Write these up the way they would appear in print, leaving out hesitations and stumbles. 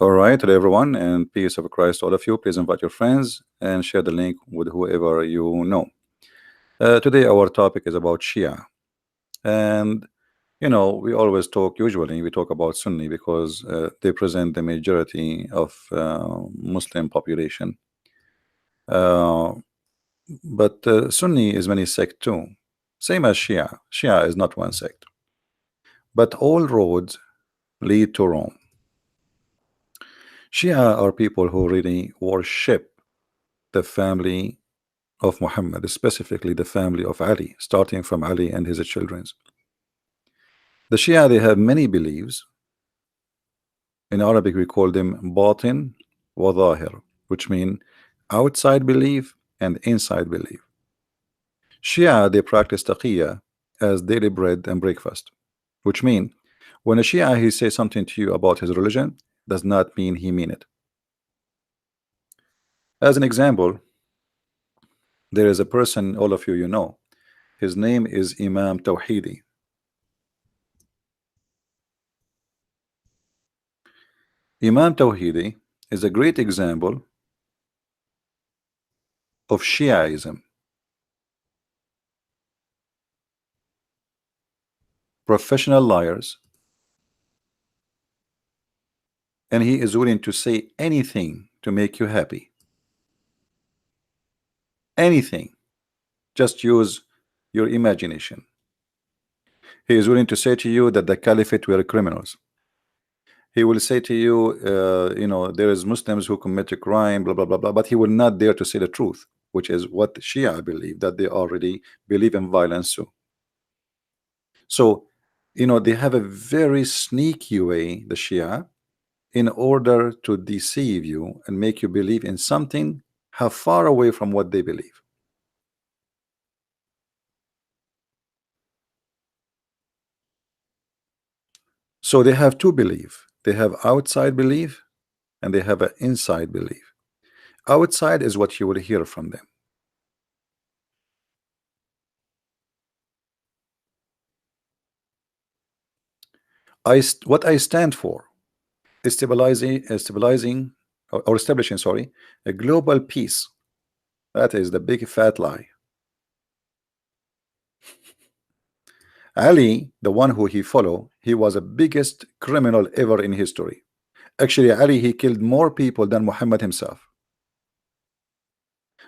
All right, hello everyone, and peace of Christ to all of you. Please invite your friends and share the link with whoever you know. Today, our topic is about Shia, and we always talk. Usually, we talk about Sunni because they present the majority of Muslim population. Uh, but Sunni is many sect too, same as Shia. Shia is not one sect, but all roads lead to Rome. Shia are people who really worship the family of Muhammad, specifically the family of Ali, starting from Ali and his children. The Shia, they have many beliefs. In Arabic, we call them batin wa zahir, which mean outside belief and inside belief. Shia, they practice taqiyya as daily bread and breakfast, which mean when a Shia he says something to you about his religion, does not mean he mean it. As an example, there is a person, all of you know, his name is Imam Tawhidi. Imam Tawhidi is a great example of Shiaism. Professional liars, and he is willing to say anything to make you happy. Anything. Just use your imagination. He is willing to say to you that the caliphate were criminals. He will say to you, there is Muslims who commit a crime, blah, blah, blah, blah, but he will not dare to say the truth, which is what Shia believe, that they already believe in violence too. So, they have a very sneaky way, the Shia, in order to deceive you and make you believe in something how far away from what they believe. So they have two belief. They have outside belief and they have an inside belief. Outside is what you will hear from them. What I stand for is stabilizing or establishing, sorry, a global peace. That is the big fat lie. Ali, the one who he follow, he was the biggest criminal ever in history. Actually, Ali, he killed more people than Muhammad himself.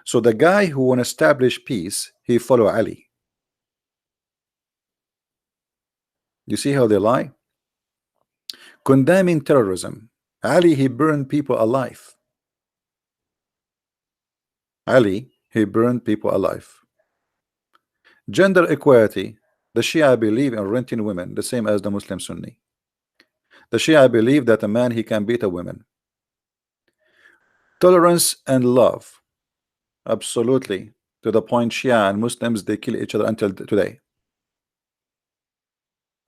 So the guy who want to establish peace, he follow Ali. You see how they lie? Condemning terrorism, Ali, he burned people alive. Ali, he burned people alive. Gender equality, the Shia believe in renting women, the same as the Muslim Sunni. The Shia believe that a man, he can beat a woman. Tolerance and love, absolutely, to the point Shia and Muslims, they kill each other until today.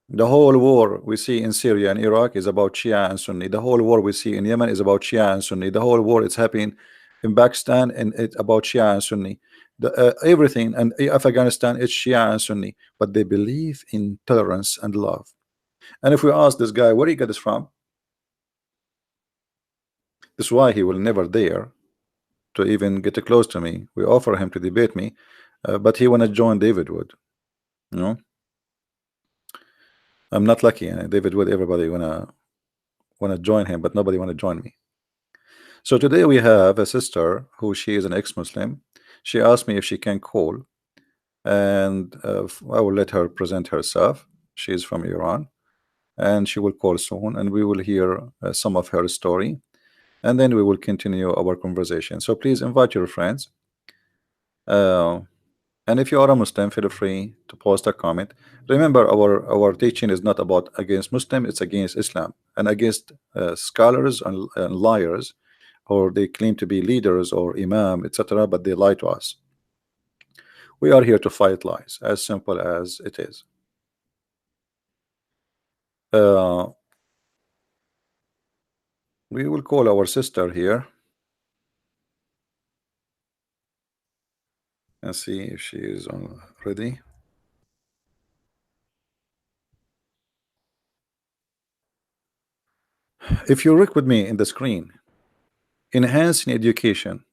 The whole war we see in Syria and Iraq is about Shia and Sunni. The whole war we see in Yemen is about Shia and Sunni. The whole war it's happening in Pakistan and it's about Shia and Sunni. Everything and Afghanistan it's Shia and Sunni, but they believe in tolerance and love. And if we ask this guy where he got this from, this is why he will never dare to even get close to me. We offer him to debate me, but he wanna join David Wood. You know, I'm not lucky. David Wood, everybody wanna join him, but nobody wanna join me. So today we have a sister who she is an ex-Muslim. She asked me if she can call, and I will let her present herself. She is from Iran, and she will call soon, and we will hear some of her story, and then we will continue our conversation. So please invite your friends. And if you are a Muslim, feel free to post a comment. Remember, our teaching is not about against Muslim; it's against Islam and against scholars and liars, or they claim to be leaders or imam, etc., but they lie to us. We are here to fight lies, as simple as it is. We will call our sister here and see if she is on ready. If you look with me in the screen, enhancing education.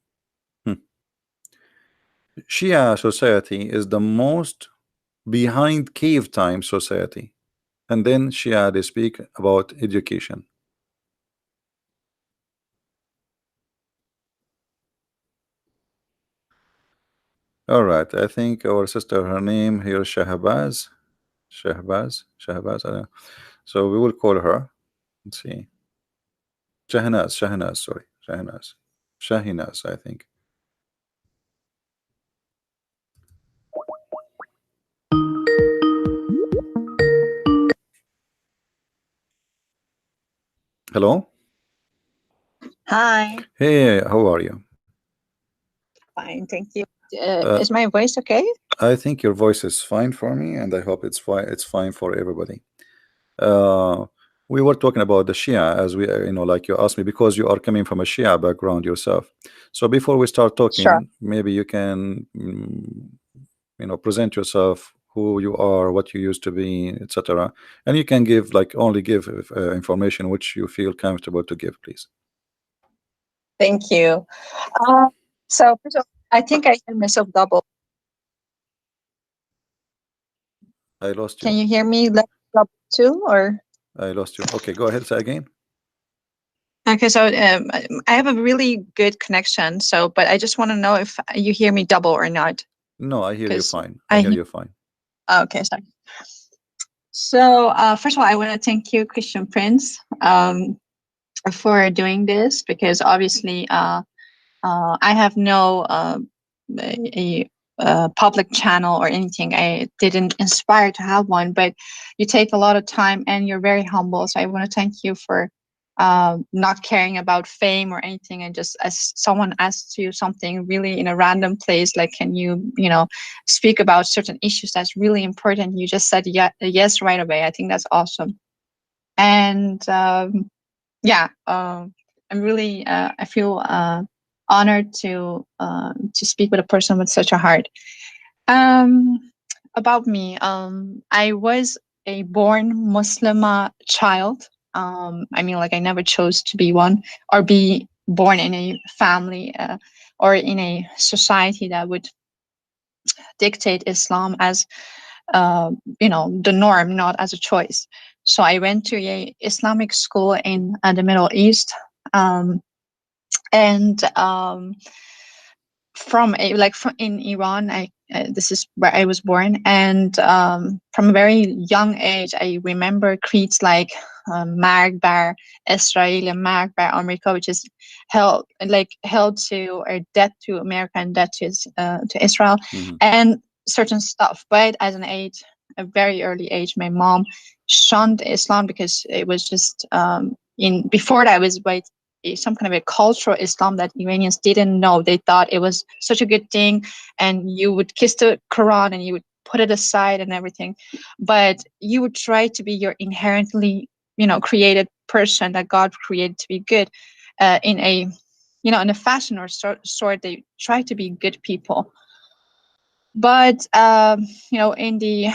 Shia society is the most behind cave time society, and then Shia, they speak about education. All right, I think our sister, her name here, Shahbaz. Shahbaz, I don't know. So we will call her. Let's see. Shahnaz, sorry. Shahinaz, I think. Hello? Hi. Hey, how are you? Fine, thank you. Is my voice okay? I think your voice is fine for me, and I hope it's fine for everybody. Uh, we were talking about the Shia, as we, like you asked me, because you are coming from a Shia background yourself. So before we start Sure. talking, maybe you can, present yourself, who you are, what you used to be, etc. And you can give, like, only give information which you feel comfortable to give, please. Thank you. Uh, so first of all, I think I hear myself double. I lost Can you. you hear me double too, or? I lost you. Okay, go ahead, say again. Okay, so I have a really good connection. So, but I just want to know if you hear me double or not. No, I hear you Because fine. I hear you fine. Okay, sorry. So first of all, I want to thank you, Christian Prince, for doing this, because obviously I have no a public channel or anything. I didn't inspire to have one, but you take a lot of time and you're very humble. So I want to thank you for not caring about fame or anything, and just as someone asks you something really in a random place, like, can you speak about certain issues that's really important, you just said yes right away. I think that's awesome. And I'm really I feel honored to speak with a person with such a heart. Um, about me, I was a born Muslima child. I mean, like, I never chose to be one or be born in a family or in a society that would dictate Islam as the norm, not as a choice. So I went to a Islamic school in the Middle East, and from in Iran. This is where I was born, and from a very young age, I remember creeds like "Marg bar Israel" and "Marg bar America," which is held to, or death to America and death to Israel, and certain stuff. But as a very early age, my mom shunned Islam because it was just in before that, it was some kind of a cultural Islam that Iranians didn't know. They thought it was such a good thing, and you would kiss the Quran and you would put it aside and everything, but you would try to be your inherently, created person that God created to be good, in a, in a fashion or sort. They try to be good people. But in the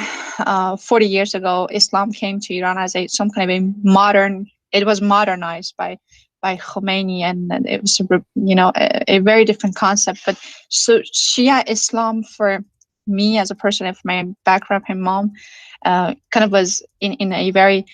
40 years ago, Islam came to Iran as some kind of a modern. It was modernized by Khomeini, and it was a very different concept. But so Shia Islam for me as a person, of my background, my mom kind of was in a very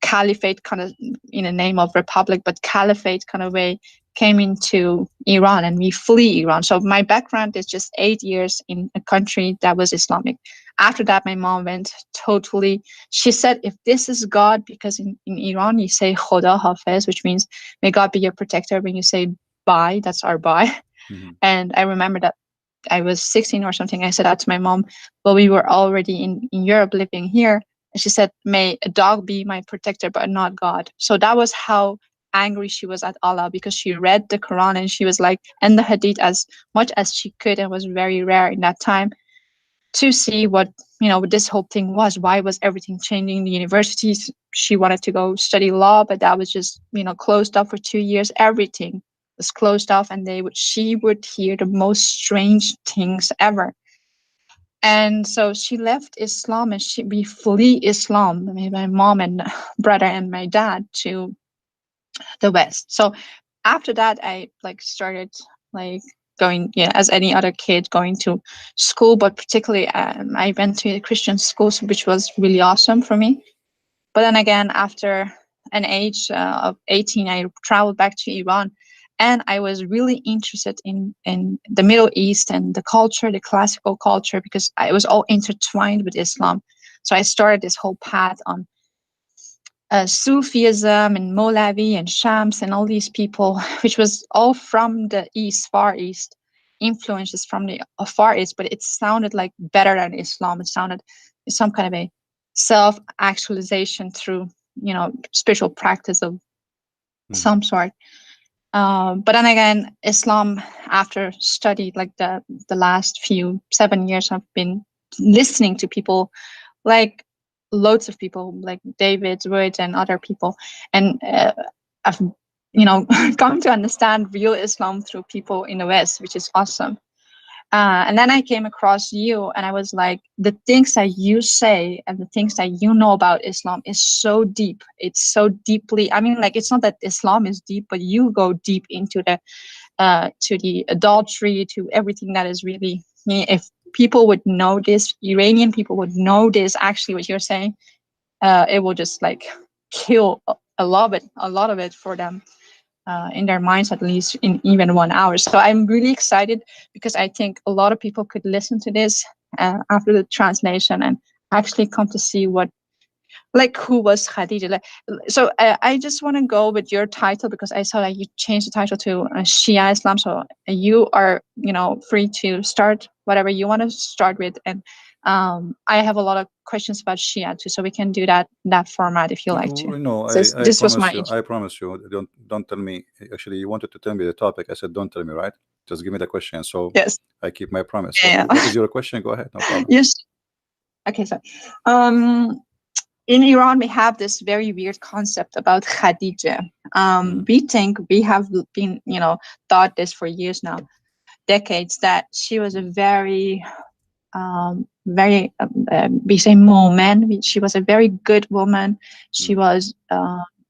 caliphate kind of, in the name of republic, but caliphate kind of way, came into Iran, and we flee Iran. So my background is just 8 years in a country that was Islamic. After that, my mom went totally. She said, if this is God, because in Iran you say Khoda Hafiz, which means may God be your protector. When you say bye, that's our bye. And I remember that I was 16 or something. I said that to my mom, but we were already in Europe living here. And she said, may a dog be my protector, but not God. So that was how angry she was at Allah, because she read the Quran and she was like, and the Hadith as much as she could. And was very rare in that time to see what, what this whole thing was. Why was everything changing? The universities, she wanted to go study law, but that was just, closed up for 2 years. Everything was closed off, and she would hear the most strange things ever. And so she left Islam, and we flee Islam, my mom and brother and my dad, to the West. So after that, I like started like going, yeah, as any other kid going to school, but particularly I went to a Christian school, which was really awesome for me. But then again, after an age of 18, I traveled back to Iran, and I was really interested in the Middle East and the culture, the classical culture, because it was all intertwined with Islam. So I started this whole path on Sufism and Molavi and Shams and all these people, which was all from the East, Far East, influences from the Far East, but it sounded like better than Islam. It sounded some kind of a self-actualization through, spiritual practice of some sort. But then again, Islam, after study, like the last few 7 years, I've been listening to people like loads of people like David Wood and other people, and I've come to understand real Islam through people in the West, which is awesome. And then I came across you, and I was like, the things that you say and the things that you know about Islam is so deep. It's so deeply. I mean, like, it's not that Islam is deep, but you go deep into the to the adultery, to everything that is really. If people would know this, Iranian people would know this. Actually, what you're saying, it will just like kill a lot of it for them. In their minds, at least in even 1 hour. So I'm really excited because I think a lot of people could listen to this after the translation and actually come to see what, like, who was Khadija. Like, so I just want to go with your title because I saw that you changed the title to Shia Islam. So you are, free to start whatever you want to start with. And I have a lot of questions about Shia too, so we can do that in that format if you like to. No, So I this was promise my you. I promise you. Don't tell me. Actually, you wanted to tell me the topic. I said, don't tell me. Right? Just give me the question. So yes. I keep my promise. Yeah. What is your question? Go ahead. No problem. Yes. Okay. So, in Iran, we have this very weird concept about Khadija. We think we have been, taught this for years now, decades, that she was a very, we say woman. She was a very good woman. She was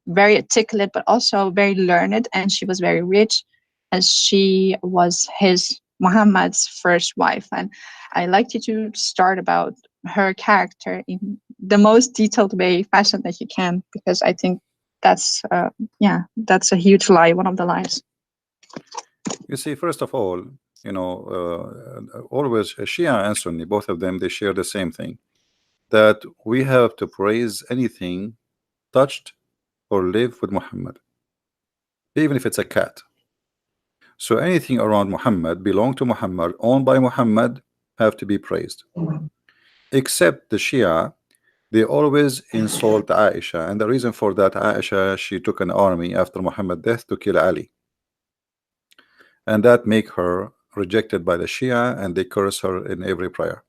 very articulate, but also very learned, and she was very rich, as she was his Muhammad's first wife. And I like you to start about her character in the most detailed way, fashion that you can, because I think that's that's a huge lie, one of the lies. You see, first of all, always Shia and Sunni, both of them, they share the same thing, that we have to praise anything touched or live with Muhammad, even if it's a cat. So anything around Muhammad, belong to Muhammad, owned by Muhammad, have to be praised. Except the Shia, they always insult Aisha, and the reason for that, Aisha, she took an army after Muhammad's death to kill Ali, and that make her rejected by the Shia, and they curse her in every prayer.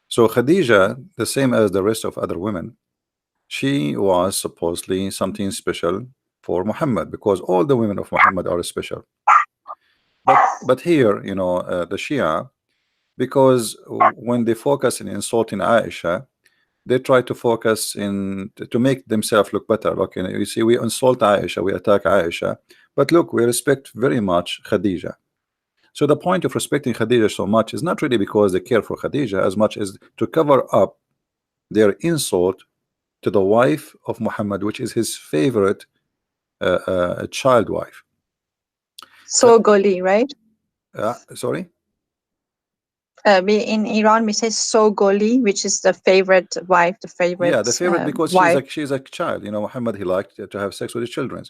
So Khadija, the same as the rest of other women, she was supposedly something special for Muhammad, because all the women of Muhammad are special. But here, the Shia, because when they focus in insulting Aisha, they try to focus in to make themselves look better. Look, you see, we insult Aisha, we attack Aisha, but look, we respect very much Khadija. So the point of respecting Khadija so much is not really because they care for Khadija as much as to cover up their insult to the wife of Muhammad, which is his favorite child wife. So Goli, right? Sorry? We in Iran we say so Goli, which is the favorite wife, the favorite. Yeah, the favorite, because wife. she's a child. Muhammad, he liked to have sex with his children.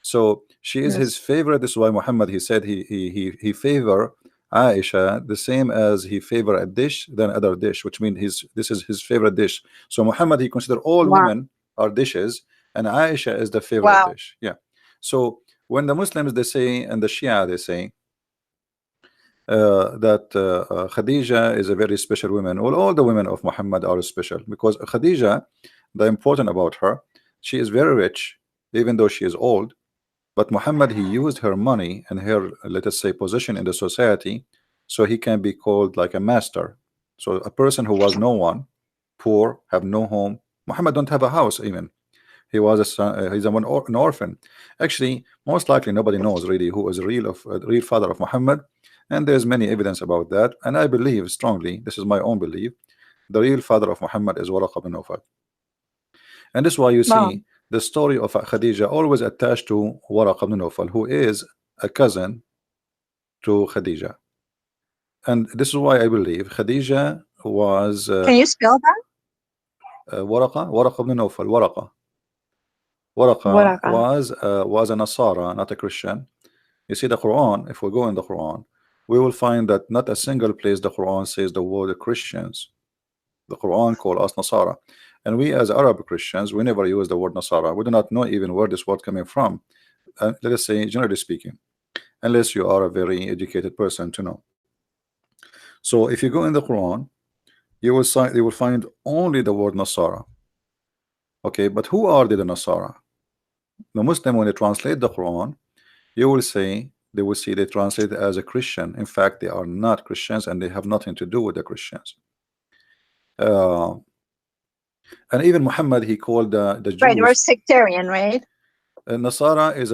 So she is his favorite. This is why Muhammad, he said he favor Aisha the same as he favor a dish than other dish, which means this is his favorite dish. So Muhammad, he consider all women are dishes, and Aisha is the favorite dish. Yeah. So when the Muslims, they say, and the Shia, they say that Khadija is a very special woman. All the women of Muhammad are special, because Khadija, the important about her, she is very rich, even though she is old. But Muhammad, he used her money and her, let us say, position in the society, so he can be called like a master. So a person who was no one, poor, have no home. Muhammad don't have a house even. He was a son, he's an orphan. Actually, most likely nobody knows really who is real father of Muhammad, and there's many evidence about that. And I believe strongly, this is my own belief, the real father of Muhammad is Waraq bin Nawfal. And this is why you Wow. see the story of Khadija always attached to Waraq bin Nawfal, who is a cousin to Khadija. And this is why I believe Khadija was Can you spell that? Waraqa bin Nawfal. Waraqa Waraqa. was a Nasara, not a Christian. You see the Quran, if we go in the Quran, we will find that not a single place the Quran says the word Christians. The Quran call us Nasara. And we as Arab Christians, we never use the word Nasara. We do not know even where this word coming from. Let us say, generally speaking, unless you are a very educated person to know. So if you go in the Quran, you will find only the word Nasara. Okay, but who are the Nasara? The Muslim, when they translate the Quran, you will say they will see they translate it as a Christian. In fact, they are not Christians and they have nothing to do with the Christians. And even Muhammad, he called the Right, we're Jews. sectarian, right? Nasara is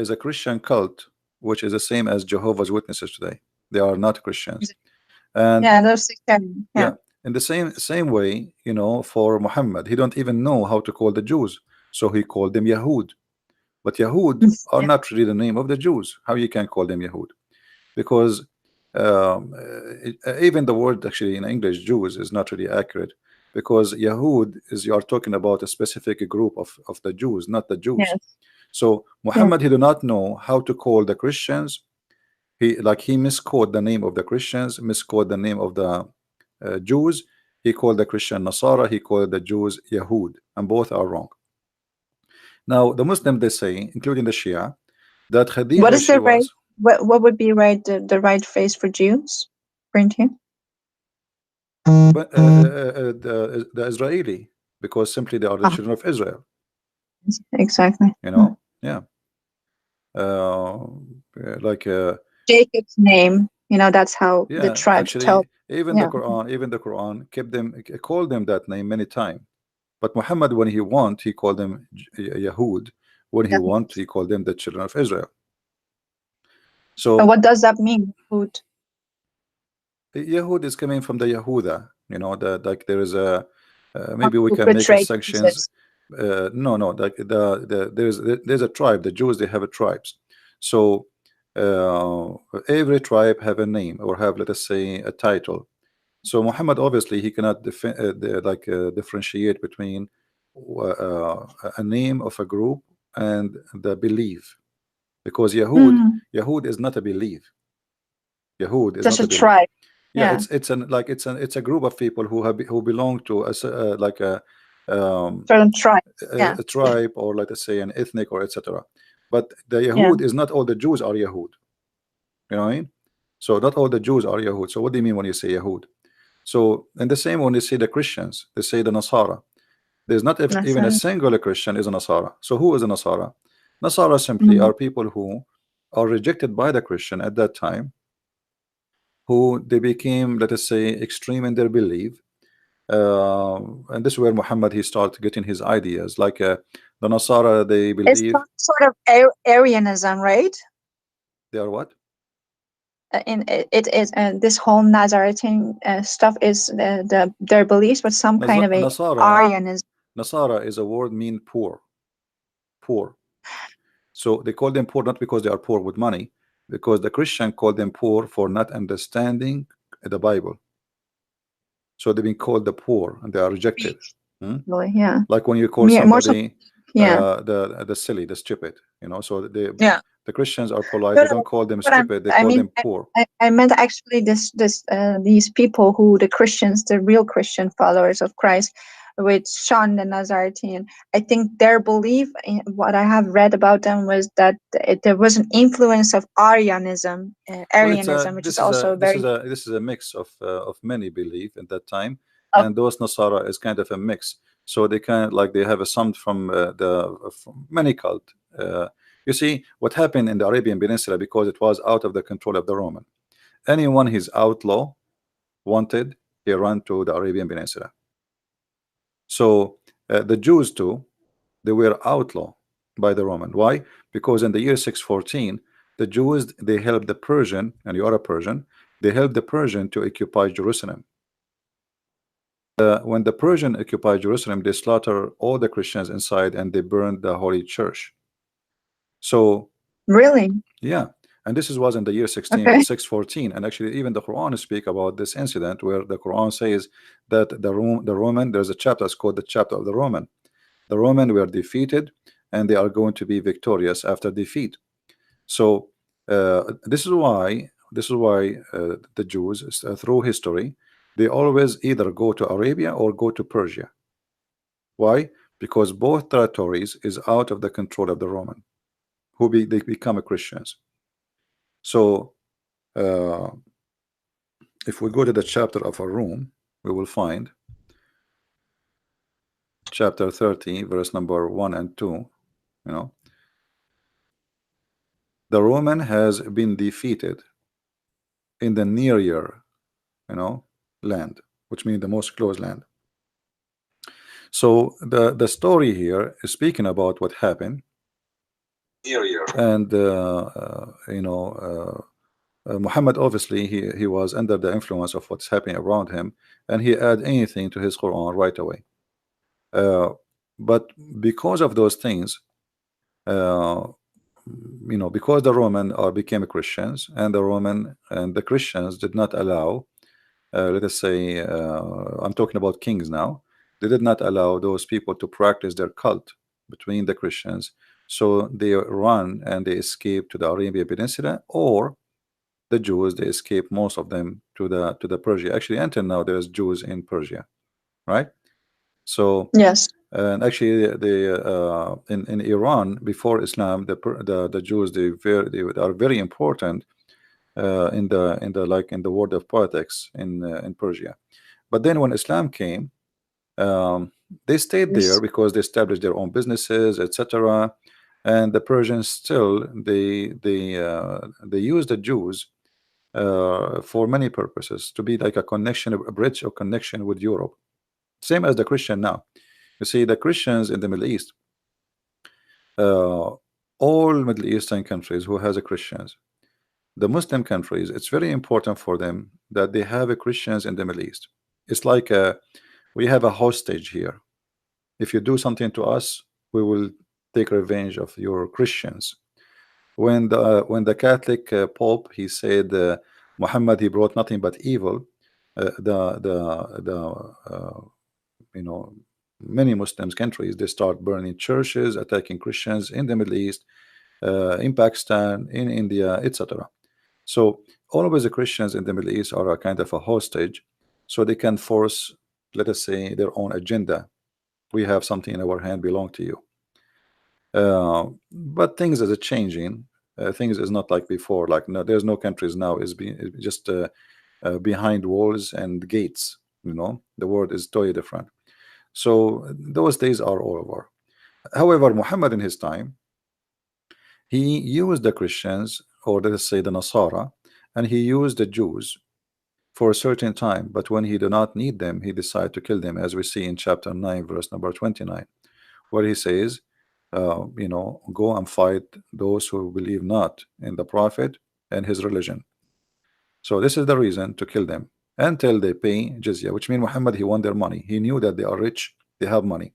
a Christian cult, which is the same as Jehovah's Witnesses today. They are not Christians. And yeah, they're sectarian. yeah, in the same way, you know, for Muhammad, he don't even know how to call the Jews, so he called them Yahud. But Yahud are Yeah. not really the name of the Jews. How you can call them Yahud? Because even the word actually in English Jews is not really accurate, because Yahud is, you are talking about a specific group of the Jews, not the Jews. Yes. So Muhammad, he do not know how to call the Christians. He misquote the name of the Christians, misquote the name of the Jews. He called the Christian Nasara, he called the Jews Yahud, and both are wrong. Now the Muslim, they say, including the Shia, that What Khadija, is she the right? was What would be right? The right phrase for Jews, according to you? but, the Israeli, because simply they are the Ah, children of Israel, exactly. you know. Yeah, uh, like Jacob's name. You know, that's how the yeah, tribes tell. actually Yeah. even the Quran kept them, called them that name many times. But Muhammad, when he want, he called them Yahud. When he Yeah. want, he called them the children of Israel. And So what does that mean? Food. Yahud is coming from the Yahuda, you know, the like there is a maybe we Who can make a betrayed sections. Jesus? No, no, like there's a tribe. The Jews, they have a tribes. So uh, every tribe have a name or have, let us say, a title. So Muhammad, obviously he cannot differentiate between a name of a group and the belief, because Yahud is not a belief. Yahud is Just not a a belief. tribe. Yeah, Yeah. it's a group of people who belong to like um, Certain tribes. Yeah. a tribe, or let us say an ethnic, or etc. But the Yeah. Yahud is not all the Jews are Yahud. You know what I mean? So not all the Jews are Yahud. So what do you mean when you say Yahud? So and the same when they say the Christians, they say the Nasara. There's not That's even a right. single Christian is a Nasara. So who is a Nasara? Nasara simply Mhm. are people who are rejected by the Christian at that time, who they became, let us say, extreme in their belief. And this is where Muhammad, he started getting his ideas. Like the Nasara, they It's believe some sort of Arianism, right? they are what? It is this whole Nazarene stuff is their beliefs, but some kind of a Nasara. Arianism. Nasara is a word mean poor, poor. So they call them poor not because they are poor with money, because the Christian called them poor for not understanding the Bible. So they've been called the poor and they are rejected. Hmm? Yeah. Like when you call More so. somebody Yeah. the silly, the stupid, you know. So Yeah. the Christians are polite. No, They don't no. call them But stupid. They I call mean, them poor. I meant actually these people who the Christians, the real Christian followers of Christ, with Sean the Nazarene. I think their belief, in what I have read about them, was that there was an influence of Arianism, Well, it's a which is also very. this is a mix of many belief at that time, Of, and those Nasara is kind of a mix. So they kind of like they have a some from from many cult. You see what happened in the Arabian Peninsula, because it was out of the control of the Roman. Anyone his outlaw wanted, he ran to the Arabian Peninsula. So the Jews too, they were outlawed by the Roman. Why? Because in the year 614, the Jews, they helped the Persian, and you are a Persian, they helped the Persian to occupy Jerusalem. When the Persian occupied Jerusalem, they slaughtered all the Christians inside and they burned the holy church. So Really? yeah, and this was in the year 614, and actually even the Quran speak about this incident, where the Quran says that the Roman, there's a chapter, it's called the chapter of the Roman. The Roman were defeated, and they are going to be victorious after defeat. So this is why the Jews, through history, they always either go to Arabia or go to Persia. Why? Because both territories is out of the control of the Roman, they become Christians. So if we go to the chapter of a room, we will find chapter 30, verse number 1 and 2. You know, the Roman has been defeated in the near year, land, which means the most close land. So the story here is speaking about what happened, and Muhammad, obviously he was under the influence of what's happening around him, and he add anything to his Quran right away. But because of those things, because the Roman became Christians, and the Christians did not allow, let us say, I'm talking about kings now, they did not allow those people to practice their cult between the Christians. So they run and they escape to the Arabian Peninsula, or the Jews, they escape, most of them, to the Persia. Actually, until now, there's Jews in Persia, right? So yes, and actually, in Iran before Islam, the Jews, they are very important in the world of politics in Persia. But then when Islam came, they stayed there because they established their own businesses, etc. And the Persians still they use the Jews for many purposes, to be like a connection, a bridge or connection with Europe, same as the Christian now. You see, the Christians in the Middle East, all Middle Eastern countries who has a Christians, the Muslim countries, it's very important for them that they have a Christians in the Middle East. It's like we have a hostage here. If you do something to us, we will take revenge of your Christians. When the Catholic Pope, he said Muhammad, he brought nothing but evil, many Muslims countries, they start burning churches, attacking Christians in the Middle East, in Pakistan, in India, etc. So always the Christians in the Middle East are a kind of a hostage, so they can force, let us say, their own agenda. We have something in our hand belong to you. But things are changing. Things is not like before. Like, no, there's no countries now is just behind walls and gates. The world is totally different. So those days are all over. However, Muhammad in his time, he used the Christians, or let us say the Nasara, and he used the Jews for a certain time. But when he did not need them, he decided to kill them, as we see in chapter 9, verse number 29, where he says, go and fight those who believe not in the Prophet and his religion. So this is the reason to kill them until they pay jizya, which means Muhammad, he won their money. He knew that they are rich, they have money.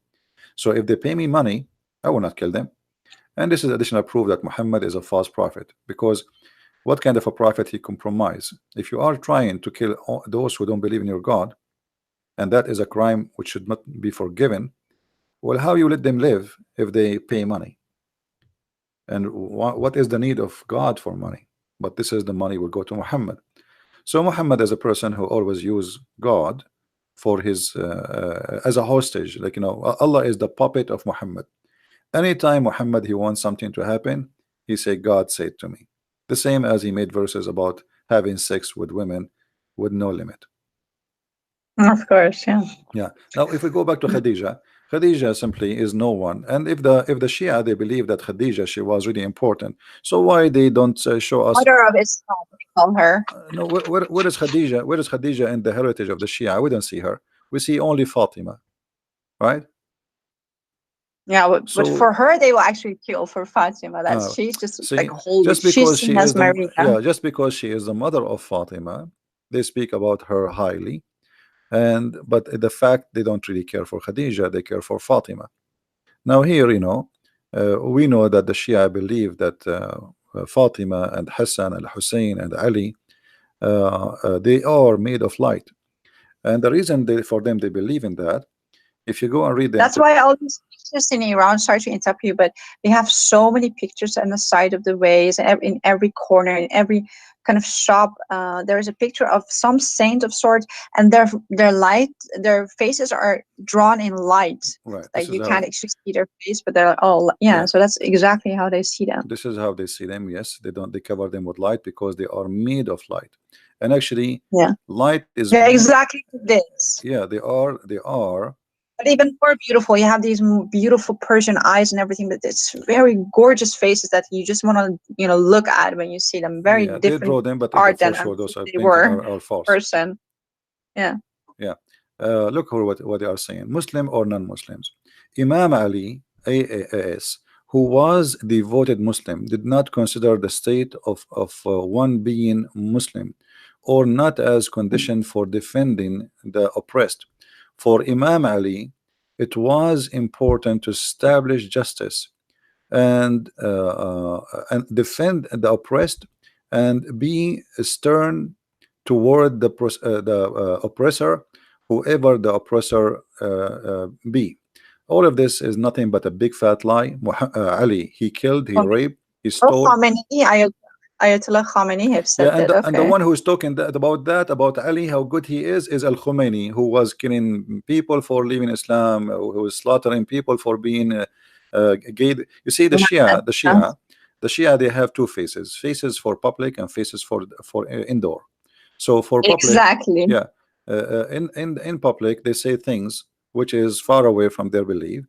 So if they pay me money, I will not kill them. And this is additional proof that Muhammad is a false prophet, because what kind of a prophet he compromise? If you are trying to kill those who don't believe in your God, and that is a crime which should not be forgiven, well, how you let them live if they pay money? And what is the need of God for money? But this is the money will go to Muhammad. So Muhammad is a person who always use God for his as a hostage. Like, Allah is the puppet of Muhammad. Anytime Muhammad he wants something to happen, he say, God said to me. The same as he made verses about having sex with women with no limit. of course, yeah. Yeah. Now, if we go back to Khadija, Khadija simply is no one. And if the Shia, they believe that Khadija, she was really important, so why they don't show us? Mother of Islam, we call her. No, where is Khadija? Where is Khadija in the heritage of the Shia? We don't see her. We see only Fatima, right? Yeah, but So for her, they will actually kill for Fatima. That's she's just like see, holy. just because She's she is the Mesmerida. just because she is the mother of Fatima, they speak about her highly. And but the fact they don't really care for Khadija, they care for Fatima. Now here, we know that the Shia believe that Fatima and Hassan and Hussein and Ali, they are made of light. And the reason for them they believe in that, if you go and read them, That's why all these pictures in Iran, sorry to interrupt you, but they have so many pictures on the side of the ways, and in every corner, in every kind of shop, there is a picture of some saint of sorts, and their faces are drawn in light. right? This Like is you how, can't actually see their face, but they're all yeah, so that's exactly how they see them. this is how they see them. Yes, they cover them with light because they are made of light. And actually, Yeah, light is they're more, exactly like this. yeah, they are. But even more beautiful, you have these beautiful Persian eyes and everything, but it's very gorgeous faces that you just want to, look at when you see them. Very Yeah, they different draw them, but art for than sure those are they painting were are false. person. Yeah. Yeah. Look what they are saying. Muslim or non-Muslims. Imam Ali, AAS, who was devoted Muslim, did not consider the state of one being Muslim or not as condition for defending the oppressed. For Imam Ali, it was important to establish justice and defend the oppressed and be stern toward the oppressor, whoever the oppressor be. All of this is nothing but a big fat lie. Ali, he killed, he Okay. raped, he Oh, stole. Khamenei, Ayatollah Khamenei have Yeah, said that. and the Okay. one who is talking about Ali, how good he is Al Khomeini, who was killing people for leaving Islam, who was slaughtering people for being gay. You see, the Shia, they have two faces: faces for public and faces for indoor. So for public, Exactly. yeah, in public they say things which is far away from their belief,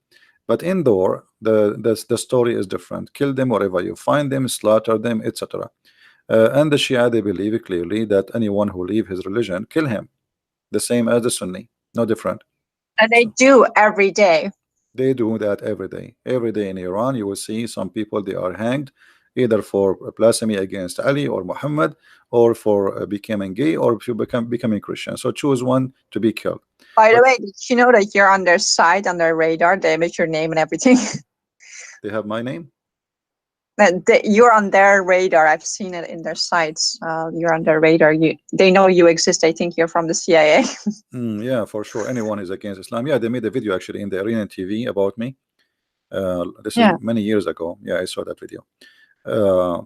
but indoor the story is different. Kill them wherever you find them, slaughter them, etc. And the Shia, they believe clearly that anyone who leave his religion, kill him, the same as the Sunni, no different. And they So do every day. they do that every day. Every day in Iran, you will see some people, they are hanged either for blasphemy against Ali or Muhammad, or for becoming gay, or if you becoming Christian. So choose one to be killed. By the But way, did you know that you're on their side, on their radar? They make your name and everything. they have my name. You're on their radar. I've seen it in their sites. You're on their radar. They know you exist. I think you're from the CIA. Yeah, for sure. Anyone is against Islam. Yeah, they made a video actually in the Iranian TV about me. This is Yeah. many years ago. Yeah, I saw that video. Uh,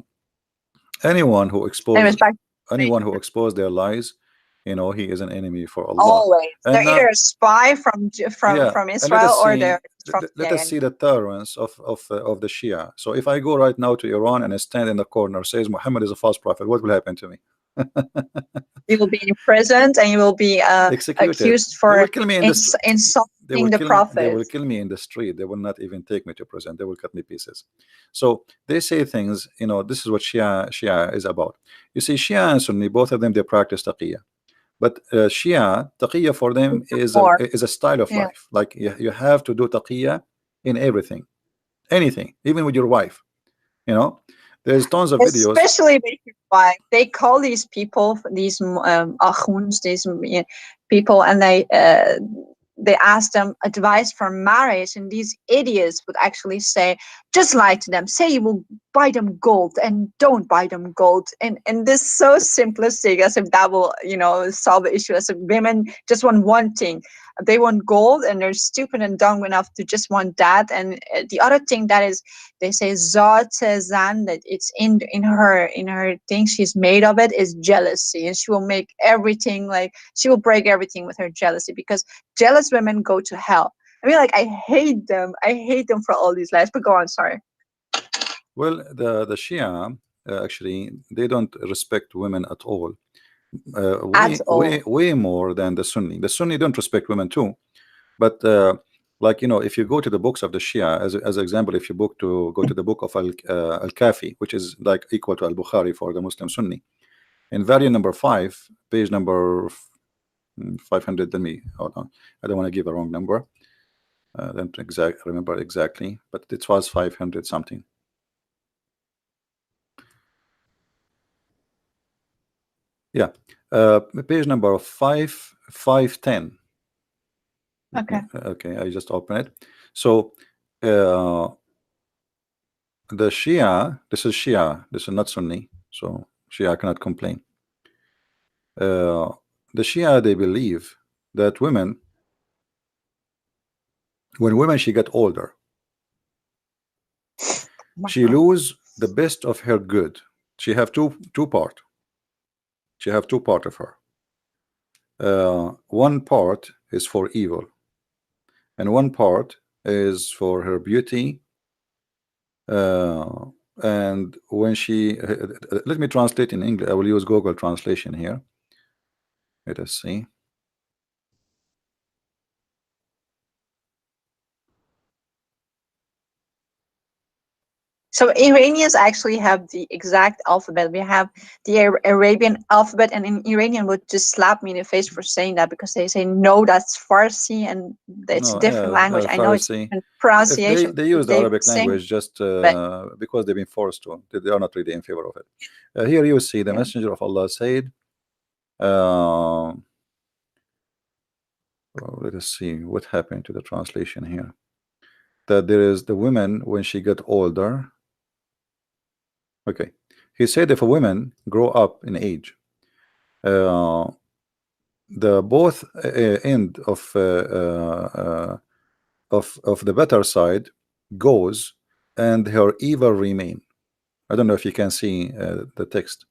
anyone who Anyways, exposed back their lies, he is an enemy for Allah. always. They're And now, either a spy from yeah, from and let Israel, us or see they're from let us CIA. see the tolerance of the Shia. So if I go right now to Iran and I stand in the corner says Muhammad is a false prophet, what will happen to me? You will be imprisoned and you will be Executed. accused They will for kill me in the insulting the they will prophet. kill me in the street. They will not even take me to prison. They will cut me pieces. So they say things, this is what Shia is about. You see, Shia and Sunni, both of them, they practice taqiyya. But Shia, taqiyya for them More. is a style of Yeah. life. Like you have to do taqiyya in everything, anything, even with your wife. There's tons of videos. Especially with your wife. They call these people, these akhuns, these people, and they ask them advice for marriage, and these idiots would actually say, just lie to them, say you will buy them gold and don't buy them gold, and this so simplistic, as if that will solve the issue. As if women just want one thing, they want gold, and they're stupid and dumb enough to just want that. And the other thing that is, they say zat zan, that it's in her thing, she's made of it, is jealousy, and she will make everything, like she will break everything with her jealousy, because jealous women go to hell. I mean, like, I hate them for all these lies. But go on, sorry. Well, the Shia, actually, they don't respect women at all. At all. Way more than the Sunni. The Sunni don't respect women too, but like if you go to the books of the Shia, as an example, if you go to the book of Al-Kafi, which is like equal to Al-Bukhari for the Muslim Sunni, in volume number 5, page number 500. Let me hold on. I don't want to give a wrong number. I don't remember exactly, but it was 500 something. Yeah, page number 510. Okay. Okay, I just open it. So the Shia, this is Shia, this is not Sunni, so Shia cannot complain. The Shia, they believe that women, when women she get older, she lose the best of her good. She have two part. She have two part of her. One part is for evil, and one part is for her beauty. And when she let me translate in English. I will use Google translation here. Let us see. So Iranians actually have the exact alphabet. We have the Arabian alphabet, and an Iranian would just slap me in the face for saying that, because they say no, that's Farsi, and it's No, a different language. I know it's Farsi. different If pronunciation. they use the They Arabic sing, language just but because they've been forced to. They are not really in favor of it. Here you see the yeah. Messenger of Allah said, let us see what happened to the translation here. That there is the women when she get older. Okay, he said if a woman grow up in age, the both end of the better side goes, and her evil remain. I don't know if you can see the text.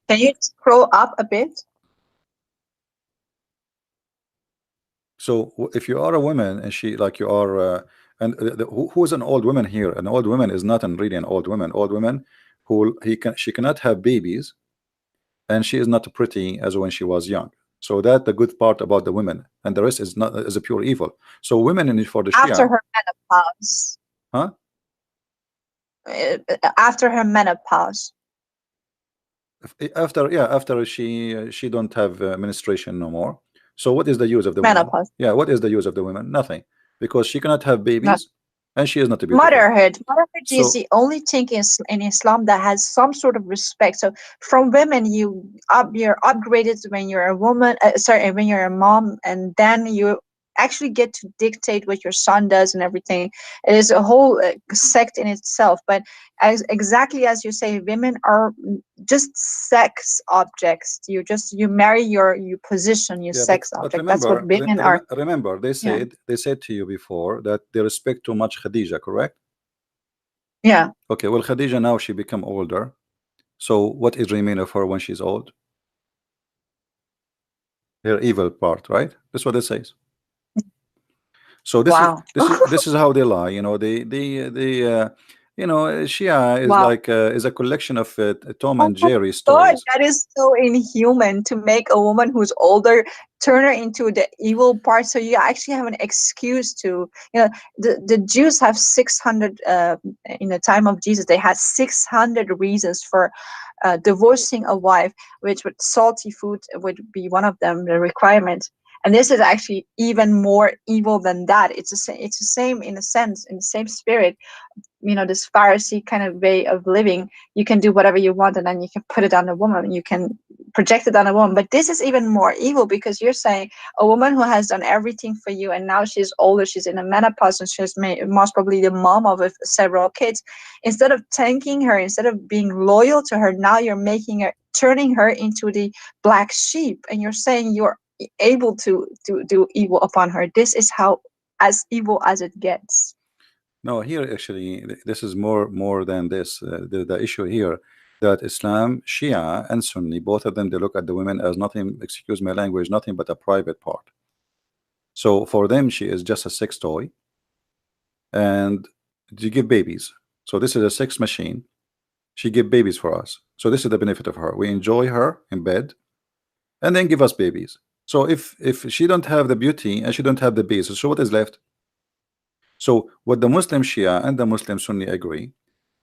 Can you scroll up a bit? So if you are a woman and she like you are, and who's an old woman here? An old woman is not really an old woman. Old woman who she cannot have babies, and she is not pretty as when she was young. So that the good part about the women, and the rest is not is a pure evil. So women in for the After Shia, her menopause. huh? After her menopause. After she don't have menstruation no more. So what is the use of the women? Menopause. Yeah, what is the use of the women? Nothing, because she cannot have No. babies, and she is not beautiful. Motherhood is So the only thing in Islam that has some sort of respect. So from women, you're upgraded when you're a woman. Sorry, when you're a mom, and then you actually get to dictate what your son does and everything. It is a whole sect in itself. But exactly as you say, women are just sex objects. You marry your position, your yeah, sex but object. That's what women are. remember they Yeah. said to you before that they respect too much Khadija, correct? Yeah. Okay, well Khadija now she become older. So what is remain of her when she's old? Her evil part, right? That's what it says. So Wow. this is how they lie. You know, Shia is Wow. like is a collection of Tom Oh and my Jerry God, stories. that is so inhuman to make a woman who's older turn her into the evil part. So you actually have an excuse to, the Jews have 600, in the time of Jesus, they had 600 reasons for divorcing a wife, which would salty food would be one of them, the requirement. And this is actually even more evil than that. It's the same in a sense, in the same spirit. This Pharisee kind of way of living. You can do whatever you want, and then you can put it on a woman. You can project it on a woman. But this is even more evil, because you're saying a woman who has done everything for you, and now she's older, she's in a menopause, and she's most probably the mom of several kids. Instead of thanking her, instead of being loyal to her, now you're turning her into the black sheep, and you're saying you're able to do evil upon her. This is how as evil as it gets. No, here actually this is more than this. The issue here that Islam, Shia and Sunni, both of them, they look at the women as nothing, excuse my language, nothing but a private part. So for them she is just a sex toy, and you give babies. So this is a sex machine. She give babies for us. So this is the benefit of her. We enjoy her in bed, and then give us babies. So if she don't have the beauty and she don't have the basis, so what is left? So what the Muslim Shia and the Muslim Sunni agree,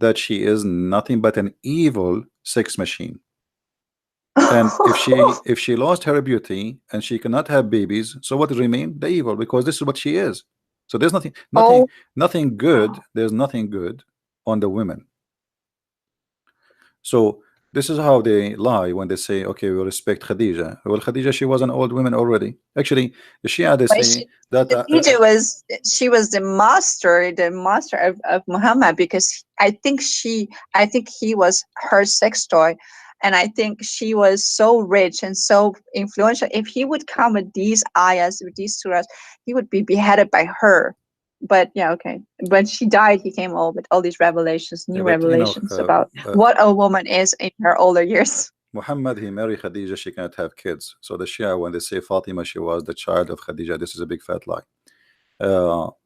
that she is nothing but an evil sex machine. And if she lost her beauty and she cannot have babies, so what remain? The evil, because this is what she is. So there's nothing Oh, good. There's nothing good on the women. So this is how they lie when they say, okay, we respect Khadija. Well, Khadija, she was an old woman already. Actually, the Shia, they but say that Khadija was, she was the master of Muhammad, because I think he was her sex toy, and I think she was so rich and so influential. If he would come with these ayahs, with these surahs, he would be beheaded by her. But yeah, okay. When she died, he came all with all these revelations, new but you know, revelations about what a woman is in her older years. Muhammad, he married Khadija, she cannot have kids. So the Shia, when they say Fatima, she was the child of Khadija, this is a big fat lie.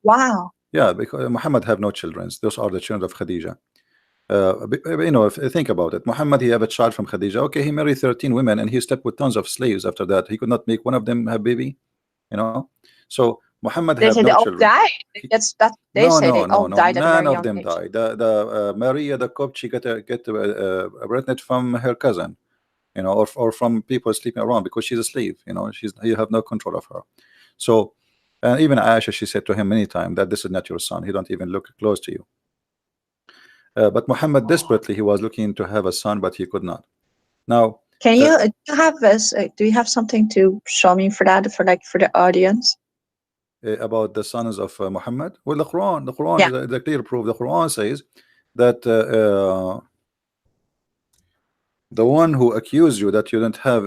Wow. Yeah, because Muhammad have no children. Those are the children of Khadija. You know, if think about it, Muhammad, he have a child from Khadija. Okay, he married 13 women and he slept with tons of slaves after that. He could not make one of them have baby, you know. So Muhammad They have say no they all children. died. That they No, say no, they no, all no. died at a None very of young them age. died. The Maria the Copt, she get pregnant from her cousin, you know, or from people sleeping around because she's a slave. You know, you have no control of her. So, and even Aisha, she said to him many times that this is not your son. He don't even look close to you. But Muhammad desperately he was looking to have a son, but he could not. Now, Can you do you have this? Do you have something to show me for that, for the audience? about the sons of Muhammad, well, the Quran Yeah. is a clear proof. The Quran says that the one who accused you that you don't have,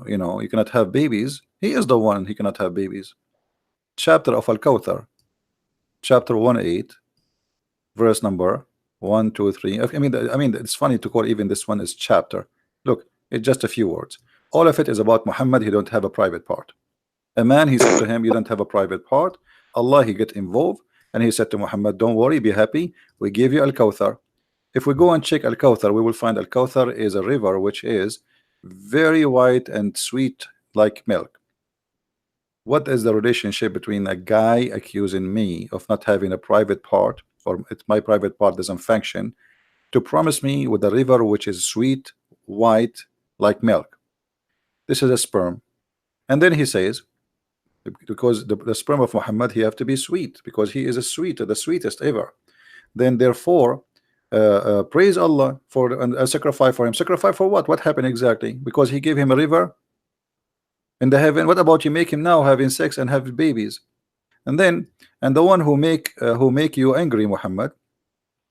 you know, you cannot have babies, he is the one he cannot have babies. Chapter of Al-Kawthar, chapter 1:8, verse number 1, 2, 3. I mean, it's funny to call even this one is chapter. Look, it's just a few words. All of it is about Muhammad. He don't have a private part. A man, he said to him, you don't have a private part. Allah, he get involved, and he said to Muhammad, don't worry, be happy. We give you Al-Kawthar. If we go and check Al-Kawthar, we will find Al-Kawthar is a river which is very white and sweet like milk. What is the relationship between a guy accusing me of not having a private part, or my private part doesn't function, to promise me with a river which is sweet, white like milk? This is a sperm. And then he says, because the sperm of Muhammad, he have to be sweet, because he is a the sweetest ever. Then therefore, praise Allah for a sacrifice for him. Sacrifice for what? What happened exactly? Because he gave him a river in the heaven. What about you make him now having sex and have babies? And then, and the one who make you angry, Muhammad,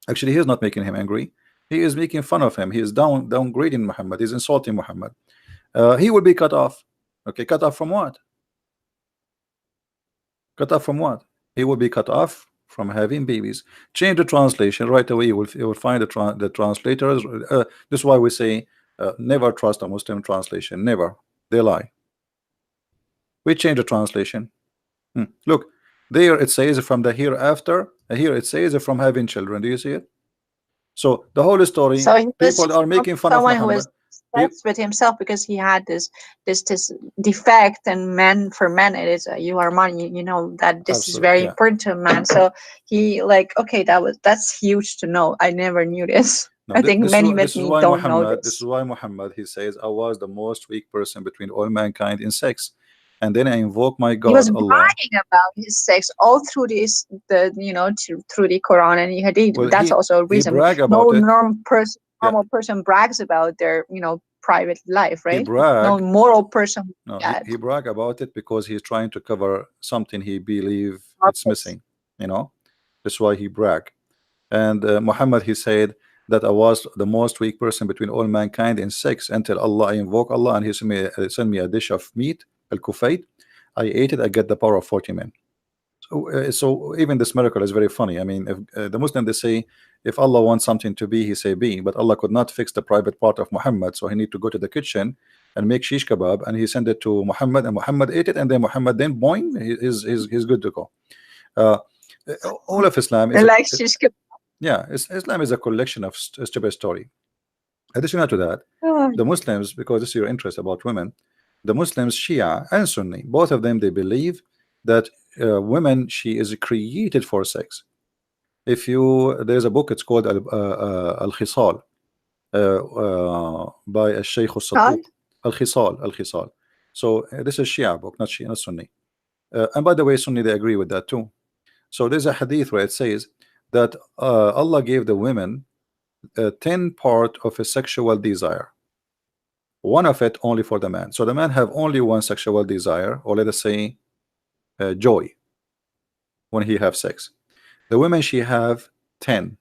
actually he is not making him angry. He is making fun of him. He is downgrading Muhammad. He's insulting Muhammad. He will be cut off. Okay, cut off from what? Cut off from what? He will be cut off from having babies. Change the translation right away. You will find the translators. This is why we say never trust a Muslim translation. Never. They lie. We change the translation. Look, there it says from the hereafter. Here it says from having children. Do you see it? So the whole story, So he was people are making fun of someone who Muhammad. was obsessed with himself because he had this defect, and men, for men it is you are money. You know that this is very Yeah. important to a man. So he like, okay, that's huge to know. I never knew this. No, I think many this is me why don't know Muhammad. This is why Muhammad. He says, "I was the most weak person between all mankind in sex," and then I invoke my He God, was Allah. bragging about his sex all through through the Quran and Hadith. Well, That's also a he reason. brag No about it. normal person brags about their private life, He right? brag. No moral person. No, he brag about it because he's trying to cover something he believe it's missing. You know, that's why he brag. And Muhammad, he said that I was the most weak person between all mankind in sex until Allah, I invoke Allah, and he sent me a dish of meat, al-kufayt. I ate it. I get the power of 40 men. So even this miracle is very funny. I mean, if the Muslim, they say if Allah wants something to be, he say be, but Allah could not fix the private part of Muhammad, so he need to go to the kitchen and make shish kebab, and he sent it to Muhammad, and Muhammad ate it, and then Muhammad then boing, he's good to go. All of Islam is like shish kebab. Yeah, Islam is a collection of stupid story. Additional to that, the Muslims, because this is your interest about women, the Muslims, Shia and Sunni, both of them, they believe that women, she is created for sex. If you, there's a book, it's called Al-Khisal by Al-Shaykh Al-Sadduq. Al-Khisal. So this is Shia book, not Shia, not Sunni. And by the way, Sunni, they agree with that too. So there's a hadith where it says that Allah gave the women 10 part of a sexual desire, one of it only for the man. So the man have only one sexual desire, or let us say joy when he have sex. The women, she have 10.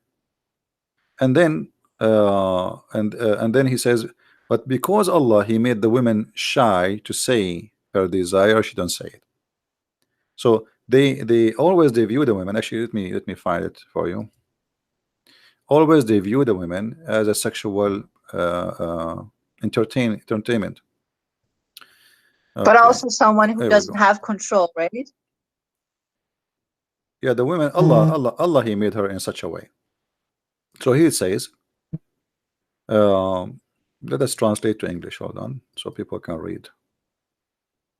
And then and then he says, but because Allah, he made the women shy to say her desire, she don't say it. So they always they view the women. Actually, let me find it for you. Always they view the women as a sexual entertainment. But Okay, also someone who there we doesn't go. have control, right? Yeah, the women, Allah, he made her in such a way. So he says, let us translate to English. Hold on, so people can read.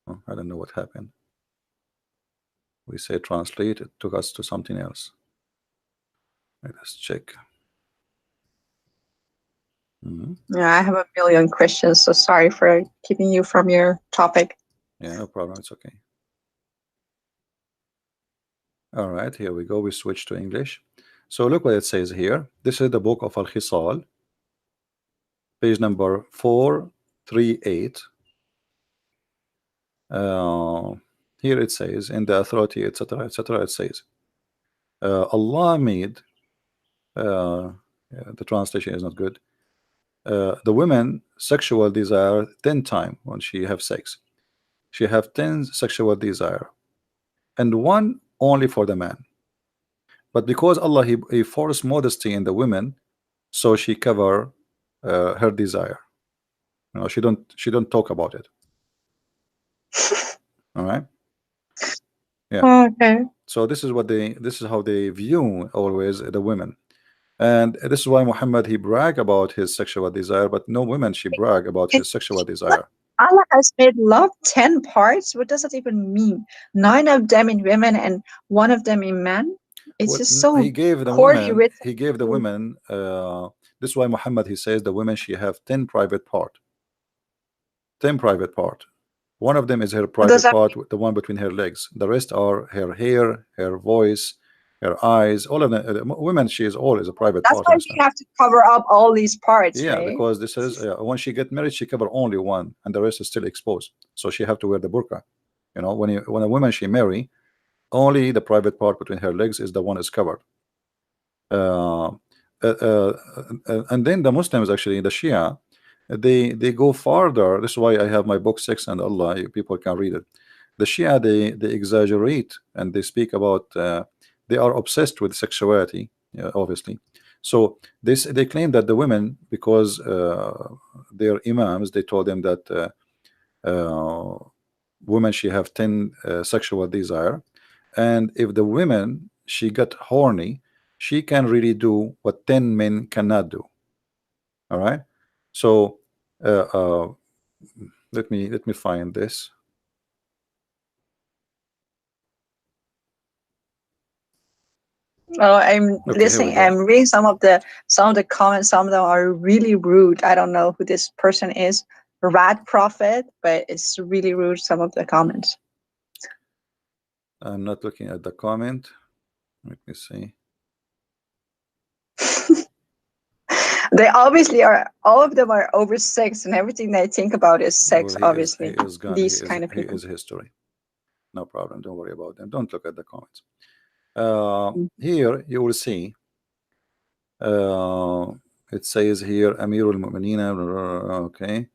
Oh, I don't know what happened. We say translate, it took us to something else. Let us check. Yeah, I have a million questions, so sorry for keeping you from your topic. Yeah, no problem. It's okay. All right, here we go. We switch to English. So look what it says here. This is the book of Al-Khisal, page number 438. Here it says, in the authority, etc., etc., it says, Allah made, yeah, the translation is not good, the women sexual desire 10 times when she have sex. She have 10 sexual desire, and one only for the man. But because Allah, he forced modesty in the women, so she cover her desire. You know, she don't talk about it. All right. Yeah. Okay. So this is how they view always the women. And this is why Muhammad, he brag about his sexual desire, but no women she brag about his sexual desire. Allah has made love 10 parts. What does that even mean? 9 of them in women and 1 of them in men? It's Well, just so he gave the poorly women, written. he gave the women, this is why Muhammad, he says the women, she have 10 private part. 10 private part. One of them is her What does private that part, the one between her legs. The rest are her hair, her voice, her eyes, all of them. Women, she is always a private That's part, why understand? we have to cover up all these parts, Yeah, right? because this is when she get married, she cover only one, and the rest is still exposed. So she have to wear the burqa. You know, when a woman she marry, only the private part between her legs is the one is covered. And then the Muslims, actually the Shia, they go farther. This is why I have my book Sex and Allah. People can read it. The Shia, they exaggerate and they speak about they are obsessed with sexuality, obviously. So they claim that the women, because their imams, they told them that women she have 10 sexual desire, and if the women she got horny, she can really do what 10 men cannot do. All right. So let me find this. Oh, I'm Okay, here we listening. I'm go. reading some of the comments. Some of them are really rude. I don't know who this person is. Rat Prophet, but it's really rude. Some of the comments. I'm not looking at the comment. Let me see. They obviously are. All of them are over sex, and everything they think about is sex. Well, Obviously, he is gone. these kind of He people. is history. No problem. Don't worry about them. Don't look at the comments. Here you will see. It says here Amirul Mu'minina. Okay.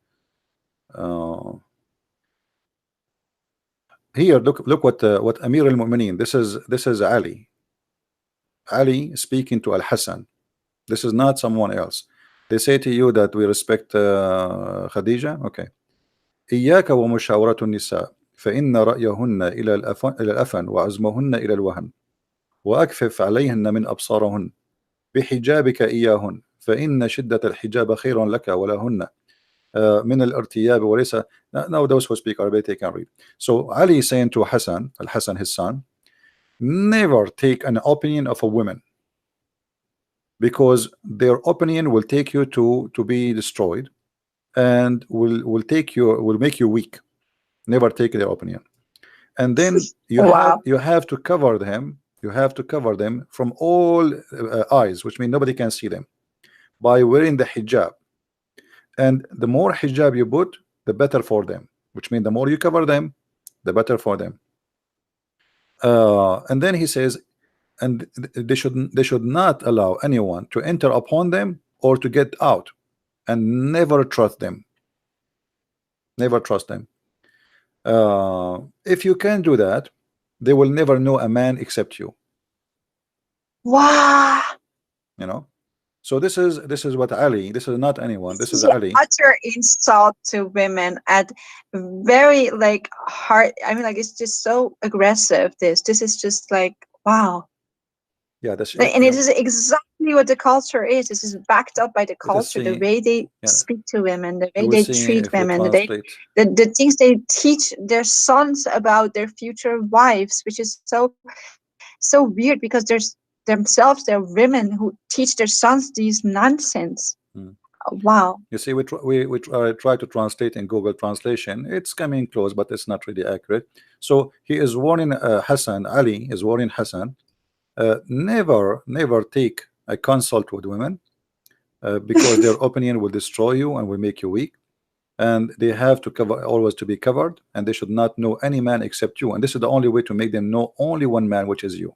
Here, look what Amir al-Mu'minin. This is Ali. Ali speaking to Al-Hassan. This is not someone else. They say to you that we respect Khadija. Okay. إياك ومشاورة النساء فإن رأيهن إلى الأفن وعزمهن إلى الوهن وأكفف عليهن من أبصارهن بحجابك إياهن فإن شدة الحجاب خير لك ولهن من الارتياب وليس. Now those who speak Arabic they can read. So Ali is saying to Hassan, Al-Hassan his son, never take an opinion of a woman, because their opinion will take you to be destroyed, and will make you weak. Never take their opinion. And then Wow. you have to cover them. You have to cover them from all eyes, which means nobody can see them, by wearing the hijab. And the more hijab you put, the better for them, which means the more you cover them, the better for them. And then he says, and they should not allow anyone to enter upon them or to get out, and never trust them. Never trust them. If you can do that, they will never know a man except you. Wow. You know. So this is what Ali. This is not anyone. This is The Ali. utter insult to women at very like hard. I mean, like it's just so aggressive. This is just like wow. Yeah, that's And it is exactly what the culture is. This is backed up by the culture, the way they speak to women, the way they treat women, the things they teach their sons about their future wives, which is so weird because there's themselves, they're women who teach their sons these nonsense. Wow. You see, we try to translate in Google Translation. It's coming close, but it's not really accurate. So he is warning Hassan. Ali is warning Hassan. Never take a consult with women because their opinion will destroy you and will make you weak, and they have to always to be covered, and they should not know any man except you, and this is the only way to make them know only one man, which is you.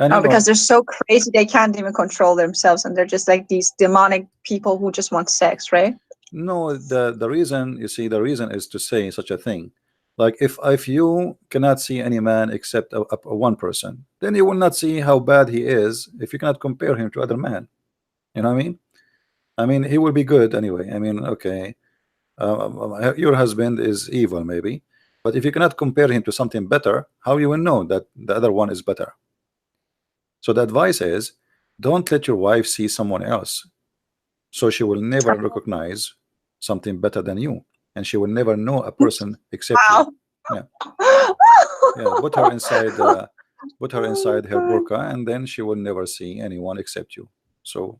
And because they're so crazy they can't even control themselves, and they're just like these demonic people who just want sex, right? No, the reason, you see, the reason is to say such a thing. Like if you cannot see any man except a one person, then you will not see how bad he is if you cannot compare him to other men. You know what I mean? I mean, he will be good anyway. I mean, okay, your husband is evil maybe, but if you cannot compare him to something better, how you will know that the other one is better? So the advice is, don't let your wife see someone else, so she will never recognize something better than you, and she will never know a person except you. Yeah. Yeah, put her inside her burqa, and then she will never see anyone except you. So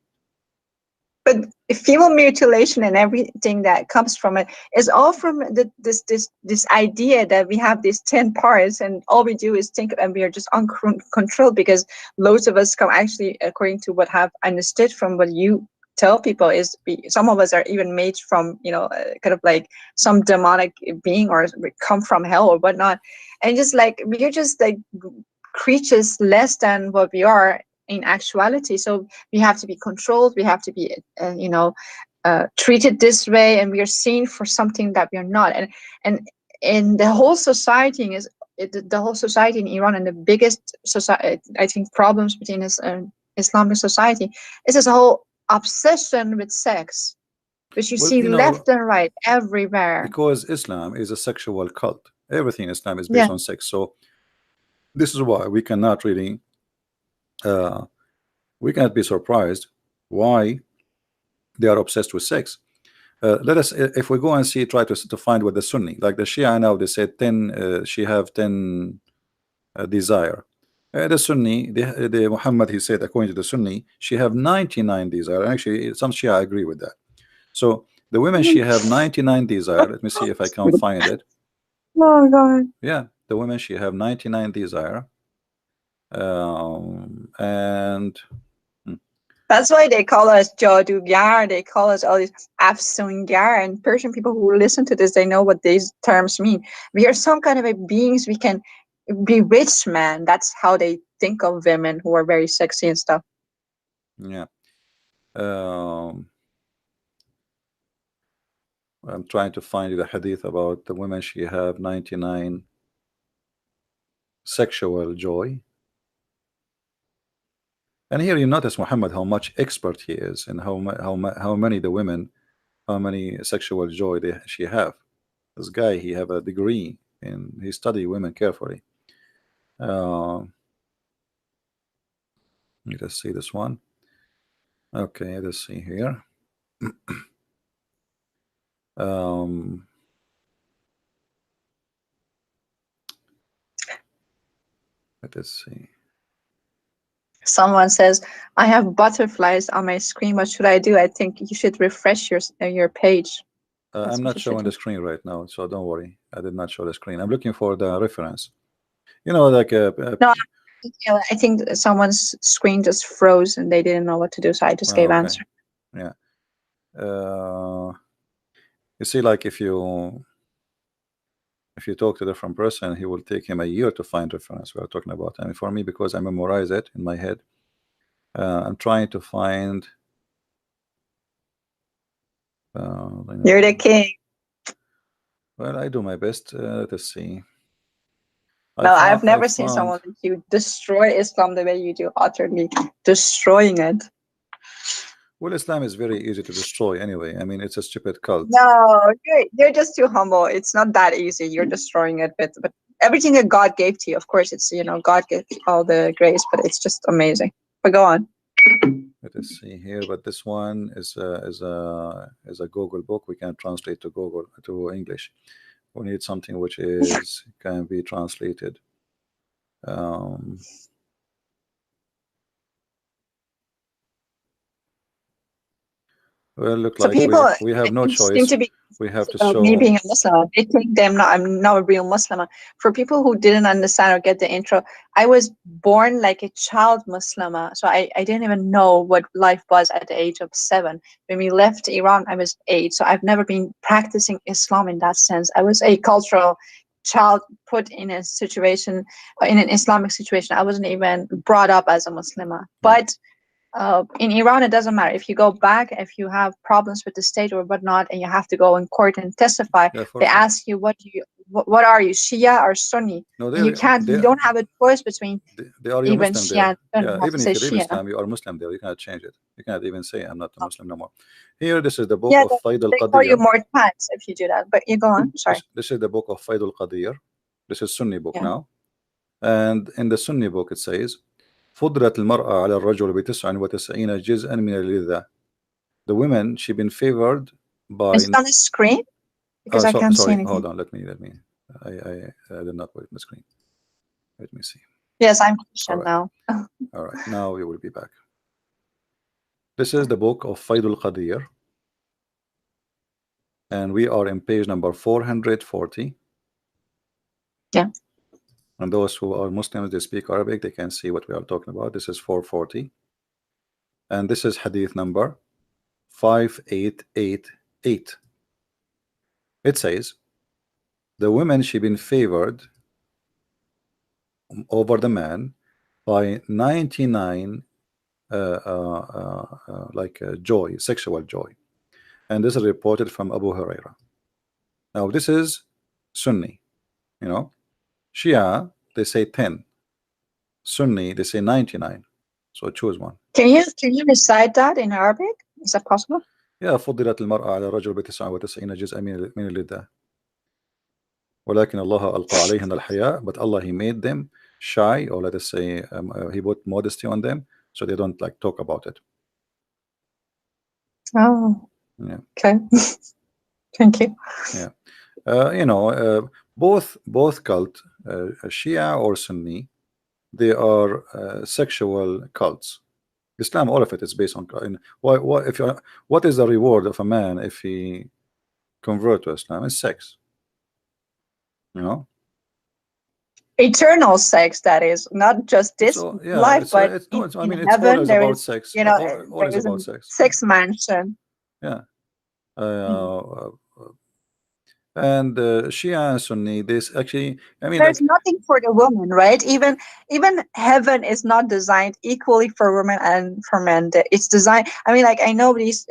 but female mutilation and everything that comes from it is all from this idea that we have these 10 parts, and all we do is think, and we are just uncontrolled, because loads of us come, actually, according to what I've understood from what you tell people, is some of us are even made from kind of like some demonic being, or come from hell or whatnot, and just like we're just like creatures less than what we are in actuality. So we have to be controlled, we have to be treated this way, and we are seen for something that we are not. And the whole society is the whole society in Iran, and the biggest society, I think, problems between this Islamic society is this whole obsession with sex, which you see left and right everywhere. Because Islam is a sexual cult. Everything in Islam is based on sex. So this is why we cannot really we cannot be surprised why they are obsessed with sex. Let us, if we go and see, try to find what the Sunni, like the Shia now, they said 10, she have 10 desire. The Sunni, the Muhammad, he said, according to the Sunni, she have 99 desire. Actually, some Shia agree with that. So the women, she have 99 desire. Let me see if I can find it. Oh God. Yeah, the women, she have 99 desire. And that's why they call us Jadugar. They call us all these Afsungar. And Persian people who listen to this, they know what these terms mean. We are some kind of a beings. We can bewitch man. That's how they think of women who are very sexy and stuff. Yeah. I'm trying to find the hadith about the women. She have 99 sexual joy. And here you notice, Muhammad, how much expert he is, and how many the women, how many sexual joy she have. This guy, he have a degree and he study women carefully. Let me just see this one. Okay, let's see here. Let's see. Someone says, I have butterflies on my screen. What should I do? I think you should refresh your page. I'm not showing the screen right now, so don't worry. I did not show the screen. I'm looking for the reference. You know, like No, I think someone's screen just froze and they didn't know what to do, so I just gave okay. answer. Yeah. You see, like if you talk to a different person, he will take him a year to find reference we are talking about. And for me, because I memorize it in my head, I'm trying to find. You're the king. Well, I do my best. Let's see. No, I've never seen found. someone like you destroy Islam the way you do, utterly destroying it. Well, Islam is very easy to destroy anyway. I mean, it's a stupid cult. No, you're just too humble. It's not that easy. You're destroying it, but everything that God gave to you, of course, it's God gives all the grace, but it's just amazing. But go on. Let us see here. But this one is a Google book. We can translate to Google to English. We need something which is can be translated. Well, look So like people we have no seem choice. to be We have to about me show. being a Muslim. They think I'm not a real Muslim. For people who didn't understand or get the intro, I was born like a child Muslim. So I didn't even know what life was at the age of 7. When we left Iran, I was 8. So I've never been practicing Islam in that sense. I was a cultural child put in a situation, in an Islamic situation. I wasn't even brought up as a Muslim. But in Iran, it doesn't matter. If you go back, if you have problems with the state or whatnot, and you have to go in court and testify, Yeah, they ask you, what are you, Shia or Sunni? No, And you don't have a choice between they are your even Muslim Shia there. and Sunni. Yeah, You have even to if say you leave Shia. Islam, you are Muslim there. You cannot change it. You cannot even say I'm not a Muslim no more. Here, this is the book Yeah, of Faid they call you al-Qadir. more times if you do that. But you go on. Sorry. This is the book of Faid al-Qadir. This is Sunni book Yeah. now. And in the Sunni book, it says, فضلت المرأة على الرجل ب99 جزءا من اللذة. The women, she been favored by. Is it on the screen? Because I can't see sorry, anything. hold on. Let me. I did not put the screen. Let me see. Yes, I'm Christian All right. now. All right, now we will be back. This is the book of Faid al-Qadir, and we are in page number 440. Yeah. And those who are Muslims, they speak Arabic, they can see what we are talking about. This is 440, and this is hadith number 5888. It says, the women, she been favored over the man by 99 joy, sexual joy. And this is reported from Abu Huraira. Now this is Sunni, you know. Shia, they say 10. Sunni, they say 99. So choose one. Can you recite that in Arabic? Is that possible? Yeah, فضلت المرأة على الرجل ب99 جزءا من اللذة. ولكن الله ألقى عليهن الحياء, but Allah, he made them shy, or let us say he put modesty on them, so they don't like talk about it. Oh, yeah. Okay. Thank you. Yeah, both cult, Shia or Sunni, they are sexual cults. Islam, all of it is based on. What is the reward of a man if he convert to Islam? It's sex. You know. Eternal sex, that is, not just this life, but it's in it's heaven always there about is, sex. there Always is a about sex. sex mansion. Yeah. And Shia and Sunni, this actually, I mean, There's nothing for the woman, right? Even heaven is not designed equally for women and for men. It's designed. I mean, like, I know these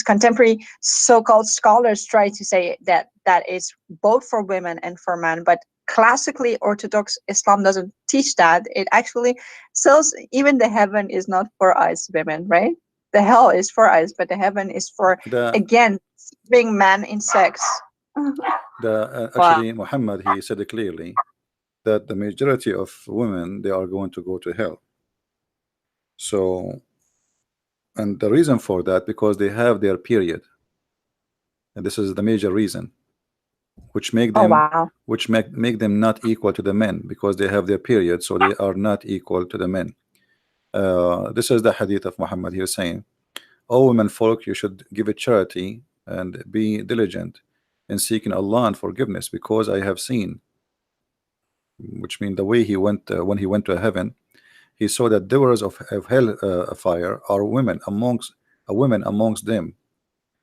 contemporary so-called scholars try to say that it's both for women and for men, but classically Orthodox Islam doesn't teach that. It actually says even the heaven is not for us women, right? The hell is for us, but the heaven is for, again, being man in sex. Actually, Muhammad, he said it clearly that the majority of women, they are going to go to hell. So, and the reason for that, because they have their period, and this is the major reason, which make them make them not equal to the men, because they have their period, so they are not equal to the men. This is the hadith of Muhammad. He was saying, "O women folk, you should give a charity and be diligent in seeking Allah and forgiveness, because I have seen which means the way he went when he went to heaven, he saw that doers of hell fire are women amongst them.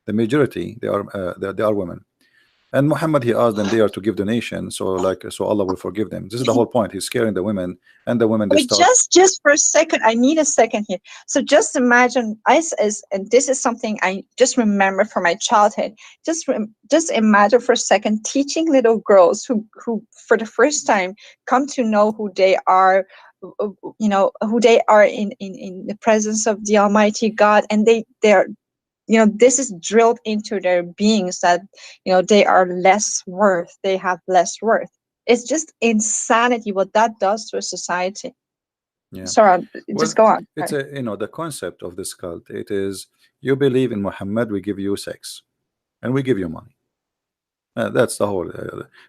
The majority they are women. And Muhammad, he asked them there to give donation, so Allah will forgive them. This is the whole point. He's scaring the women, and the women they Wait, start. just for a second, I need a second here. So just imagine, and this is something I just remember from my childhood. Just imagine for a second teaching little girls who for the first time come to know who they are, who they are in the presence of the Almighty God, and they're this is drilled into their beings that they are less worth, they have less worth. It's just insanity what that does to a society. Yeah. Sorry, just go on. It's the concept of this cult. It is, you believe in Muhammad, we give you sex, and we give you money. That's the whole.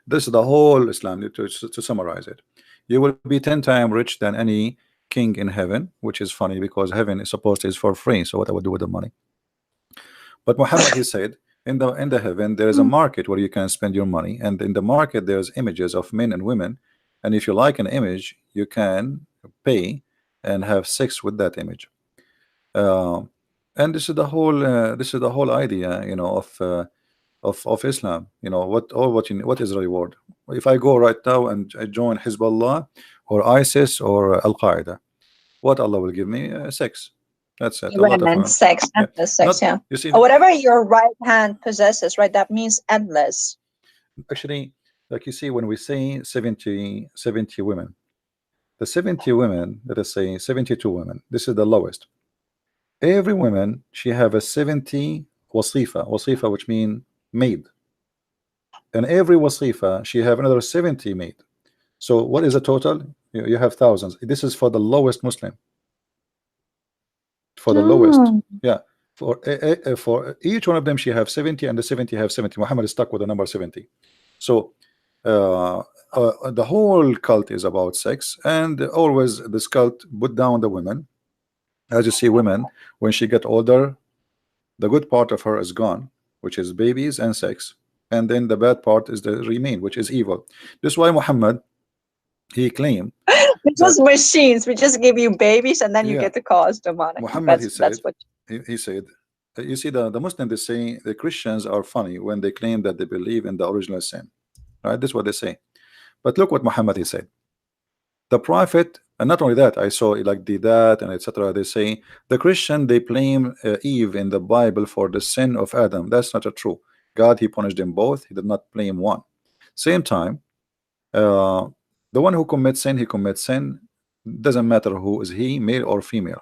This is the whole Islam. To summarize it, you will be 10 times rich than any king in heaven, which is funny because heaven is supposed to is for free. So what I would do with the money? But Muhammad, he said, in the heaven there is a market where you can spend your money, and in the market there's images of men and women, and if you like an image, you can pay and have sex with that image. Uh, and this is the whole idea, of Islam. What is the reward? If I go right now and I join Hezbollah or ISIS or Al Qaeda, what Allah will give me? Sex. That's it. A lot of Women, sex, yeah. endless sex, Not, you see, or whatever your right hand possesses, right? That means endless. actually, like you see, when we say 70 women, the 70 women, let us say 72 women, this is the lowest. Every woman, she have a 70 wasifa, which mean maid. And every wasifa, she have another 70 maid. So what is the total? You have thousands. This is for the lowest Muslim. For the lowest. Yeah. For each one of them, she have 70, and the 70 have 70. Muhammad is stuck with the number 70. So the whole cult is about sex, and always this cult put down the women. As you see, women, when she get older, the good part of her is gone, which is babies and sex, and then the bad part is the remain, which is evil. This is why Muhammad, he claimed We're just machines. We just give you babies, and then you get to cause the money. Muhammad, That's what he said. You see, the Muslims, they say the Christians are funny when they claim that they believe in the original sin, right? This is what they say. But look what Muhammad, he said. The prophet, and not only that, I saw like that and etc. They say the Christian, they blame Eve in the Bible for the sin of Adam. That's not true. God, he punished them both. He did not blame one. Same time, the one who commits sin, he commits sin. Doesn't matter who is he, male or female.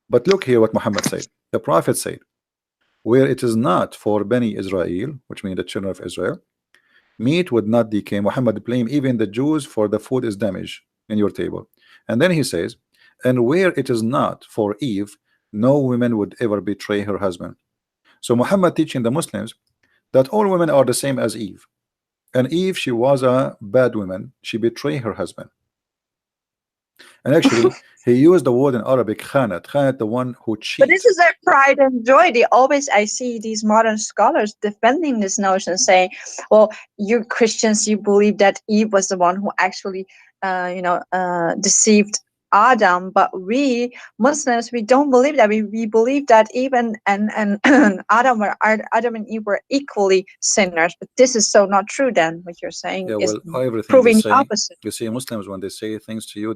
But look here what Muhammad said. The prophet said, where it is not for Bani Israel, which means the children of Israel, meat would not decay. Muhammad blamed even the Jews for the food is damaged in your table. And then he says, and where it is not for Eve, no woman would ever betray her husband. So Muhammad teaching the Muslims that all women are the same as Eve. And Eve, she was a bad woman. She betrayed her husband. And actually, he used the word in Arabic, khanat, the one who cheats. But this is their pride and joy. I see these modern scholars defending this notion, saying, well, you Christians, you believe that Eve was the one who actually, deceived Adam, but we Muslims, we don't believe that. We believe that Eve and Adam and Eve were equally sinners. But this is so not true. Then what you're saying is proving the opposite. You see, Muslims, when they say things to you,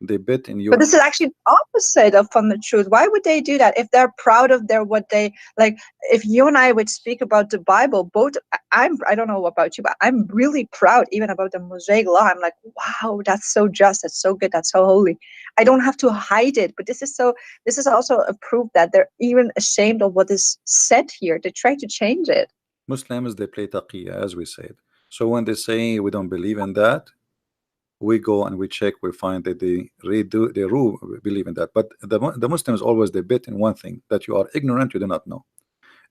they bet in you. But this is actually the opposite from the truth. Why would they do that if they're proud of what they like? If you and I would speak about the Bible, I don't know about you, but I'm really proud even about the Mosaic law. I'm like, wow, that's so just, that's so good, that's so holy. I don't have to hide it. But this is also a proof that they're even ashamed of what is said here. They try to change it. Muslims, they play taqiyya, as we said. So when they say we don't believe in that, we go and we check, we find that they believe in that. But the Muslims always, they bet in one thing, that you are ignorant, you do not know.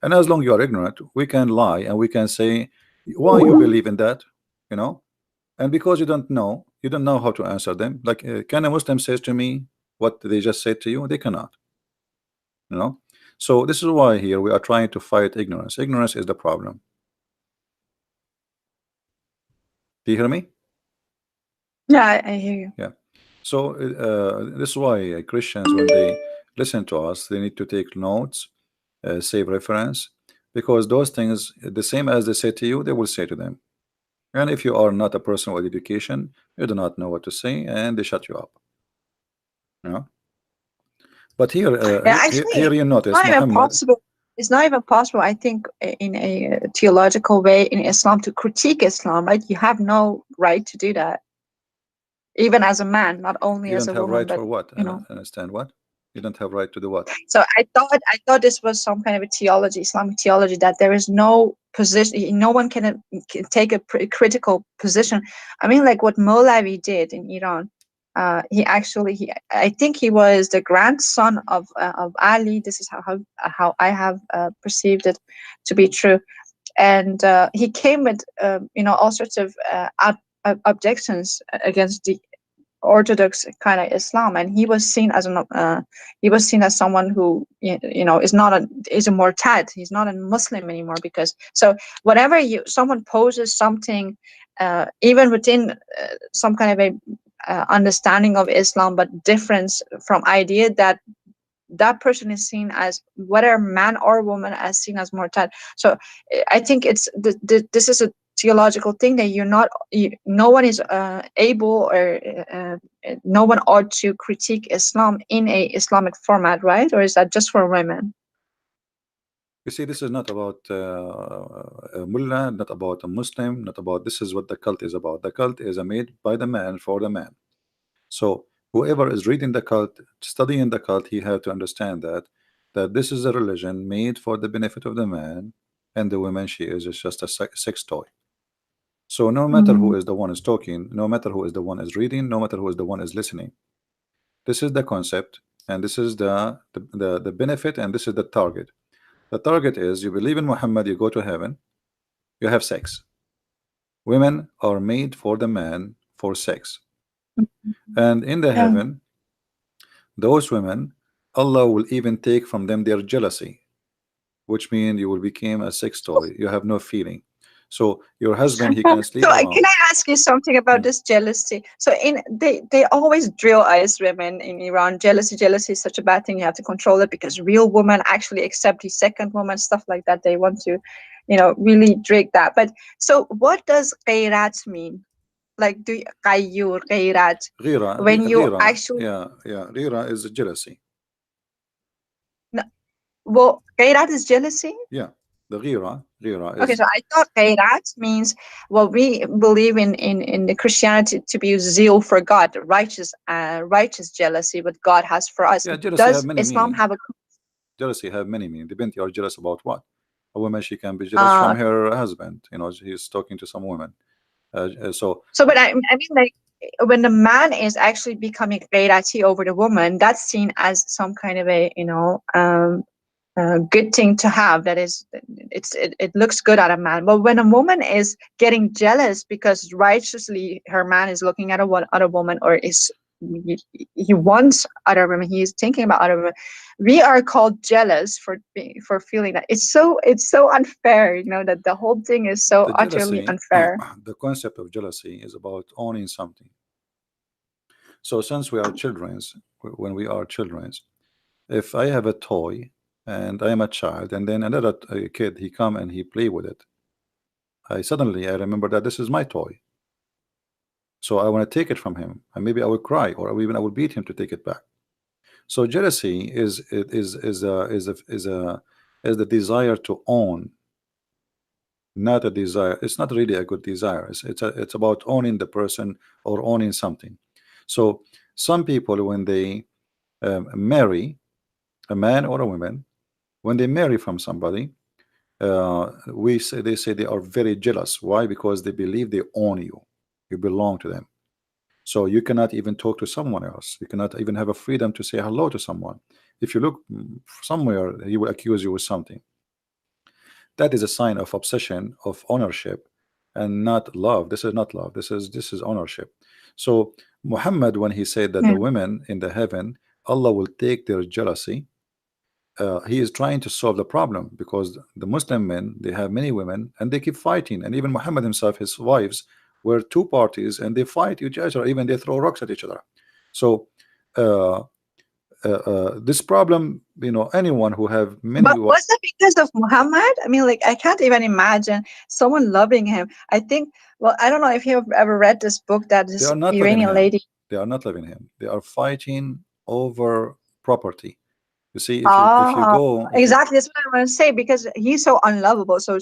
And as long as you are ignorant, we can lie and we can say why you believe in that, and because you don't know how to answer them. Like, can a Muslim says to me what they just said to you? They cannot. So this is why here we are trying to fight ignorance. Ignorance is the problem. Do you hear me? Yeah, I hear you. Yeah. So this is why Christians, when they listen to us, they need to take notes, save reference, because those things, the same as they say to you, they will say to them. And if you are not a person with education, you do not know what to say, and they shut you up. You know? But here, Yeah, actually, here you it's notice not even Muhammad. possible. It's not even possible, I think, in a theological way in Islam to critique Islam, right? You have no right to do that, even as a man, not only You as don't a have woman, right but for what? I you don't know. understand what. You don't have right to do what? So I thought this was some kind of a theology, Islamic theology, that there is no position, no one can take a critical position. I mean, like what Molavi did in Iran. I think he was the grandson of Ali. This is how I have perceived it to be true, and he came with all sorts of objections against the orthodox kind of Islam, and he was seen as someone who is not a murtad. He's not a Muslim anymore, because so whenever someone poses something, even within some kind of a understanding of Islam, but difference from idea, that person is seen as, whether man or woman, as seen as murtad. So I think this is a theological thing that no one is able, or no one ought to critique Islam in a Islamic format, right? Or is that just for women? You see, this is not about a mullah, not about a Muslim, not about. This is what the cult is about. The cult is made by the man for the man. So whoever is reading the cult, studying the cult, he had to understand that this is a religion made for the benefit of the man, and the woman, she is just a sex toy. So no matter who Mm-hmm. is the one is talking, no matter who is the one is reading, no matter who is the one is listening, this is the concept, and this is the benefit, and this is the target. The target is, you believe in Muhammad, you go to heaven, you have sex. Women are made for the man for sex, and in the Yeah. heaven, those women, Allah will even take from them their jealousy, which means you will become a sex toy. You have no feeling. So your husband, he can So sleep can around. I ask you something about Hmm. this jealousy? So they always drill us women in Iran. Jealousy is such a bad thing. You have to control it, because real women actually accept the second woman, stuff like that. They want to, really drag that. But so what does ghairat mean? Like, do qayyur, ghairat, when you Ghira, actually, yeah, Ghira is jealousy. no, well, ghairat is jealousy. Yeah, the Ghira Okay, is, so I thought Khairat means what we believe in the Christianity to be zeal for God, righteous jealousy what God has for us. yeah, jealousy have Does many Islam meaning. have a Jealousy have many meaning. Depends, you are jealous about what. A woman, she can be jealous from uh her husband. He's talking to some women. So so but I mean, like, when the man is actually becoming Ghairati over the woman, that's seen as some kind of a good thing to have. That is, it looks good at a man. But when a woman is getting jealous because righteously her man is looking at a other woman, or he wants other women, he is thinking about other women, we are called jealous for feeling that. It's so unfair, that the whole thing is so the utterly jealousy, unfair. the concept of jealousy is about owning something. So since we are childrens, when we are childrens, if I have a toy and I am a child, and then another kid, he come and he play with it, I remember that this is my toy. So I want to take it from him, and maybe I will cry, or even I will beat him to take it back. So jealousy is the desire to own, not a desire. It's not really a good desire. It's about owning the person or owning something. So some people, when they marry a man or a woman, when they marry from somebody, they say they are very jealous. Why? Because they believe they own you, you belong to them. So you cannot even talk to someone else. You cannot even have a freedom to say hello to someone. If you look somewhere, he will accuse you with something. That is a sign of obsession, of ownership, and not love. This is not love. This is ownership. So Muhammad, when he said that Yeah. the women in the heaven, Allah will take their jealousy, he is trying to solve the problem, because the Muslim men, they have many women and they keep fighting, and even Muhammad himself, his wives where two parties and they fight each other, even they throw rocks at each other. So uh, this problem, anyone who have many. But was that because of Muhammad? I mean, like, I can't even imagine someone loving him. I think, well, I don't know if you've ever read this book that They this are not loving Iranian him. lady. They are not loving him. They are fighting over property. You see, if you Oh, go, if you exactly. That's what I want to say, because he's so unlovable. So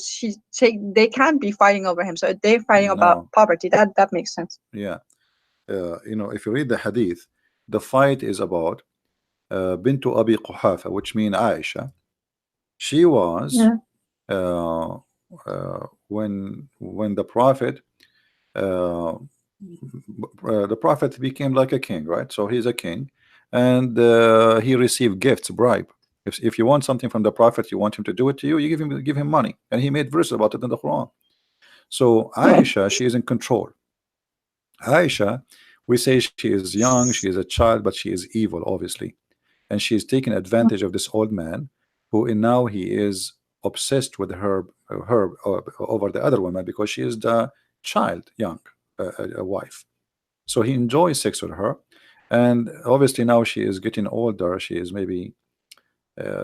they can't be fighting over him. So they're fighting about no, poverty. That makes sense. yeah, if you read the hadith, the fight is about Bintu Abi Quhafa, which means Aisha. She was Yeah. when uh, the prophet became like a king, right? So he's a king, and he received gifts, bribe. If you want something from the prophet, you want him to do it to you, you give him money, and he made verses about it in the Quran. So Aisha, she is in control. Aisha, we say she is young, she is a child, but she is evil, obviously, and she is taking advantage of this old man, who now he is obsessed with her over the other woman because she is the child, young, a wife. So he enjoys sex with her, and obviously now she is getting older. She is maybe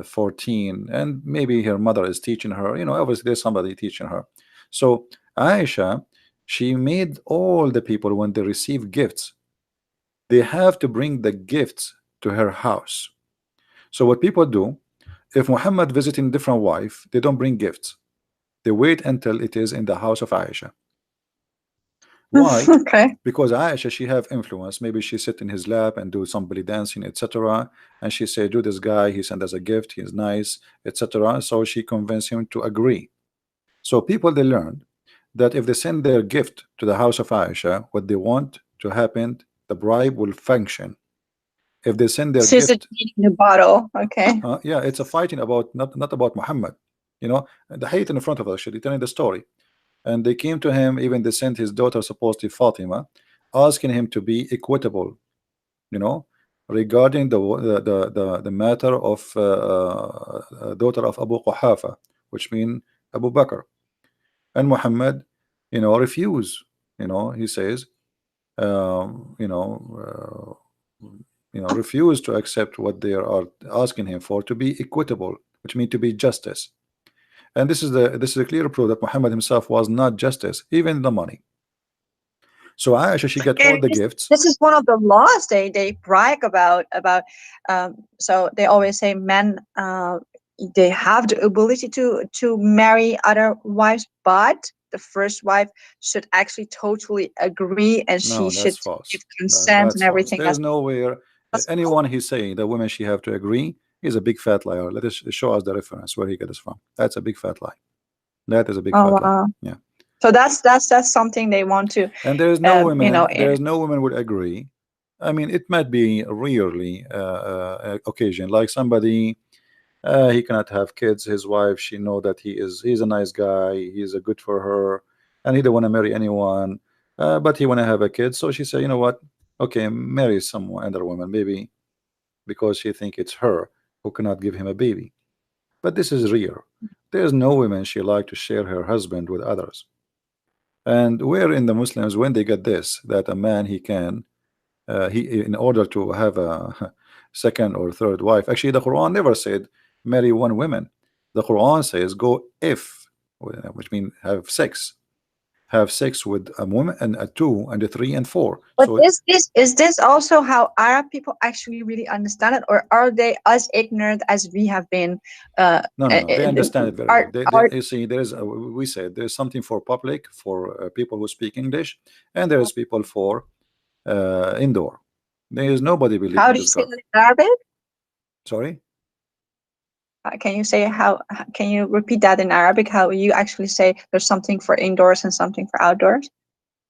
14, and maybe her mother is teaching her. Obviously there's somebody teaching her. So Aisha, she made all the people, when they receive gifts, they have to bring the gifts to her house. So what people do, if Muhammad visiting different wife, they don't bring gifts. They wait until it is in the house of Aisha. Why? Okay. Because Aisha, she have influence. Maybe she sit in his lap and do some belly dancing, etc. And she say, do this guy, he sent us a gift, he's nice, etc. So she convinced him to agree. So people, they learned that if they send their gift to the house of Aisha, what they want to happen, the bribe will function. If they send their She's a gift, genie in the bottle. Okay. yeah, it's a fighting about, not about Muhammad. The hate in front of us, actually telling the story. And they came to him, even they sent his daughter, supposedly Fatima, asking him to be equitable, you know, regarding the matter of daughter of Abu Quhafa, which mean Abu Bakr. And Muhammad, refuse. He says, um, you know, refuse to accept what they are asking him for, to be equitable, which means to be justice. And this is a clear proof that Muhammad himself was not justice, even the money. So Aisha, she got all And the this, gifts. this is one of the laws they brag about. So they always say men, they have the ability to marry other wives, but the first wife should actually totally agree, and she No, that's should false. give consent and That's false. everything. There's nowhere That's false. anyone he's saying that women she have to agree is a big fat liar. Let us show us the reference where he got this from. That's a big fat lie. That is a big Oh fat lie. wow. Yeah. So that's something they want to, And there's eh, no women would agree. I mean, it might be rarely occasion, like somebody, he cannot have kids. His wife, she know that he's a nice guy. He's a good for her, and he don't want to marry anyone, but he want to have a kid. So she said, you know what? Okay, marry some other woman, maybe because she think it's her who cannot give him a baby. But this is rare. There's no woman she like to share her husband with others. And where in the Muslims, when they get this, that a man, he can, he, in order to have a second or third wife, actually the Quran never said marry one woman. The Quran says go if, which means have sex with a woman and a two and a three and four. but So is this also how Arab people actually really understand it, or are they as ignorant as we have been? no, they understand it very well. Are You see, we said there's something for public, for people who speak English, and there's people for indoor. There is nobody believe How in do you this say God. it in Arabic? Sorry. Can you say how? Can you repeat that in Arabic? How you actually say there's something for indoors and something for outdoors?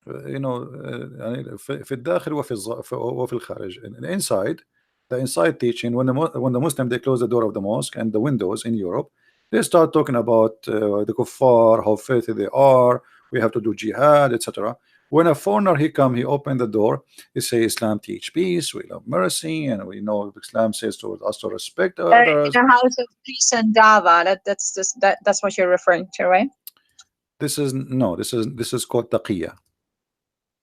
يعني في الداخل وفي الخارج. Inside, the inside teaching, when the Muslim, they close the door of the mosque and the windows in Europe, they start talking about the kuffar, how filthy they are, we have to do jihad, etc. When a foreigner, he come, he open the door, he say Islam teach peace, we love mercy, and we know Islam says to us to respect others. In a house of peace and dava. That's what you're referring to, right? This is called taqiyya.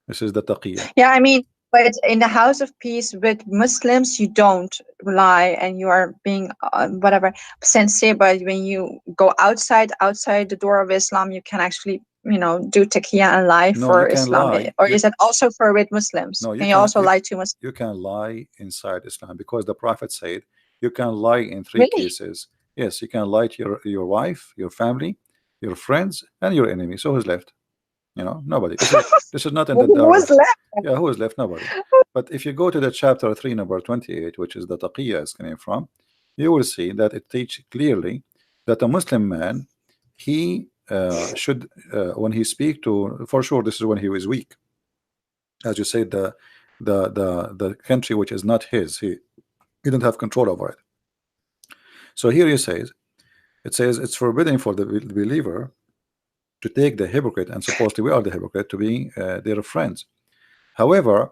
This is the taqiyya. Yeah, I mean, but in the house of peace with Muslims, you don't lie and you are being whatever sincere. But when you go outside the door of Islam, you can actually, do taqiyya and lie No, you for can Islam. lie. Or is that also for with Muslims? No, Can you also lie to Muslims? you can lie inside Islam, because the Prophet said you can lie in three Really? cases. Yes, you can lie to your wife, your family, your friends, and your enemy. So who's left? Nobody. This is not in the Who was direct. left? Yeah, who is left? Nobody. But if you go to the chapter 3, number 28, which is the taqiyya is coming from, you will see that it teaches clearly that a Muslim man, he should, when he speak to, for sure, this is when he is weak. As you say, the country which is not his, he don't have control over it. So here it says it's forbidden for the believer to take the hypocrite, and supposedly we are the hypocrite, to be their friends. However,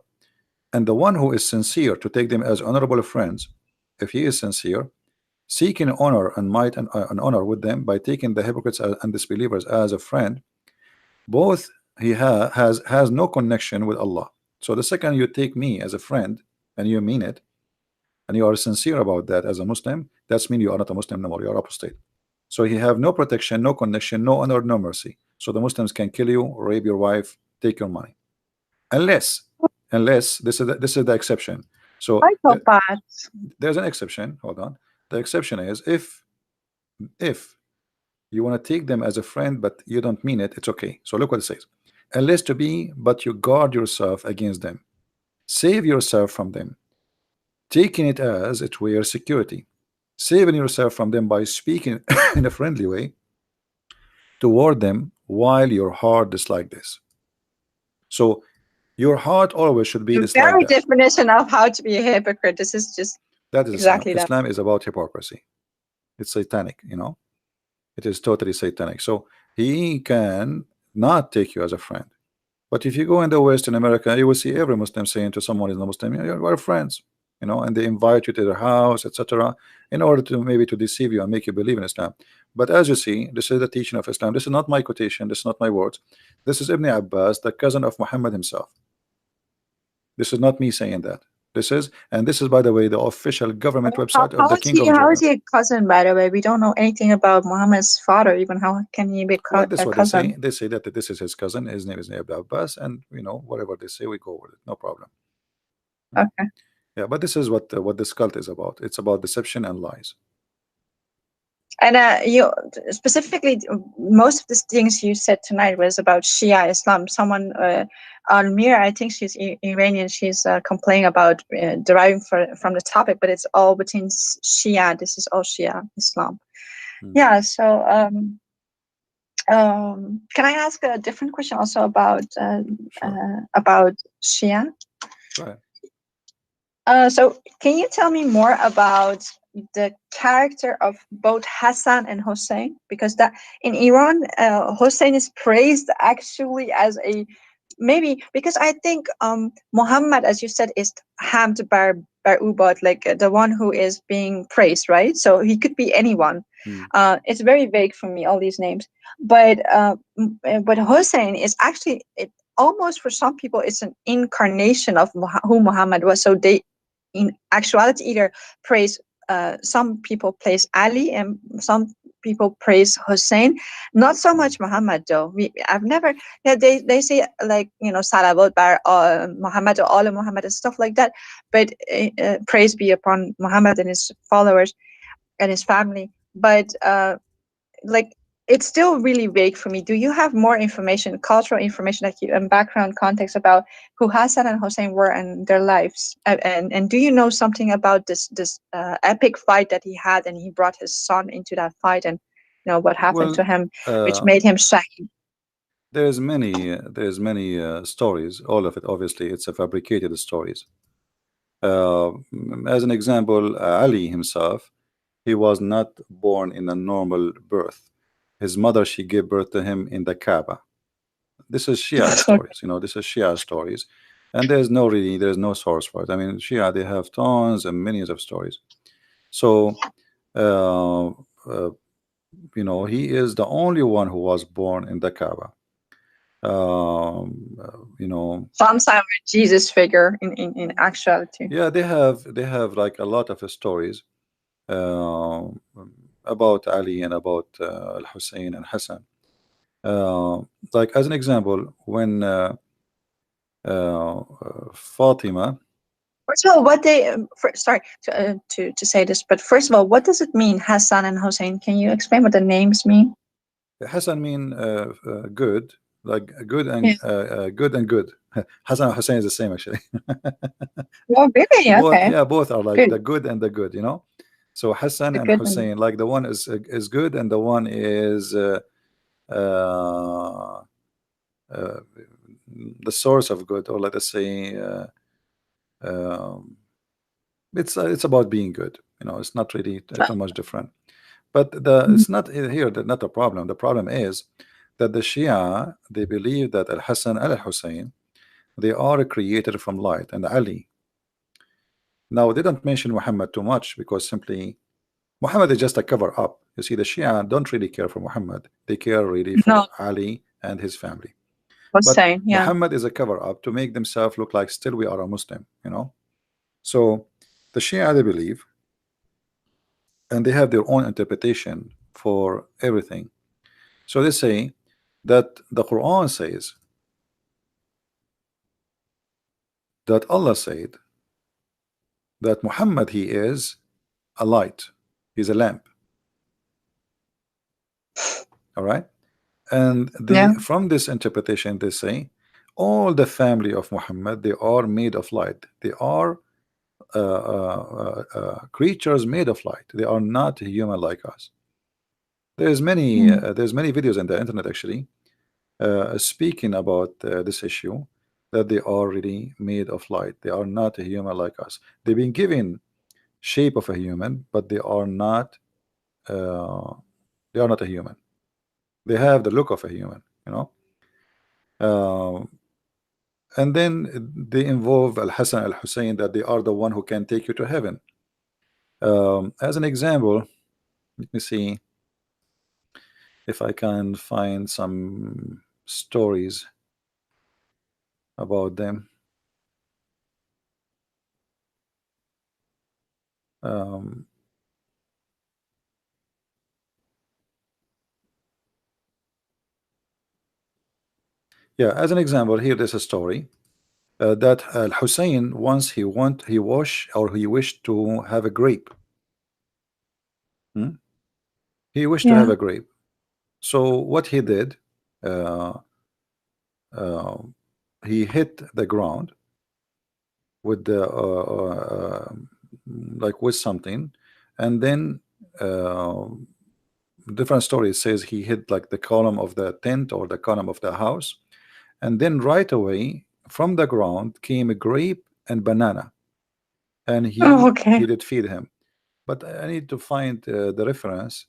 and the one who is sincere, to take them as honorable friends, if he is sincere, seeking honor and might and honor with them by taking the hypocrites and disbelievers as a friend, both he has no connection with Allah. So the second you take me as a friend and you mean it, and you are sincere about that as a Muslim, that's mean you are not a Muslim no more, you are apostate. So he have no protection, no connection, no honor, no mercy. So the Muslims can kill you, rape your wife, take your money, unless this is the exception. So I thought that. there's an exception. Hold on. The exception is if you want to take them as a friend but you don't mean it, it's okay. So look what it says: unless to be, but you guard yourself against them, save yourself from them, taking it as it were security, saving yourself from them by speaking in a friendly way toward them while your heart is like this. So your heart always should be The this like very that. definition of how to be a hypocrite. This is just That is exactly Islam. that. Islam is about hypocrisy. It's satanic, it is totally satanic. So he can not take you as a friend. But if you go in the West, in America, you will see every Muslim saying to someone who's not Muslim, "Yeah, we're friends," and they invite you to their house, etc., in order to maybe to deceive you and make you believe in Islam. But as you see, this is the teaching of Islam. This is not my quotation. This is not my words. This is Ibn Abbas, the cousin of Muhammad himself. This is not me saying that. And this is, by the way, the official government website of the King of How is Jordan. he a cousin, by the way? We don't know anything about Muhammad's father, even. How can he be Well, this is a what they say. cousin? They say that this is his cousin. His name is Ibn Abbas, and whatever they say, we go with it. No problem. Okay. Yeah, but this is what this cult is about. It's about deception and lies. And you specifically, most of the things you said tonight was about Shia Islam. Someone, Almir, I think she's Iranian. She's complaining about deriving from the topic, but it's all between Shia. This is all Shia Islam. Yeah. So, can I ask a different question also about Shia? Right. So can you tell me more about the character of both Hassan and Hussein? Because that in Iran, Hussein is praised actually as a maybe, because I think Muhammad, as you said, is Hamd bar Ubad, like the one who is being praised, right? So he could be anyone. It's very vague for me, all these names, but Hussein is actually almost, for some people, it's an incarnation of who Muhammad was. So they, in actuality, either praise, some people praise Ali and some people praise Hussein, not so much Muhammad though. I've never, yeah, they say like, salawat bar Muhammad or all Muhammad and stuff like that, but praise be upon Muhammad and his followers and his family. But like, it's still really vague for me. Do you have more information, cultural information, like and background context about who Hassan and Hussein were and their lives? And do you know something about this epic fight that he had, and he brought his son into that fight, and what happened to him, which made him shahid? There's many stories. All of it, obviously, it's a fabricated stories. As an example, Ali himself, he was not born in a normal birth. His mother, she gave birth to him in the Kaaba. This is Shia stories, this is Shia stories, and there's no source for it. I mean, Shia, they have tons and millions of stories. So uh, uh, he is the only one who was born in the Kaaba. You know, Sometimes with Jesus figure in actuality. yeah, they have like a lot of stories uh, about Ali and about Al-Hussein and Hassan. Uh, like as an example, when Fatima, First of all, what they sorry to say this, but first of all, what does it mean, Hassan and Hussein? Can you explain what the names mean? Hassan mean good, like Yeah. good and good. Hassan and Hussein is the same actually. Oh, really? Both, Okay. yeah, both are like Good. the good and the good, you know. So Hassan The and good one. Hussein, like the one is good and the one is uh, uh, the source of good, or let us say um, it's about being good. You know, it's not really too much different. But the Mhm. it's not here that not a problem. The problem is that the Shia, they believe that Al Hassan and Al Hussein, they are created from light, and Ali. Now they don't mention Muhammad too much because simply Muhammad is just a cover up. You see, the Shia don't really care for Muhammad. They care really No, for Ali and his family. But Hussein. Yeah. Muhammad is a cover up to make themselves look like still we are a Muslim, you know. So the Shia, they believe, and they have their own interpretation for everything. So they say that the Quran says that Allah said that Muhammad, he is a light, he's a lamp. All right. And they, Yeah. from this interpretation, they say all the family of Muhammad, they are made of light. They are creatures made of light. They are not human like us. Mm. There's many videos on the internet actually speaking about this issue, that they are really made of light. They are not a human like us. They've been given shape of a human, but uh, they are not a human. They have the look of a human, you know. Uh, and then they involve Al Hassan Al Hussein, that they are the one who can take you to heaven. As an example, let me see if I can find some stories about them. Um, yeah, as an example, here there's a story that Al Hussein once he wished to have a grape. Hmm? He wished to Yeah. have a grape. So what he did, uh, uh, he hit the ground with the like with something, and then uh, different stories says he hit like the column of the tent or the column of the house, and then right away from the ground came a grape and banana, and Oh, he okay. did feed him. But I need to find the reference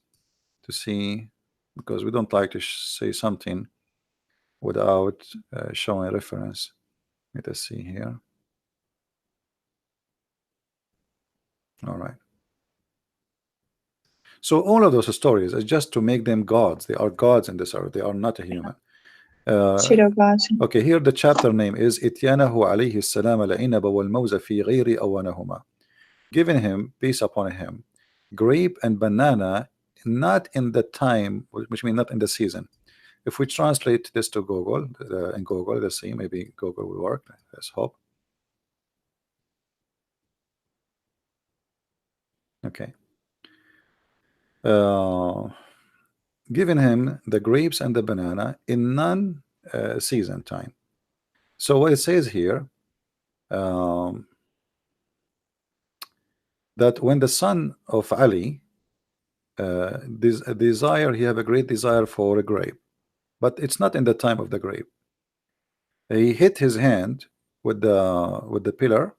to see, because we don't like to say something without showing reference. Let us see here. All right. So all of those stories are just to make them gods. They are gods in this earth. They are not a human. Uh, Shirogaz. okay, here the chapter name is Ityanahu alayhi salam al-inaba wal-mawza fi ghayri awanahuma. Giving him, peace upon him, grape and banana, not in the time, which means not in the season. If we translate this to Google, in Google, let's see, maybe Google will work. Let's hope. Okay. Uh, Giving him the grapes and the banana in non-season time. So what it says here, um, that when the son of Ali he have a great desire for a grape, but it's not in the time of the grape. He hit his hand with the pillar,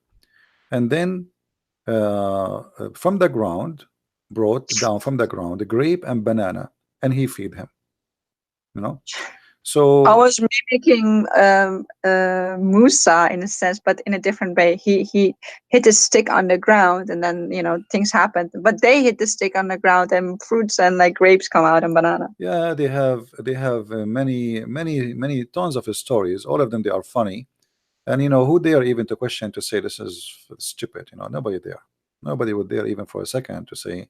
and then from the ground, brought down from the ground the grape and banana, and he feed him. You know, So I was mimicking Musa in a sense, but in a different way. He hit his stick on the ground, and then things happened. But they hit the stick on the ground, and fruits and like grapes come out and banana. yeah, they have many tons of stories. All of them, they are funny. And who dare even to question, to say this is stupid? Nobody there. Nobody would dare even for a second to say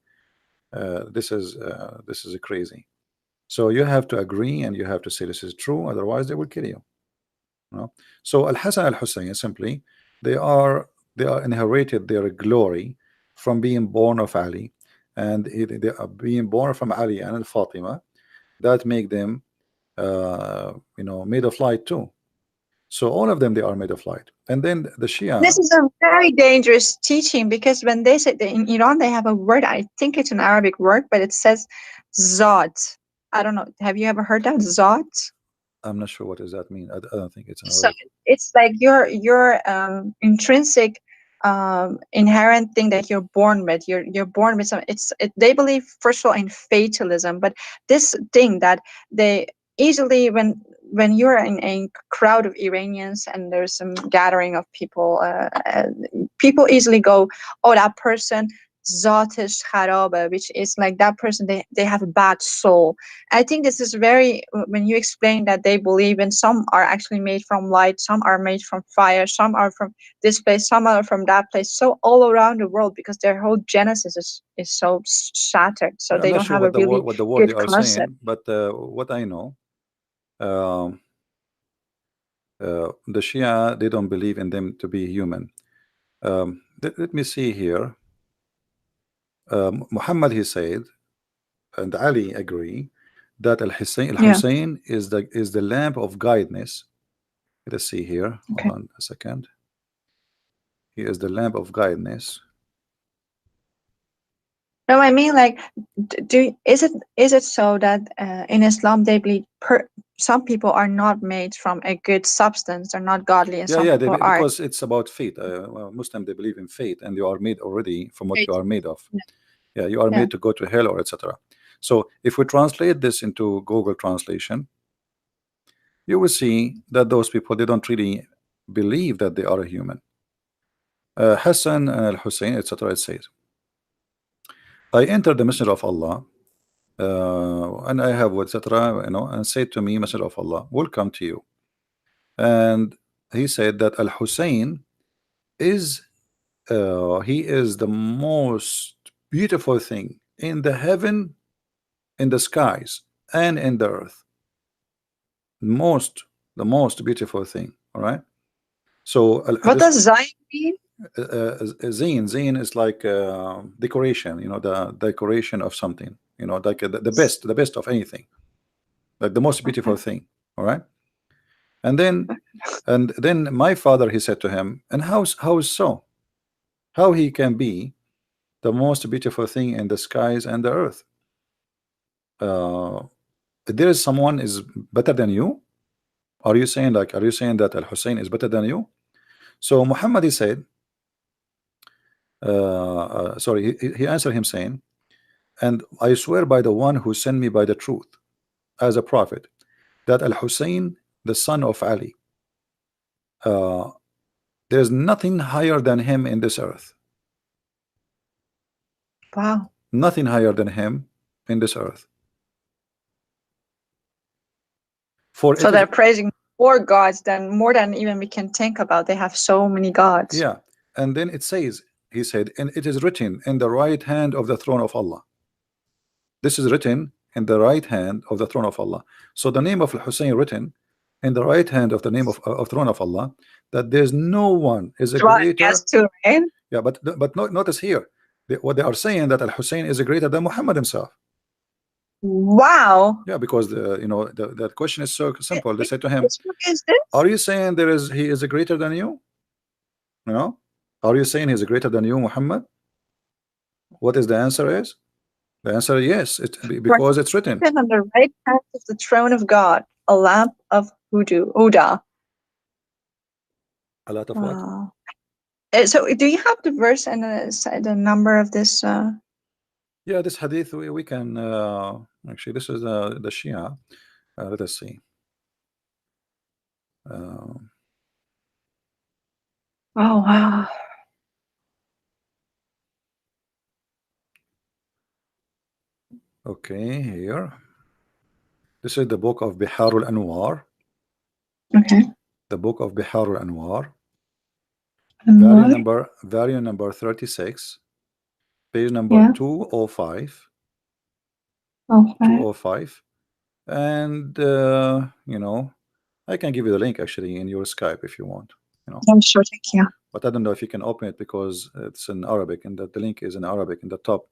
this is crazy. So you have to agree and you have to say this is true, otherwise they will kill you. So Al-Hasan al-Hussein, simply, they are inherited their glory from being born of Ali, and they are being born from Ali and Fatima. That make them made of light too. So all of them, they are made of light. And then the This Shia, is a very dangerous teaching, because when they say in Iran, they have a word. I think it's an Arabic word, but it says Zat. I don't know. Have you ever heard that? Zat? I'm not sure what does that mean. I don't think it's an So Arabic. it's like your intrinsic inherent thing that you're born with. You're born with some. They believe, first of all, in fatalism, but this thing that they easily, when you're in a crowd of Iranians and there's some gathering of people, people easily go, oh, that person zatish kharabe, which is like that person, they have a bad soul. I think this is very, when you explain that they believe in, some are actually made from light, some are made from fire, some are from this place, some are from that place, so all around the world, because their whole genesis is so shattered, so Yeah, I'm they not don't sure have a really what the word they good are concept. saying, but what I know, um, the Shia, they don't believe in them to be human. Let me see here. Muhammad, he said, and Ali agree, that Yeah. Al-Hussein is the lamp of guidance. Let's see here. Hold Okay. on a second. He is the lamp of guidance. No, I mean, like, is it so that in Islam they believe some people are not made from a good substance, they're not godly, and Yeah, some yeah, people are. because it's about fate. Muslim, they believe in fate, and you are made already from what you are made of. Yeah. Yeah, you are Yeah. made to go to hell or etc. So if we translate this into Google translation, you will see that those people, they don't really believe that they are a human. Hassan al-Hussein, etc. It says, I entered the Messenger of Allah, and I have etc. And said to me, Messenger of Allah, welcome to you. And he said that Al-Hussein is he is the most beautiful thing in the heaven, in the skies, and in the earth. Most, the most beautiful thing. All right. So What this does Zion mean? zine is like decoration. The decoration of something. Like the best of anything, like the most beautiful Okay. thing. All right. And then my father, he said to him, and how so? How he can be the most beautiful thing in the skies and the earth? Uh, there is someone is better than you? Are you saying that Al Hussein is better than you? So Muhammad, he said, sorry, he answered him saying, and I swear by the one who sent me by the truth as a prophet, that Al Hussein, the son of Ali, uh, there's nothing higher than him in this earth. Wow. Nothing higher than him in this earth. For So it is, they're praising more gods than more than even we can think about. They have so many gods. yeah. And then it says, he said, and it is written in the right hand of the throne of Allah. This is written in the right hand of the throne of Allah. So the name of Hussein written in the right hand of the name of throne of Allah, that there's no one is a Well, I guess greater. too, right? Yeah, but notice here, what they are saying, that Al Hussein is greater than Muhammad himself. Wow. Yeah, because the question is so simple. They said to him, Which book is this? are you saying he is greater than you? Are you saying he's greater than you, Muhammad? What is the answer is? The answer is yes, Right. because it's written. On the right hand of the throne of God, a lamp of Huda. A lot of what? Wow. So, do you have the verse and the number of this? Yeah, this hadith we can actually, this is the Shia. Let us see. Oh wow. Okay, here. This is the book of Biharul Anwar. Okay. The book of Biharul Anwar. And Volume number 36, page number yeah. 205. Okay. 205. And you know, I can give you the link actually in your Skype if you want, you know. I'm sure. Thank you. But I don't know if you can open it because it's in Arabic and the link is in Arabic in the top.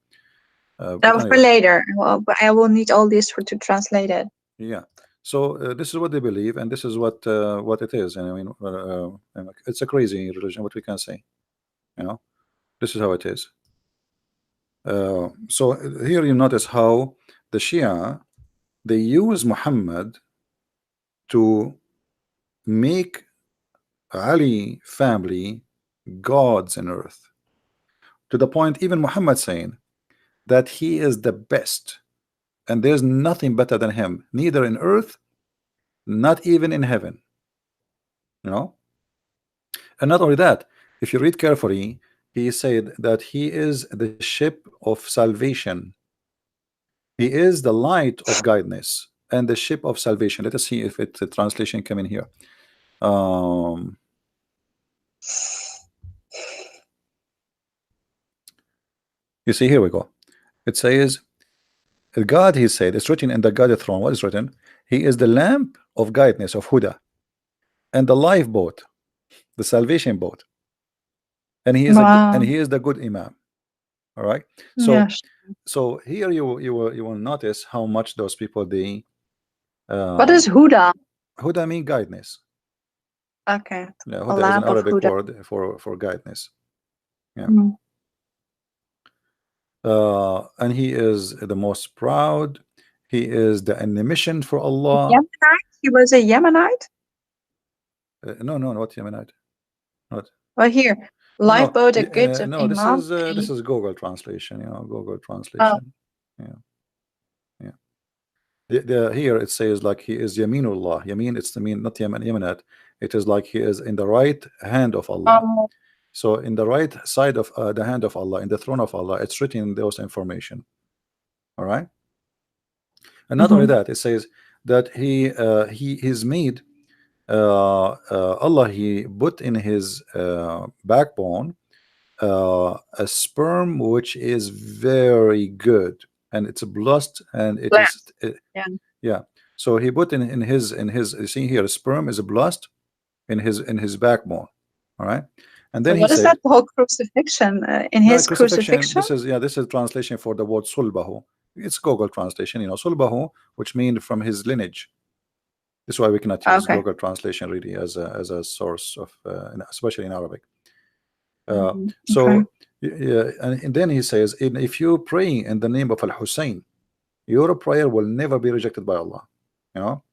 But For anyway, later. Well, but I will need all this to translate it. yeah. So this is what they believe, and this is what it is. And I mean, it's a crazy religion. What we can say, you know, this is how it is. So here you notice how the Shia, they use Muhammad to make Ali family gods in earth, to the point even Muhammad saying that he is the best and there's nothing better than him, neither in earth, not even in heaven, you know. And not only that, if you read carefully, he said that he is the ship of salvation, he is the light of guidance and the ship of salvation. Let us see if it the translation come in here. You see, here we go. It says God, he said, it's written in the God throne. What is written? He is the lamp of guidance of Huda and the lifeboat, the salvation boat, and he is Wow. he is the good Imam. All right. Yes. So here you will notice how much those people they What is Huda? Huda mean guidance. Okay. Yeah, A Huda is an lamp of Arabic Huda. word for guidance. Yeah. And he is the most proud. He is the emission for Allah. Yemenite? He was a Yemenite? No, not Yemenite. Not. Well, here. No, Lifeboat, a gift of no. Imam. This is Google translation. You know, Google Oh. translation. Yeah, yeah. Here it says like he is Yaminullah. Yamin, it's the mean not Yemenite. It is like he is in the right hand of Allah. So in the right side of the hand of Allah, in the throne of Allah, it's written those information. All right. And not only that, it says that he is made Allah, he put in his backbone a sperm which is very good, and it's blessed, and it is Yeah. yeah. So he put in his you see here, sperm is blessed in his backbone. All right. And then So he what is said that whole crucifixion? In no, his crucifixion. crucifixion? This is translation for the word sulbahu. It's Google translation, you know, sulbahu, which means from his lineage. That's why we cannot use Okay. Google translation really as a source of especially in Arabic. Okay. So yeah, and then he says, if you pray in the name of Al Hussein, your prayer will never be rejected by Allah. You know.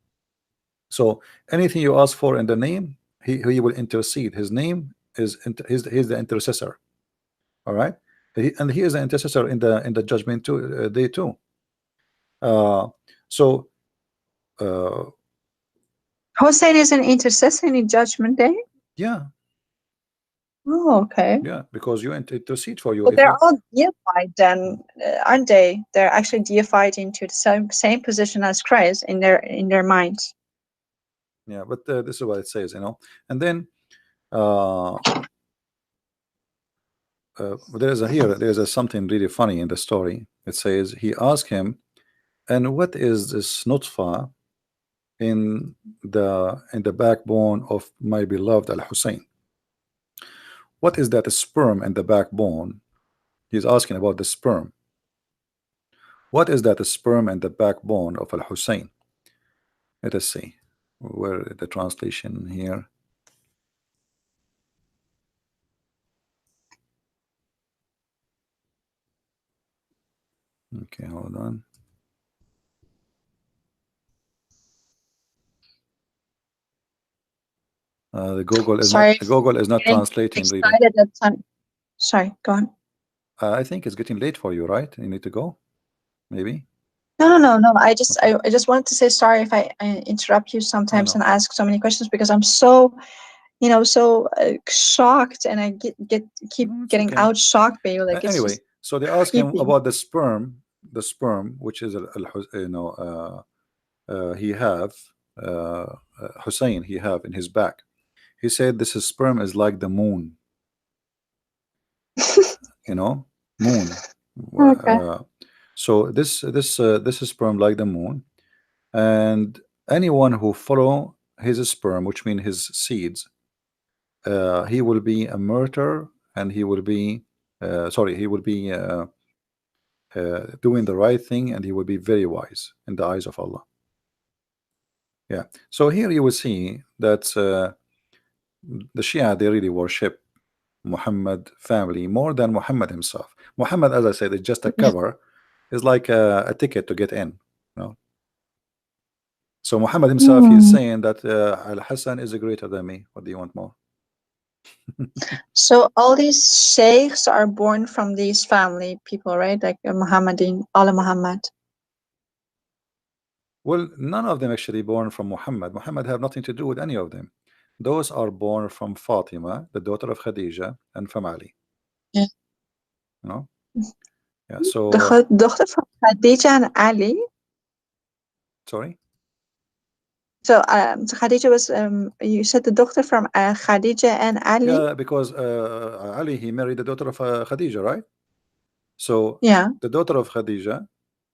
So anything you ask for in the name, he will intercede. His name is he's the intercessor. All right, and he is the intercessor in the judgment too, day too. So Hussein is an intercessor in Judgment Day? yeah, Oh, okay. yeah, because you intercede for you. But If they're you all deified then, aren't they? They're actually deified into the same position as Christ in their minds. yeah, but this is what it says, you know. And then there's a something really funny in the story. It says he asked him, and what is this nutfa in the backbone of my beloved Al Hussein? What is that sperm in the backbone? He's asking about the sperm. What is that sperm in the backbone of Al Hussein? Let us see where the translation here. Okay, hold on. The Google is not translating really. Excited at some. Sorry, go on. I think it's getting late for you, right? You need to go, maybe. No. Okay. I just wanted to say sorry if I interrupt you No, sometimes no. and ask so many questions, because I'm so, so shocked, and I keep No, it's getting okay. out shocked by you. Like, it's Anyway, just so they ask him creepy. about the sperm, which is he have Hussein he have in his back. He said this is sperm is like the moon, you know, moon. Okay. So this is sperm like the moon, and anyone who follow his sperm, which means his seeds, he will be a martyr, and he will be sorry, he will be doing the right thing, and he will be very wise in the eyes of Allah. Yeah. So here you will see that the Shia, they really worship Muhammad family more than Muhammad himself. Muhammad, as I said, is just a cover. Is like a ticket to get in. You know? So Muhammad himself, he is Hmm. saying that Al Hassan is greater than me. What do you want more? So all these sheikhs are born from these family people, right? Like Muhammadin, Allah Muhammad. Well, none of them actually born from Muhammad. Muhammad have nothing to do with any of them. Those are born from Fatima, the daughter of Khadija, and from Ali. Yeah. You know? Yeah. So Dochter from Khadija and Ali. sorry. So Khadija was, you said the doctor from Khadija and Ali? Yeah, because Ali, he married the daughter of Khadija, right? So Yeah. the daughter of Khadija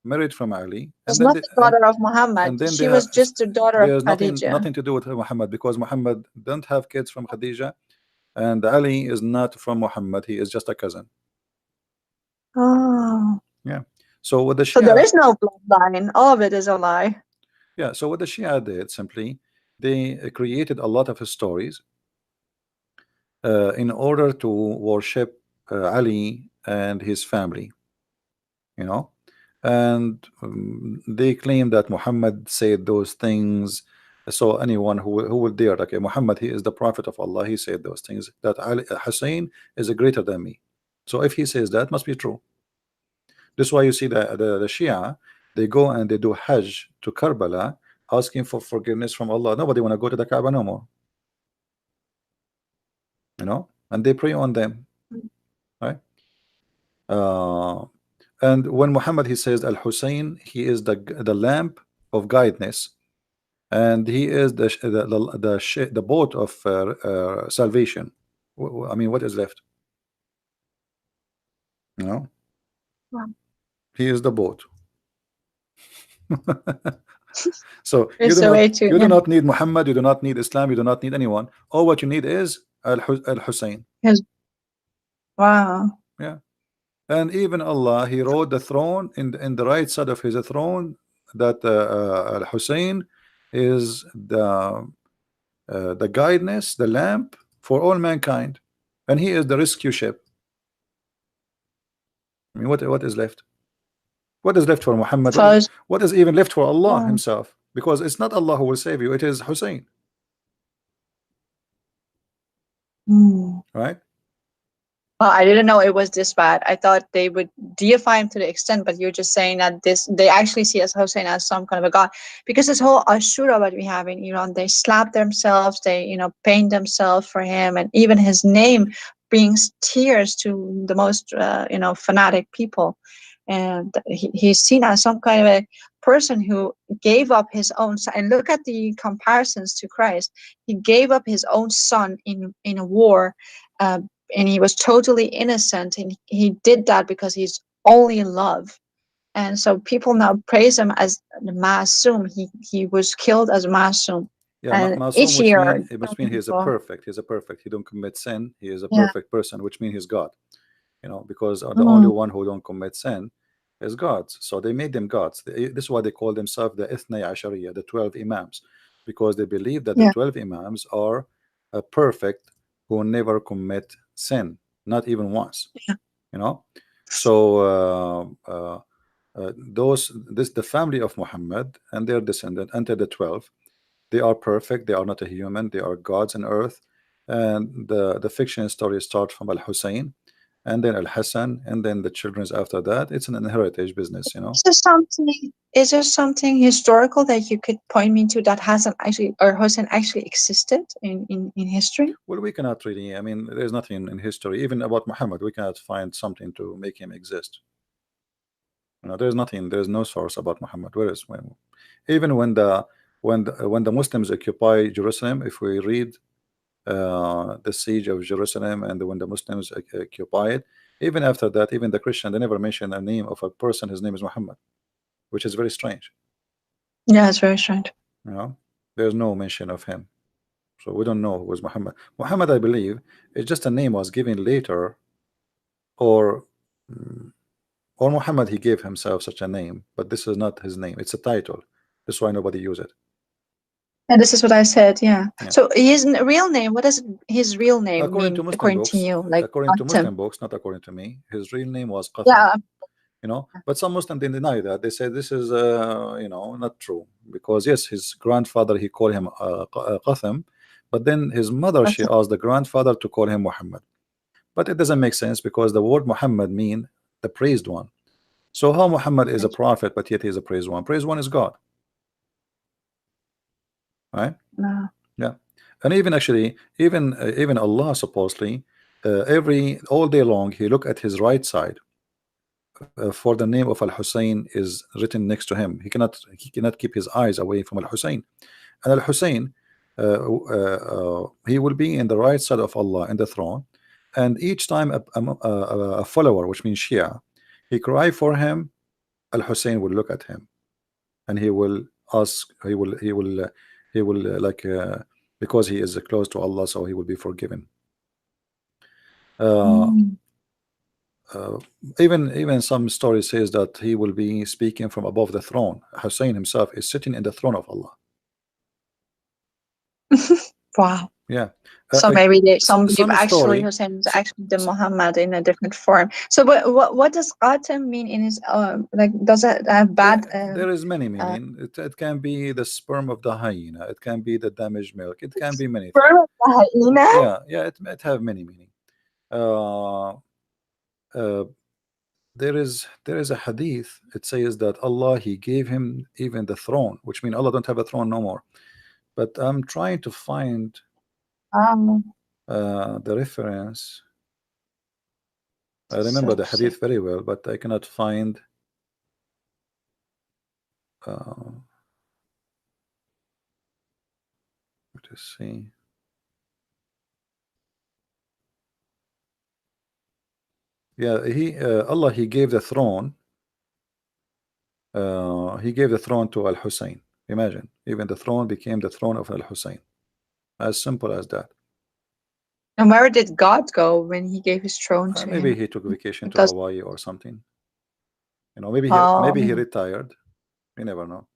married from Ali, Was not the daughter of Muhammad. and then they She was have just the daughter of there's Khadija. nothing to do with Muhammad, because Muhammad don't have kids from Khadija, and Ali is not from Muhammad. He is just a cousin. Oh. Yeah. So what the So there Shia, is no bloodline. All of it is a lie. yeah. So what the Shia did simply, they created a lot of stories in order to worship Ali and his family. You know, and they claim that Muhammad said those things. So anyone who will dare, okay, Muhammad, he is the prophet of Allah, he said those things, that Ali, Hussein is greater than me. So if he says that, must be true. This is why you see the Shia, they go and they do Hajj to Karbala, asking for forgiveness from Allah. Nobody want to go to the Kaaba no more, you know, and they pray on them, right? uh, and when Muhammad, he says Al Hussein, he is the lamp of guidance, and he is the boat of salvation. I mean, what is left? You know, Wow. he is the boat. So It's a way to, you do yeah. not need Muhammad, you do not need Islam, you do not need anyone. All what you need is Al Hussein. Yes. Wow. Yeah, and even Allah, He wrote the throne in the right side of His throne, that Al Hussein is the guidance, the lamp for all mankind, and he is the rescue ship. I mean, what is left? What is left for Muhammad? First. What is even left for Allah Wow. Himself? Because it's not Allah who will save you; it is Hussein, Hmm. right? Well, I didn't know it was this bad. I thought they would deify him to the extent, but you're just saying that this they actually see as Hussein as some kind of a god. Because this whole Ashura what we have in Iran, they slap themselves, they paint themselves for him, and even his name brings tears to the most fanatic people. And he's seen as some kind of a person who gave up his own son. And look at the comparisons to Christ. He gave up his own son in a war. Uh, and he was totally innocent, and he did that because he's only in love. And so people now praise him as the Masum. He was killed as Masum. Yeah, And Masum, each which year mean he is a people, perfect. He's a perfect. He don't commit sin. He is a yeah. perfect person, which means he's God. You know, because the only Mm, one who don't commit sin is gods. So they made them gods. This is why they call themselves the Ithnay Ashariya, the 12 Imams, because they believe that the yeah. 12 Imams are perfect, who never commit sin, not even once. Yeah. You know, so this the family of Muhammad and their descendant enter the 12. They are perfect. They are not a human. They are gods on earth. And the fiction story starts from Al Hussein, and then Al-Hassan, and then the children's after that. It's an inheritance business, you know. Is there something historical that you could point me to that Hassan actually or Hussein actually existed in history? Well, we cannot really, I mean, there's nothing in history, even about Muhammad, we cannot find something to make him exist. You know, there's nothing, there's no source about Muhammad. Where is when, even when the Muslims occupy Jerusalem, if we read the siege of Jerusalem and when the Muslims occupy it, even after that, even the Christian, they never mention a name of a person. His name is Muhammad, which is very strange. Yeah, it's very strange. You know, there's no mention of him, so we don't know who was Muhammad. Muhammad, I believe, is just a name was given later, or or Muhammad he gave himself such a name, but this is not his name. It's a title. That's why nobody use it. And this is what I said. Yeah. Yeah. So his real name. What does his real name According to mean? Muslim According books, to you, like according to Qasim. Muslim books, not according to me, his real name was Qasim. Yeah. You know, but some Muslims they deny that. They say this is you know, not true, because yes, his grandfather he called him Qasim, but then his mother she asked the grandfather to call him Muhammad. But it doesn't make sense because the word Muhammad mean the praised one. So how Muhammad is a prophet but yet he is a praised one? Praised one is God, right? No. Yeah. And even actually even Allah supposedly all day long he look at his right side for the name of Al-Hussein is written next to him. He cannot keep his eyes away from Al-Hussein. And Al-Hussein he will be in the right side of Allah in the throne, and each time a follower, which means Shia, he cry for him, Al-Hussein will look at him and he will ask, he will like because he is close to Allah, so he will be forgiven. Even some story says that he will be speaking from above the throne. Hussein himself is sitting in the throne of Allah. Wow. Yeah. So maybe some believe some actually story, Hussein is actually the Muhammad in a different form. So what does Qasim mean in his like, does it have bad there is many meaning. It can be the sperm of the hyena, it can be the damaged milk, it can be many things. sperm of the hyena? Yeah, it have many meaning. There is a hadith. It says that Allah he gave him even the throne, which means Allah don't have a throne no more. But I'm trying to find the reference. I remember the hadith very well, but I cannot find let's see. Yeah, Allah he gave the throne. He gave the throne to Al-Hussein. Imagine, even the throne became the throne of Al-Hussein. As simple as that. And where did God go when he gave his throne to Maybe him? he took vacation to Hawaii or something. You know, maybe he retired. You never know.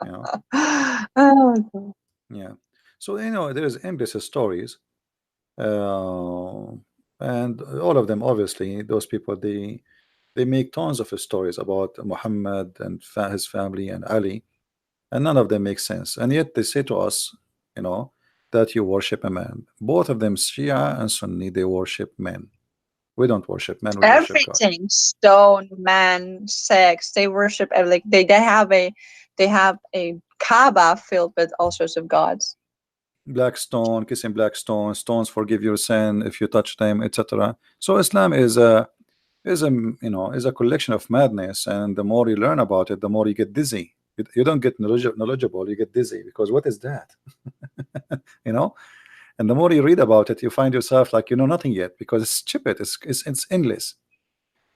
You know. Yeah. So you know, there is endless stories, and all of them, obviously, those people they make tons of stories about Muhammad and his family and Ali, and none of them make sense. And yet they say to us, you know, that you worship a man. Both of them, Shia and Sunni, they worship men. We don't worship men. We worship God. Everything, stone, man, sex. They worship like they have a Kaaba filled with all sorts of gods. Black stone, kissing black stone, stones forgive your sin if you touch them, etc. So Islam is a collection of madness, and the more you learn about it, the more you get dizzy. You don't get knowledgeable, you get dizzy, because what is that? You know. And the more you read about it, you find yourself like you know nothing yet, because it's stupid, it's endless,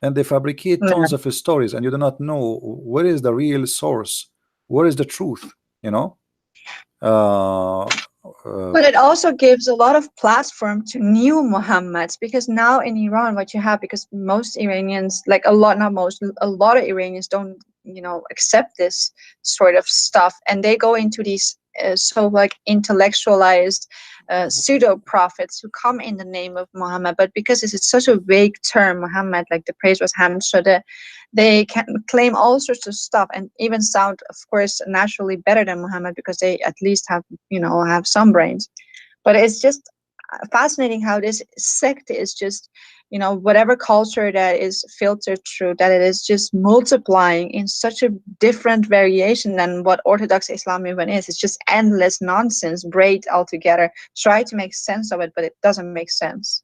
and they fabricate tons of stories, and you do not know where is the real source, where is the truth, you know. But it also gives a lot of platform to new Muhammads, because now in Iran, what you have, because most Iranians, like a lot, not most, a lot of Iranians don't, accept this sort of stuff, and they go into these so like intellectualized pseudo prophets who come in the name of Muhammad, but because it's such a vague term, Muhammad, like the praise was Hamd, so they can claim all sorts of stuff and even sound, of course, naturally better than Muhammad, because they at least have have some brains. But it's just fascinating how this sect is just you know, whatever culture that is filtered through, that it is just multiplying in such a different variation than what Orthodox Islam even is. It's just endless nonsense braid all together. Try to make sense of it, but it doesn't make sense.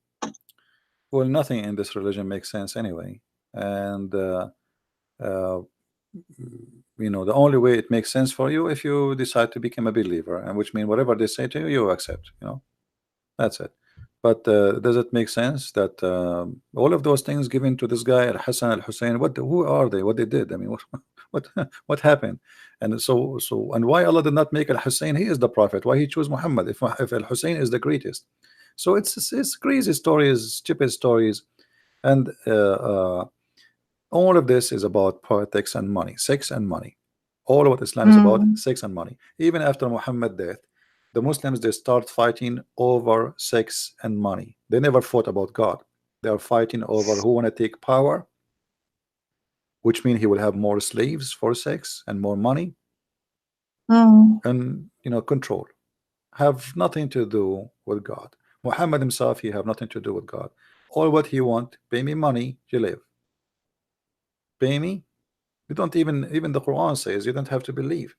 Well, nothing in this religion makes sense anyway, and uh, you know, the only way it makes sense for you if you decide to become a believer, and which means whatever they say to you, you accept. You know, that's it. But does it make sense that all of those things given to this guy Al Hassan Al Hussein? What? Who are they? What they did? I mean, what? What happened? And and why Allah did not make Al Hussein? He is the prophet. Why he chose Muhammad? If Al Hussein is the greatest, so it's crazy stories, stupid stories, and all of this is about politics and money, sex and money. All of what Islam is about, sex and money. Even after Muhammad's death, the Muslims, they start fighting over sex and money. They never fought about God. They are fighting over who want to take power, which means he will have more slaves for sex and more money, and you know, control. Have nothing to do with God. Muhammad himself, he have nothing to do with God. All what he want, pay me money, you live. Pay me. You don't even the Quran says you don't have to believe.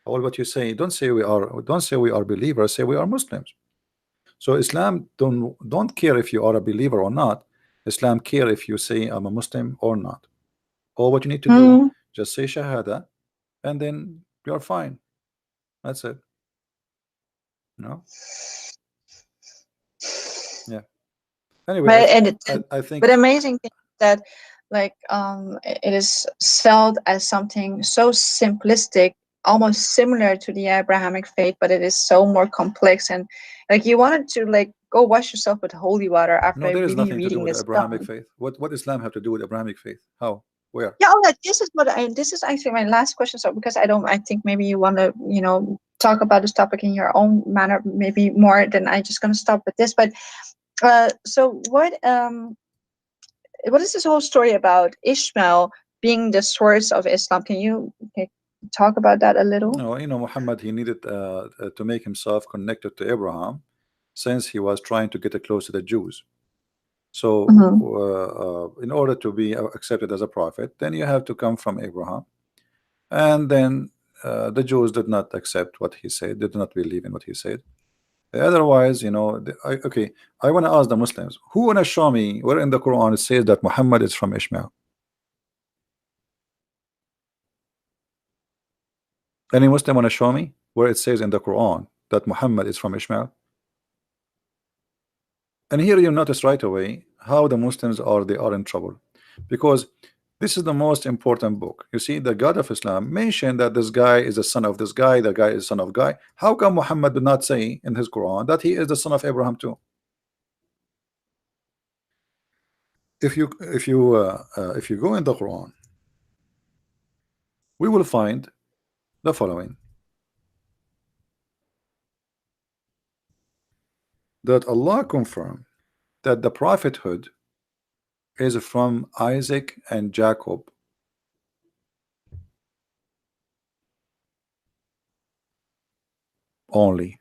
All what you say, don't say we are believers, say we are Muslims. So Islam don't care if you are a believer or not. Islam care if you say I'm a Muslim or not. All what you need to do, just say Shahada, and then you're fine. That's it. No. Yeah. Anyway, I think. But amazing thing that, like, it is sold as something so simplistic, almost similar to the Abrahamic faith, but it is so more complex. And like, you wanted to like go wash yourself with holy water after No, there is really nothing to do reading with this Abrahamic stuff. faith. What Islam have to do with Abrahamic faith? How? Where? Yeah, this is actually my last question. So because I think maybe you want to, you know, talk about this topic in your own manner, maybe more than I just gonna stop with this. But so what is this whole story about Ishmael being the source of Islam? Can you talk about that a little? No, you know, Muhammad, he needed to make himself connected to Abraham, since he was trying to get close to the Jews. So in order to be accepted as a prophet, then you have to come from Abraham. And then the Jews did not accept what he said, did not believe in what he said. Otherwise, you know, okay, I want to ask the Muslims, who want to show me where in the Quran it says that Muhammad is from Ishmael? Any Muslim want to show me where it says in the Quran that Muhammad is from Ishmael? And here you notice right away how the Muslims they are in trouble, because this is the most important book. You see, the God of Islam mentioned that this guy is the son of this guy, the guy is son of guy. How come Muhammad did not say in his Quran that he is the son of Abraham too? If you go in the Quran, we will find the following: that Allah confirmed that the prophethood is from Isaac and Jacob only.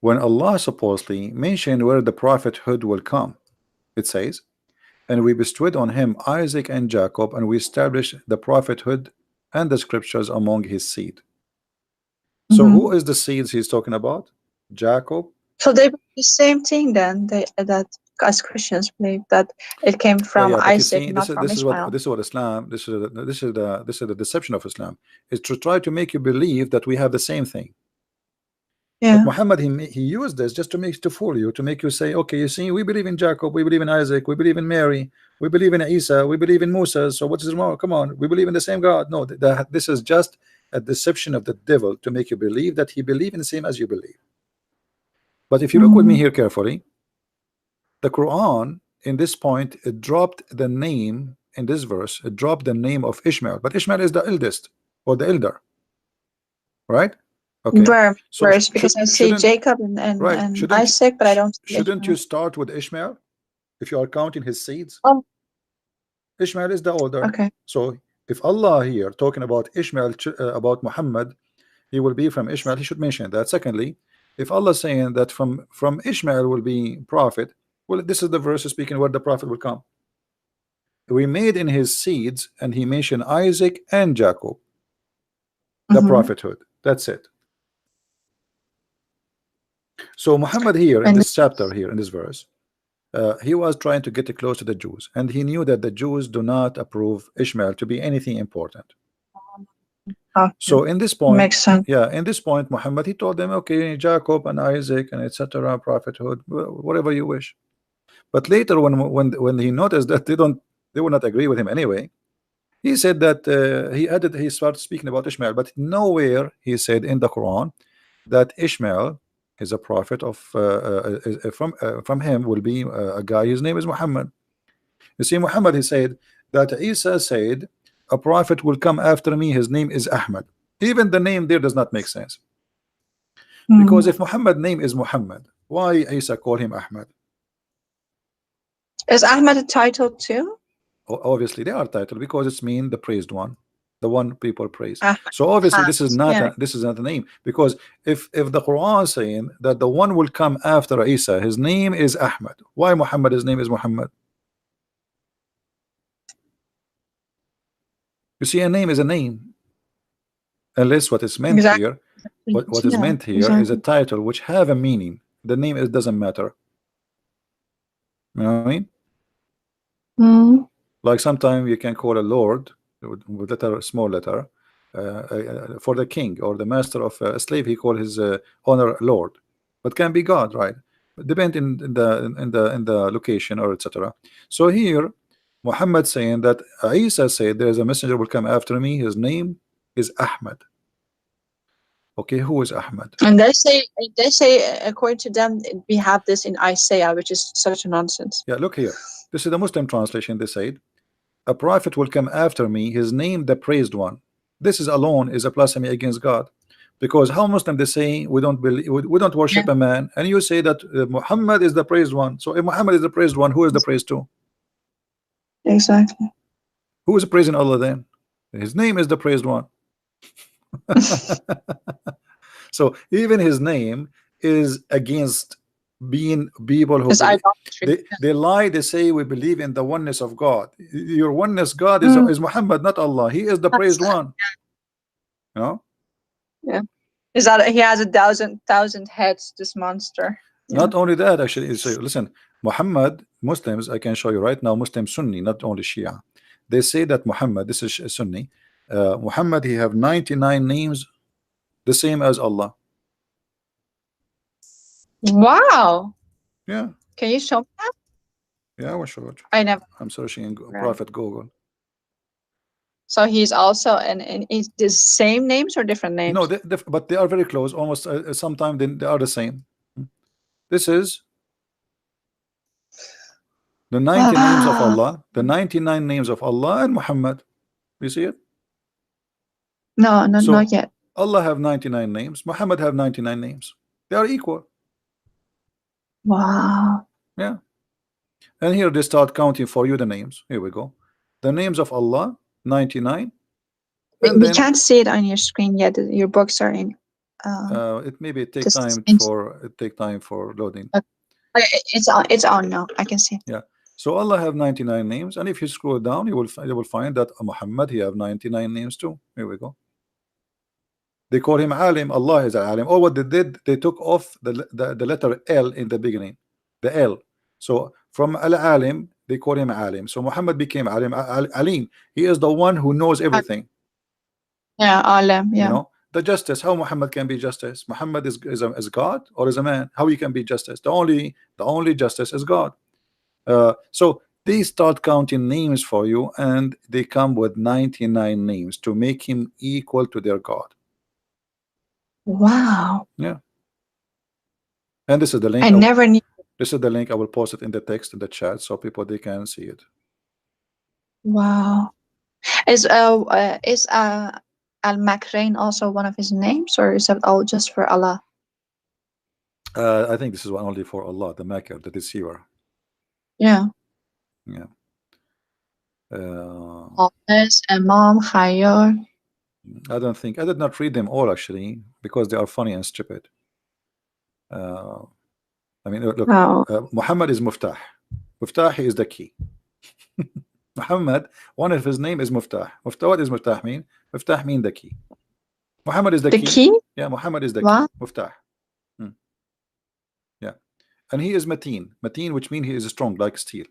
When Allah supposedly mentioned where the prophethood will come, it says, and we bestowed on him Isaac and Jacob, and we established the prophethood and the scriptures among his seed. So who is the seeds he's talking about? Jacob. So they believe the same thing then, that as Christians believe that it came from Isaac, see, not from Ishmael. This is what Islam, this is the deception of Islam, is to try to make you believe that we have the same thing. Yeah. But Muhammad, he used this just to fool you, to make you say, okay, you see, we believe in Jacob, we believe in Isaac, we believe in Mary, we believe in Isa, we believe in Musa. So what is wrong? Come on, we believe in the same God. No, this is just a deception of the devil to make you believe that he believes in the same as you believe. But if you look with me here carefully, the Quran in this point, it dropped the name in this verse, it dropped the name of Ishmael, but Ishmael is the eldest or the elder, right? Okay. Verse, because I see Jacob and Isaac, but I don't see shouldn't you start with Ishmael if you are counting his seeds? Oh. Ishmael is the older. Okay. So if Allah here talking about Ishmael, about Muhammad, he will be from Ishmael, he should mention that. Secondly, If Allah is saying that from Ishmael will be prophet, well, this is the verse speaking where the prophet will come. We made in his seeds, and he mentioned Isaac and Jacob, the prophethood. That's it. So Muhammad here in this chapter, here in this verse, he was trying to get close to the Jews, and he knew that the Jews do not approve Ishmael to be anything important. Okay. So in this point, Makes sense. yeah, in this point, Muhammad, he told them, okay, Jacob and Isaac and etc. prophethood, whatever you wish. But later, when he noticed that they would not agree with him anyway, he said that he started speaking about Ishmael, but nowhere he said in the Quran that Ishmael is a prophet of from him will be a guy. His name is Muhammad. You see, Muhammad, he said that Isa said a prophet will come after me. His name is Ahmad. Even the name there does not make sense, because if Muhammad name is Muhammad, why Isa call him Ahmad? Is Ahmad a title too? Obviously they are titled, because it's mean the praised one, the one people praise. Ahmad. So obviously this is not Yeah. this is not a name, because if the Quran is saying that the one will come after Isa, his name is Ahmad, why Muhammad, his name is Muhammad? You see, a name is a name, unless what is meant here, what is meant here is a title which have a meaning. The name, it doesn't matter. You know what I mean? Like sometimes you can call a lord with letter, small letter, for the king or the master of a slave, he call his owner lord, but can be God, right? Depend in the location or etc. So here Muhammad saying that Isa said there is a messenger will come after me, his name is Ahmad. Okay, who is Ahmad? And they say according to them we have this in Isaiah, which is such a nonsense. Yeah, look here, this is the Muslim translation. They said a prophet will come after me, his name the praised one. This is alone is a blasphemy against God, because how Muslim they say we don't believe, we don't worship a man, and you say that Muhammad is the praised one. So if Muhammad is the praised one, who is the praised to? Exactly. Who is praising Allah then? His name is the praised one. So even his name is against being people who they lie. They say we believe in the oneness of God. Your oneness God is Muhammad, not Allah. He is the praised one. You know? Yeah. Is that he has 1,000 heads, this monster. Yeah. Not only that, actually, so listen, Muhammad, Muslims, I can show you right now, Muslim Sunni, not only Shia, they say that Muhammad, this is Sunni, Muhammad, he have 99 names, the same as Allah. Wow. Yeah. Can you show me that? Yeah, I will show it. I never. I'm searching in Prophet Google. So he's also and is the same names or different names? No, but they are very close. Almost sometimes they are the same. This is the 90 names of Allah, the 99 names of Allah and Muhammad. You see it? No, not yet. Allah have 99 names. Muhammad have 99 names. They are equal. Wow. Yeah. And here they start counting for you the names. Here we go. The names of Allah, 99. And we then, can't see it on your screen yet. Your books are in. it maybe take time for loading. Okay, it's on now. I can see. Yeah. So Allah have 99 names, and if you scroll down, you will find that Muhammad, he have 99 names too. Here we go. They call him Alim. Allah is Alim. Or what they did, they took off the letter L in the beginning, the L. So from Al-Alim, they call him Alim. So Muhammad became Alim. Alim. He is the one who knows everything. Yeah, Alim. Yeah. You know, the justice. How Muhammad can be justice? Muhammad is God or is a man? How he can be justice? The only justice is God. So they start counting names for you, and they come with 99 names to make him equal to their God. Wow. Yeah. And this is the link. I never knew. This is the link. I will post it in the text in the chat so people they can see it. Wow. Is Al-Makrain also one of his names, or is that all just for Allah? I think this is one only for Allah, the Maker, the deceiver. Yeah. Yeah. Imam, Khayyar. I don't think I did not read them all actually, because they are funny and stupid. Uh, I mean, look, Oh, Muhammad is Muftah. Muftah is the key. Muhammad, one of his name is Muftah. Muftah, what is Muftah mean? Muftah mean the key. Muhammad is the the key. key? Yeah, Muhammad is the key. What? Muftah. Hmm. Yeah. And he is Mateen. Mateen, which means he is strong like steel.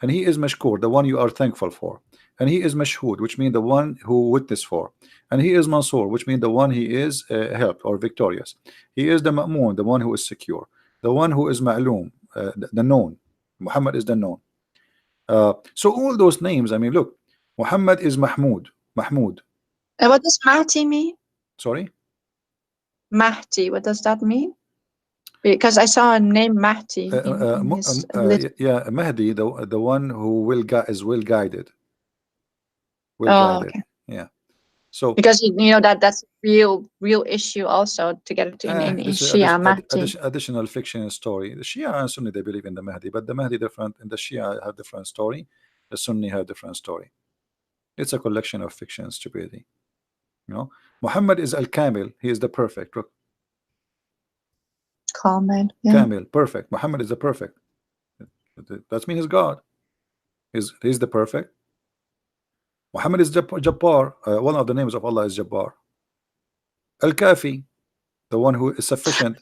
And he is Mashkur, the one you are thankful for. And he is Mashhud, which means the one who witness for. And he is Mansur, which means the one he is helped or victorious. He is the Ma'mun, the one who is secure. The one who is Ma'lum, the known. Muhammad is the known. So all those names, I mean, look, Muhammad is Mahmud. Mahmud. And what does Mahdi mean? Sorry? Mahdi, what does that mean? Because I saw a name Mahdi in his list. Yeah, Mahdi, the one who will is well guided. Well Oh, guided. okay. Yeah. So because you know that's real issue also to get it in this is Shia Mahdi. additional fiction story. The Shia and Sunni, they believe in the Mahdi, but the Mahdi different, and the Shia have different story. The Sunni have different story. It's a collection of fiction and stupidity. You know, Muhammad is Al-Kamil. He is the perfect. Look, Comment. Yeah. Kamil, perfect. Muhammad is the perfect. That means he's God. He's the perfect. Muhammad is Jabbar. One of the names of Allah is Jabbar. Al-Kafi, the one who is sufficient.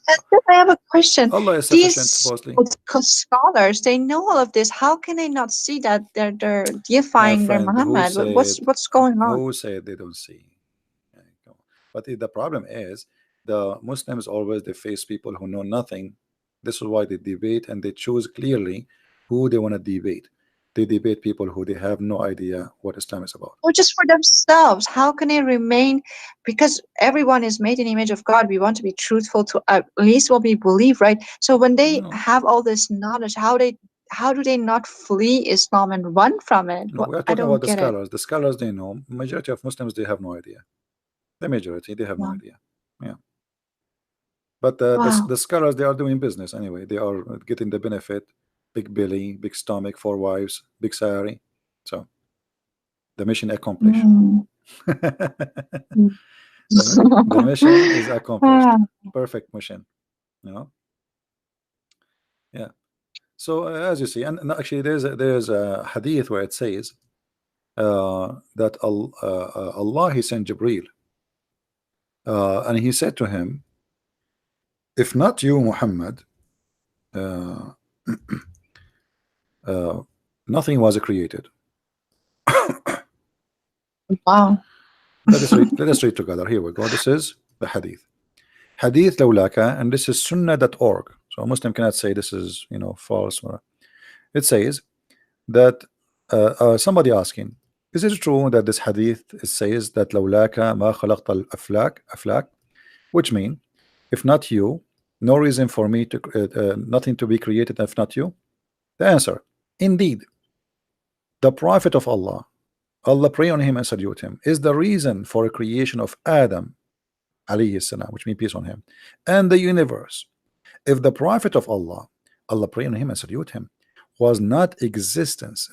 I have a question. Allah is sufficient, These supposedly. scholars, they know all of this. How can they not see that they're deifying their Muhammad? What's going on? Who said they don't see? But the problem is the Muslims always they face people who know nothing. This is why they debate, and they choose clearly who they want to debate. They debate people who they have no idea what Islam is about. Or just for themselves. How can they remain? Because everyone is made in the image of God. We want to be truthful to at least what we believe, right? So when they have all this knowledge, how do they not flee Islam and run from it? No, we are talking about the scholars. The scholars, they know. Majority of Muslims, they have no idea. The majority, they have no idea. Yeah. But the scholars, they are doing business anyway. They are getting the benefit. Big belly, big stomach, 4 wives, big salary. So the mission accomplished. The mission is accomplished. Perfect mission. You know. Yeah. So as you see, and actually there's a hadith where it says that Allah he sent Jibreel, and he said to him, if not you, Muhammad, nothing was created. Wow. Let us read together. Here we go. This is the hadith. Hadith lawlaka, and this is sunnah.org. So a Muslim cannot say this is, you know, false. It says that somebody asking, is it true that this hadith says that lawlaka ma khalaqta al-aflak, which mean if not you, no reason for me to nothing to be created if not you? The answer, indeed, the Prophet of Allah, Allah pray on him and salute him, is the reason for a creation of Adam alayhi salam, which means peace on him, and the universe. If the Prophet of Allah, Allah pray on him and salute him, was not existence,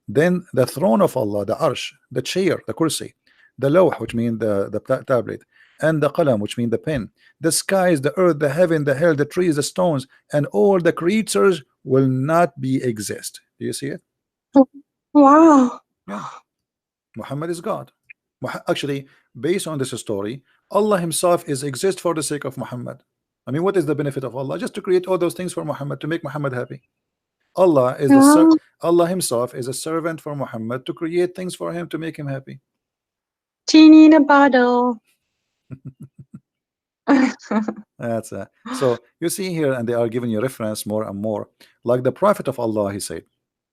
then the throne of Allah, the arsh, the chair, the kursi, the lawh, which means the tablet, and the qalam, which means the pen, the skies, the earth, the heaven, the hell, the trees, the stones, and all the creatures will not be exist. Do you see it? Wow. Yeah. Muhammad is God. Actually, based on this story, Allah himself is exist for the sake of Muhammad. I mean, what is the benefit of Allah? Just to create all those things for Muhammad, to make Muhammad happy. Allah is Allah himself is a servant for Muhammad to create things for him to make him happy. Genie in a bottle. That's so you see here, and they are giving you reference more and more. Like the Prophet of Allah, he said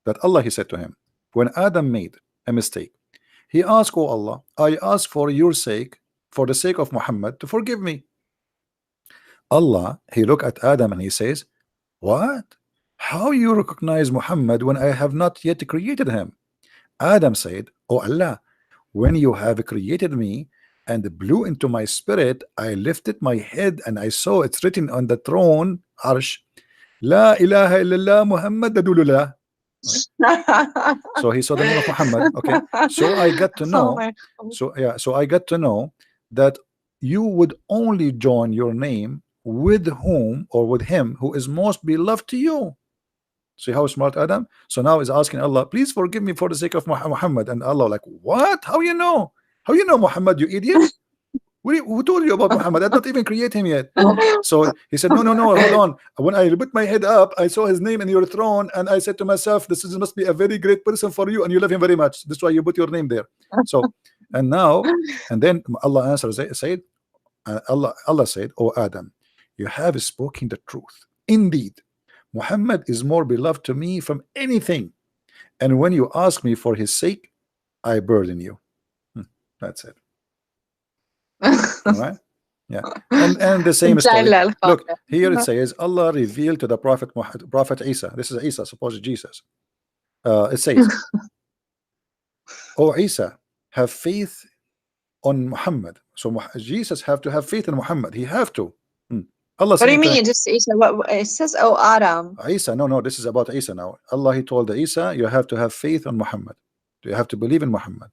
that Allah, he said to him, when Adam made a mistake, he asked, oh Allah, I ask for your sake, for the sake of Muhammad, to forgive me. Allah, he looked at Adam and he says, what? How you recognize Muhammad when I have not yet created him? Adam said, oh Allah, when you have created me and blew into my spirit, I lifted my head and I saw it's written on the throne, Arsh, La ilaha illallah Muhammad Dadulullah. So he saw the name of Muhammad. Okay, so I got to know. So I got to know that you would only join your name with whom or with him who is most beloved to you. See how smart Adam? So now he's asking Allah, please forgive me for the sake of Muhammad. And Allah like, what? How you know? How you know Muhammad, you idiot? Who told you about Muhammad? I did not even create him yet. So he said, no, hold on. When I put my head up, I saw his name in your throne, and I said to myself, must be a very great person for you, and you love him very much. That's why you put your name there. So, and then Allah answers, said, Allah said, "O Adam, you have spoken the truth. Indeed, Muhammad is more beloved to me from anything, and when you ask me for his sake, I burden you." That's it. All right. Yeah. And the same story. Look, here it says Allah revealed to the Prophet Isa. This is Isa, supposed Jesus. It says, "O Isa, have faith on Muhammad." So Jesus have to have faith in Muhammad. He have to. Allah. What do you mean? Just Isa? What it says? Oh, Adam. Isa. No. This is about Isa now. Allah, he told Isa, you have to have faith on Muhammad. You have to believe in Muhammad.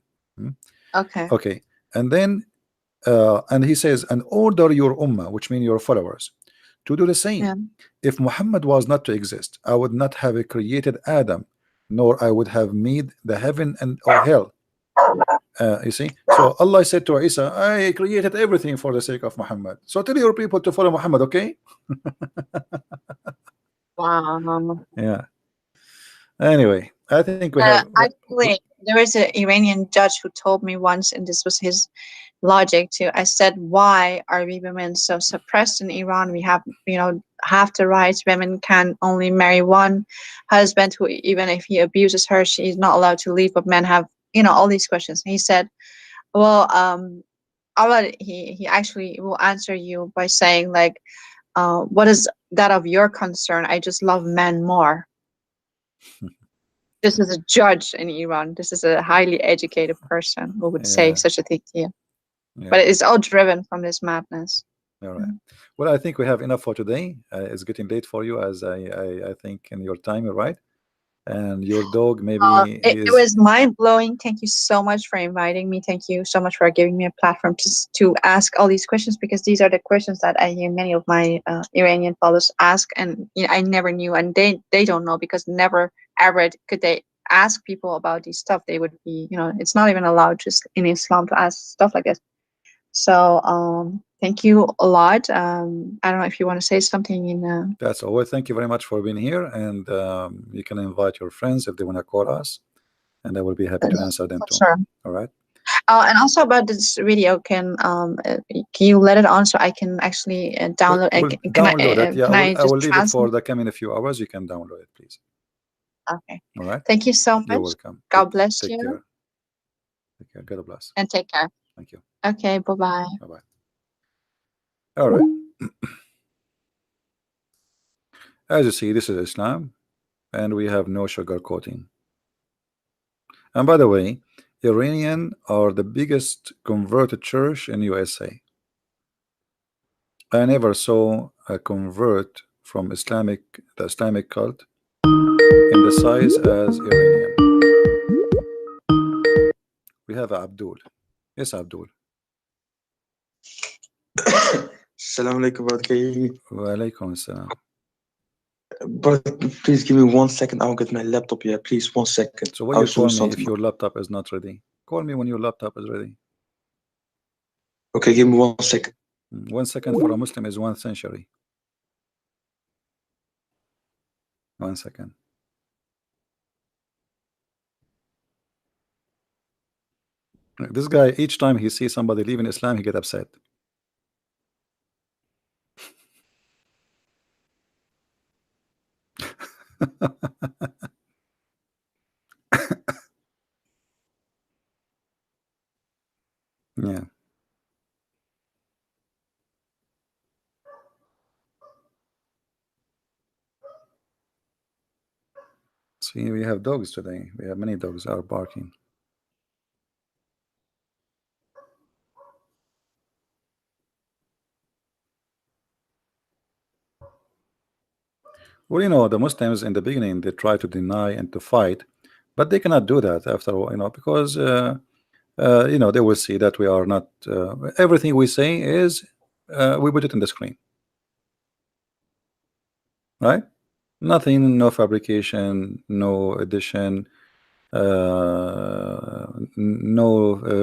Okay. Okay. And then and he says, and order your ummah, which means your followers, to do the same. Yeah. If Muhammad was not to exist, I would not have created Adam, nor I would have made the heaven and or hell. You see, so Allah said to Isa, I created everything for the sake of Muhammad. So tell your people to follow Muhammad, okay? Wow. Yeah. Anyway, I think we have. Actually, there was an Iranian judge who told me once, and this was his logic too. I said, why are we women so suppressed in Iran? We have, half the rights. Women can only marry one husband, who even if he abuses her, she's not allowed to leave. But men have, all these questions. He said, well, Allah, he actually will answer you by saying, like, what is that of your concern? I just love men more. This is a judge in Iran. This is a highly educated person who would say such a thing to you. Yeah. But it's all driven from this madness. All right. Well, I think we have enough for today. It's getting late for you, as I think in your time, you're right. And your dog maybe it was mind-blowing. Thank you so much for inviting me. Thank you so much for giving me a platform to ask all these questions, because these are the questions that I hear many of my Iranian followers ask, and I never knew, and they don't know, because never ever could they ask people about these stuff. They would be, it's not even allowed just in Islam to ask stuff like this. So thank you a lot. I don't know if you want to say something in That's all. Well, thank you very much for being here, and you can invite your friends if they want to call us, and I will be happy to answer them too. Sure. All right. And also about this video, can you let it on so I can actually download it? Download it. Yeah, I will leave it for the coming few hours. You can download it, please. Okay. All right. Thank you so much. You're welcome. God bless you. Take care. Take care. God bless. And take care. Thank you. Okay. Bye-bye. Bye-bye. All right. As you see, this is Islam, and we have no sugarcoating. And by the way, Iranian are the biggest converted church in USA. I never saw a convert from the Islamic cult in the size as Iranian. We have Abdul. Yes, Abdul. Assalamu alaikum, brother. Wa alaikum assalam. Brother, please give me 1 second. I'll get my laptop here. Please, 1 second. So what you call me if your laptop is not ready? Call me when your laptop is ready. Okay, give me 1 second. 1 second for a Muslim is 1 century. 1 second. This guy, each time he sees somebody leaving Islam, he get upset. Yeah. See, we have dogs today. We have many dogs are barking. Well, the Muslims in the beginning, they try to deny and to fight, but they cannot do that after all, because they will see that we are not everything we say is we put it in the screen. right? Nothing, no fabrication, no addition, no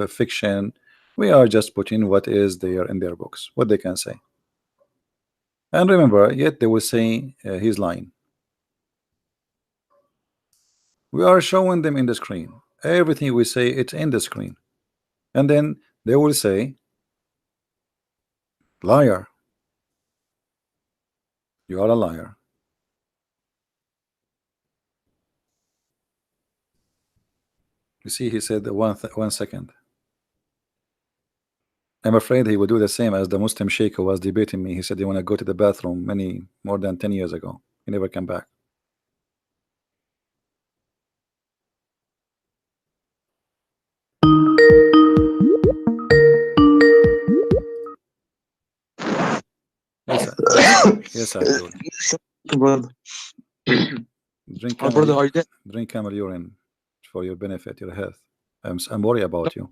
fiction. We are just putting what is there in their books, what they can say. And remember, yet they will say he's lying. We are showing them in the screen. Everything we say, it's in the screen. And then they will say, liar. You are a liar. You see, he said 1 second. I'm afraid he would do the same as the Muslim sheikh who was debating me. He said he want to go to the bathroom more than 10 years ago. He never came back. Yes, Abdul. Brother. Drink Oh, brother, camel, are you there? drink camel urine for your benefit, your health. I'm worried about you.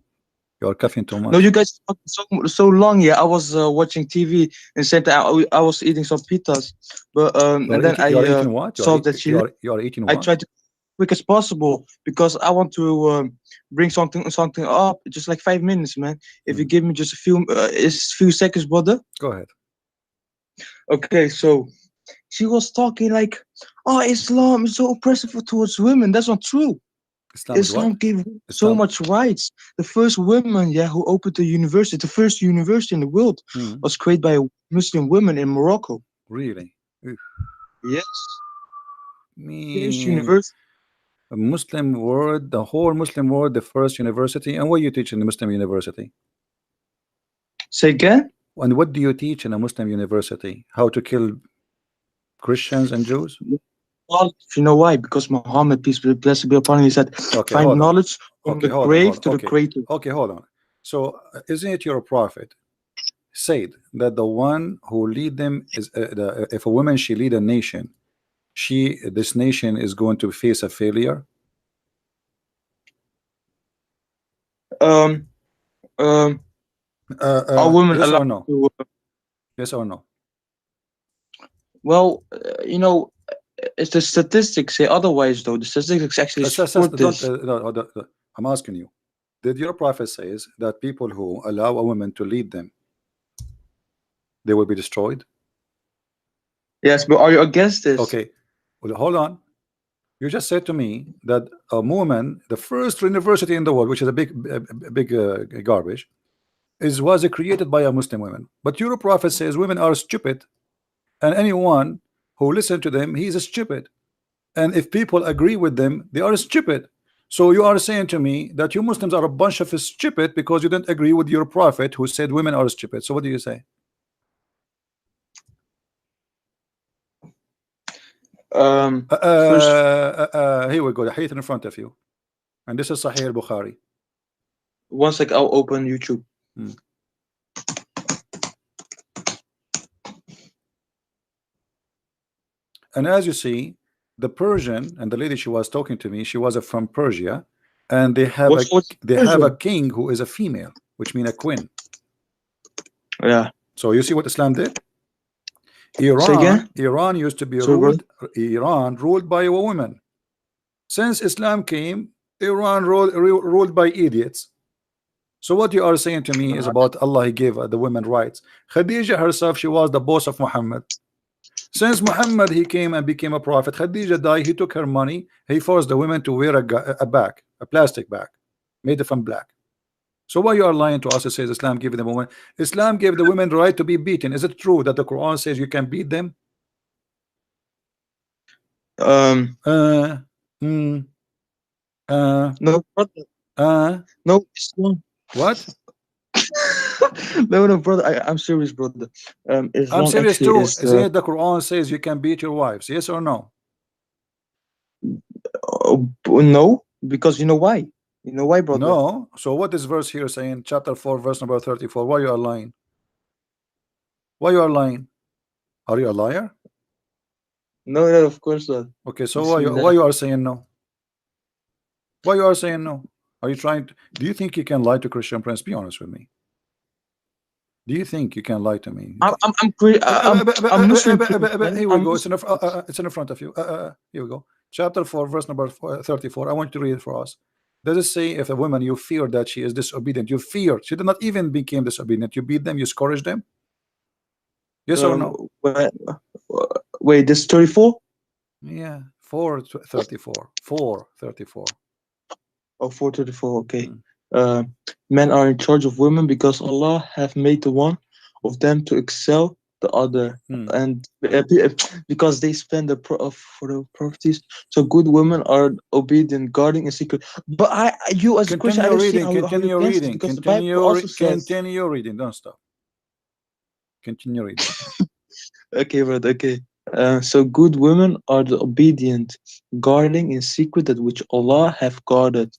You're coughing too much. No, you guys talk so long. Yeah, I was watching TV and said I was eating some pizzas, but and then I eating what? saw that she. You are eating I what? tried to quick as possible because I want to bring something up. Just like 5 minutes, man. If you give me just a few seconds, brother. Go ahead. Okay, so she was talking like, "Oh, Islam is so oppressive towards women." That's not true. Islam gave so much rights. The first woman, who opened the university, the first university in the world, was created by Muslim women in Morocco. Really? Oof. Yes. First Me, university. a Muslim world, the whole Muslim world, the first university. And what you teach in the Muslim university? Say again? And what do you teach in a Muslim university? How to kill Christians and Jews? Well, you know why? Because Muhammad, peace be blessed be upon him, he said, find knowledge from the grave to the creator. Okay, hold on. So, isn't it your prophet said that the one who lead them is if a woman she lead a nation, this nation is going to face a failure? Are women yes allowed or no? to? Yes or no? Well, it's the statistics say otherwise, though. The statistics actually support this. I'm asking you. Did your prophet says that people who allow a woman to lead them, they will be destroyed? Yes, but are you against this? Okay, well, hold on. You just said to me that a woman, the first university in the world, which is a big garbage, was created by a Muslim woman. But your prophet says women are stupid, and anyone who listen to them, he's stupid. And if people agree with them, they are stupid. So you are saying to me that you Muslims are a bunch of stupid because you don't agree with your prophet who said women are stupid. So what do you say? Here we go. The hadith in front of you, and this is Sahih al-Bukhari. 1 sec, I'll open YouTube. And as you see, the Persian and the lady she was talking to me, she was from Persia, and they have a king who is a female, which means a queen. Yeah. So you see what Islam did? Iran used to be ruled by a woman. Since Islam came, Iran ruled by idiots. So what you are saying to me is about Allah, he gave the women rights. Khadija herself, she was the boss of Muhammad. Since Muhammad he came and became a prophet, Khadija died, he took her money, he forced the women to wear a bag, a plastic bag made from black. So why you are lying to us? It says Islam gave the woman, Islam gave the women the right to be beaten. Is it true that the Quran says you can beat them? No, brother. No, Islam. What? No, brother. I'm serious, brother. I'm serious too. Isn't it the Quran says you can beat your wives? Yes or no? No, because you know why? You know why, brother? No. So what is verse here saying? Chapter 4, verse number 34. Why you are lying? Why you are lying? Are you a liar? No, of course not. Okay, so why you are saying no? Why you are saying no? Are you trying to, do you think you can lie to Christian Prince? Be honest with me. Do you think you can lie to me? I'm Muslim too, Here we go. It's in the front of you. Here we go. Chapter 4, verse number 34. I want you to read it for us. Does it say if a woman you fear that she is disobedient, you fear she did not even became disobedient, you beat them, you scourge them? Yes or no? Wait, this 34? Yeah, 4:34. 4:34. Oh, 4:34. Okay. Men are in charge of women because Allah have made the one of them to excel the other, and because they spend for the properties. So good women are obedient, guarding in secret. But you as a Christian, I don't see how you against this, because the Bible also says. Continue reading. Don't stop. Continue reading. Okay, but okay. So good women are the obedient, guarding in secret that which Allah have guarded.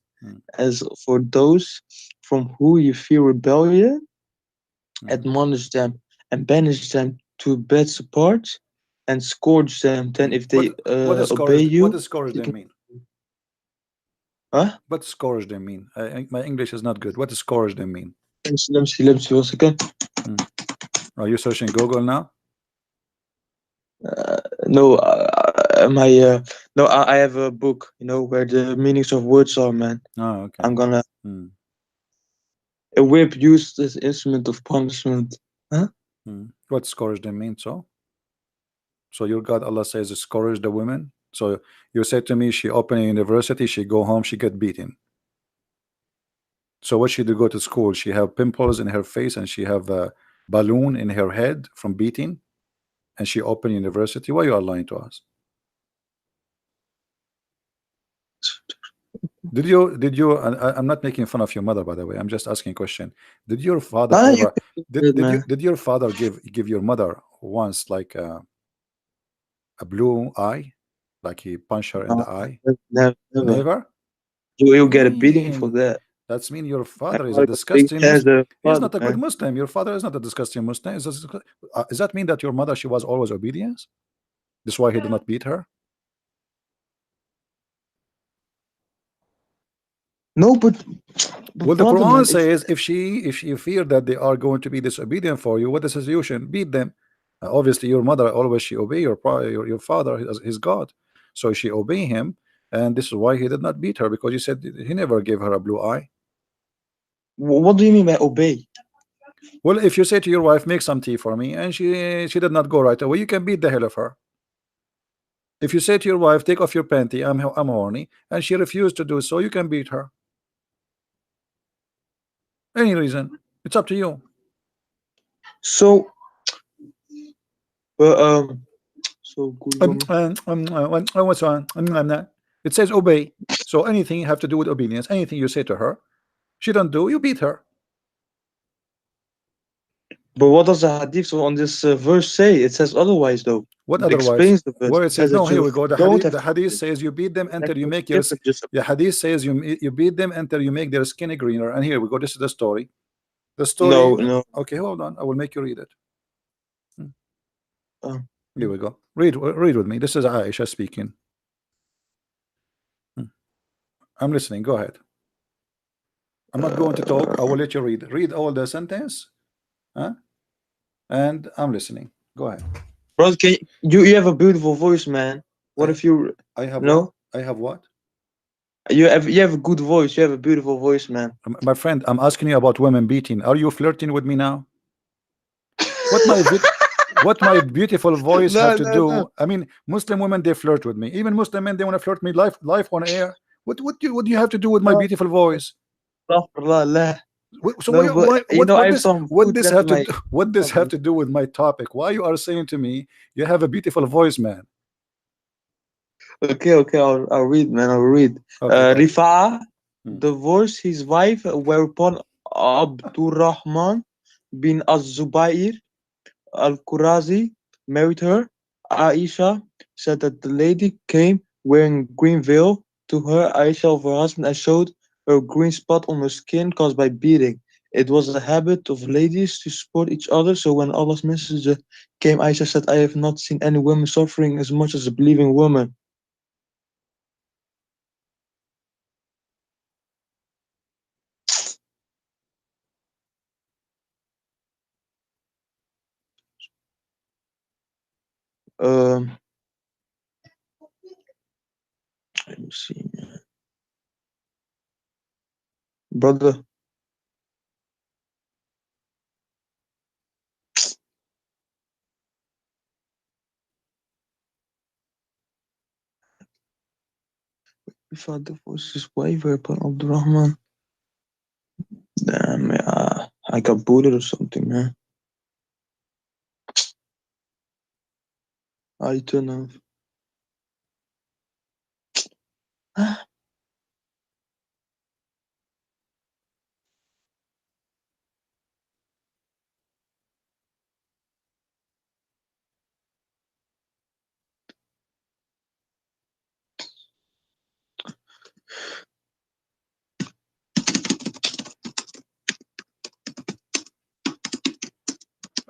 As for those from who you fear rebellion, admonish them and banish them to bed apart and scourge them. Then if they obey you, what does scourge them mean? Huh? What does scourge them mean? My English is not good. What does scourge them mean? Let me see 1 second. Are you searching Google now? No, I have a book, where the meanings of words are, man. Oh, okay. I'm gonna. A whip used as instrument of punishment. Huh? What scourge them mean? So your God Allah says scourge the women. So you said to me she open a university, she go home, she get beaten. So what she do go to school? She have pimples in her face and she have a balloon in her head from beating, and she open university. Why you are lying to us? Did you I'm not making fun of your mother, by the way. I'm just asking a question. Did your father ever did your father give your mother once like a blue eye, like he punched her in the eye? Never. You get a beating for that. That's mean your father is a disgusting Muslim. He's not a good Muslim. Your father is not a disgusting Muslim. Does that mean that your mother, she was always obedient? That's why he did not beat her? No, but well, the Quran says if you fear that they are going to be disobedient for you, what is the solution? Beat them. Obviously, your mother always she obey your father, his God, so she obey him, and this is why he did not beat her, because you said he never gave her a blue eye. What do you mean by obey? Well, if you say to your wife, make some tea for me, and she did not go right away, you can beat the hell of her. If you say to your wife, take off your panty, I'm horny, and she refused to do so, you can beat her. Any reason, it's up to you. So, so good. What's on? It says obey. So anything you have to do with obedience, anything you say to her, she don't do, you beat her. But what does the hadith on this verse say? It says otherwise, though. What otherwise? Where it says no, here we go. The hadith says you beat them until you make your. The hadith says you beat them until you make their skin greener. And here we go. This is the story. The story. No. Okay, hold on. I will make you read it. Here we go. Read with me. This is Aisha speaking. I'm listening. Go ahead. I'm not going to talk. I will let you read. Read all the sentence. And I'm listening. Go ahead. Bro, you have a beautiful voice, man. What if you? I have no. What? I have what? You have a good voice. You have a beautiful voice, man. My friend, I'm asking you about women beating. Are you flirting with me now? What my beautiful voice have to do? No. I mean, Muslim women, they flirt with me. Even Muslim men, they want to flirt with me live on air. What do you have to do with my beautiful voice? So what this have to do with my topic? Why you are saying to me you have a beautiful voice, man? Okay, I'll read, man. I'll read. Okay, Rifa'a divorced his wife, whereupon Abdurrahman bin Az-Zubair al-Qurazi married her. Aisha said that the lady came wearing green veil to her. Aisha of her husband and showed her green spot on her skin caused by beating. It was a habit of ladies to support each other. So when Allah's messenger came, Aisha said, I have not seen any woman suffering as much as a believing woman. let me see, brother. If I divorce his wife, upon Abdurrahman. Damn, I got booted or something, man. I turn off.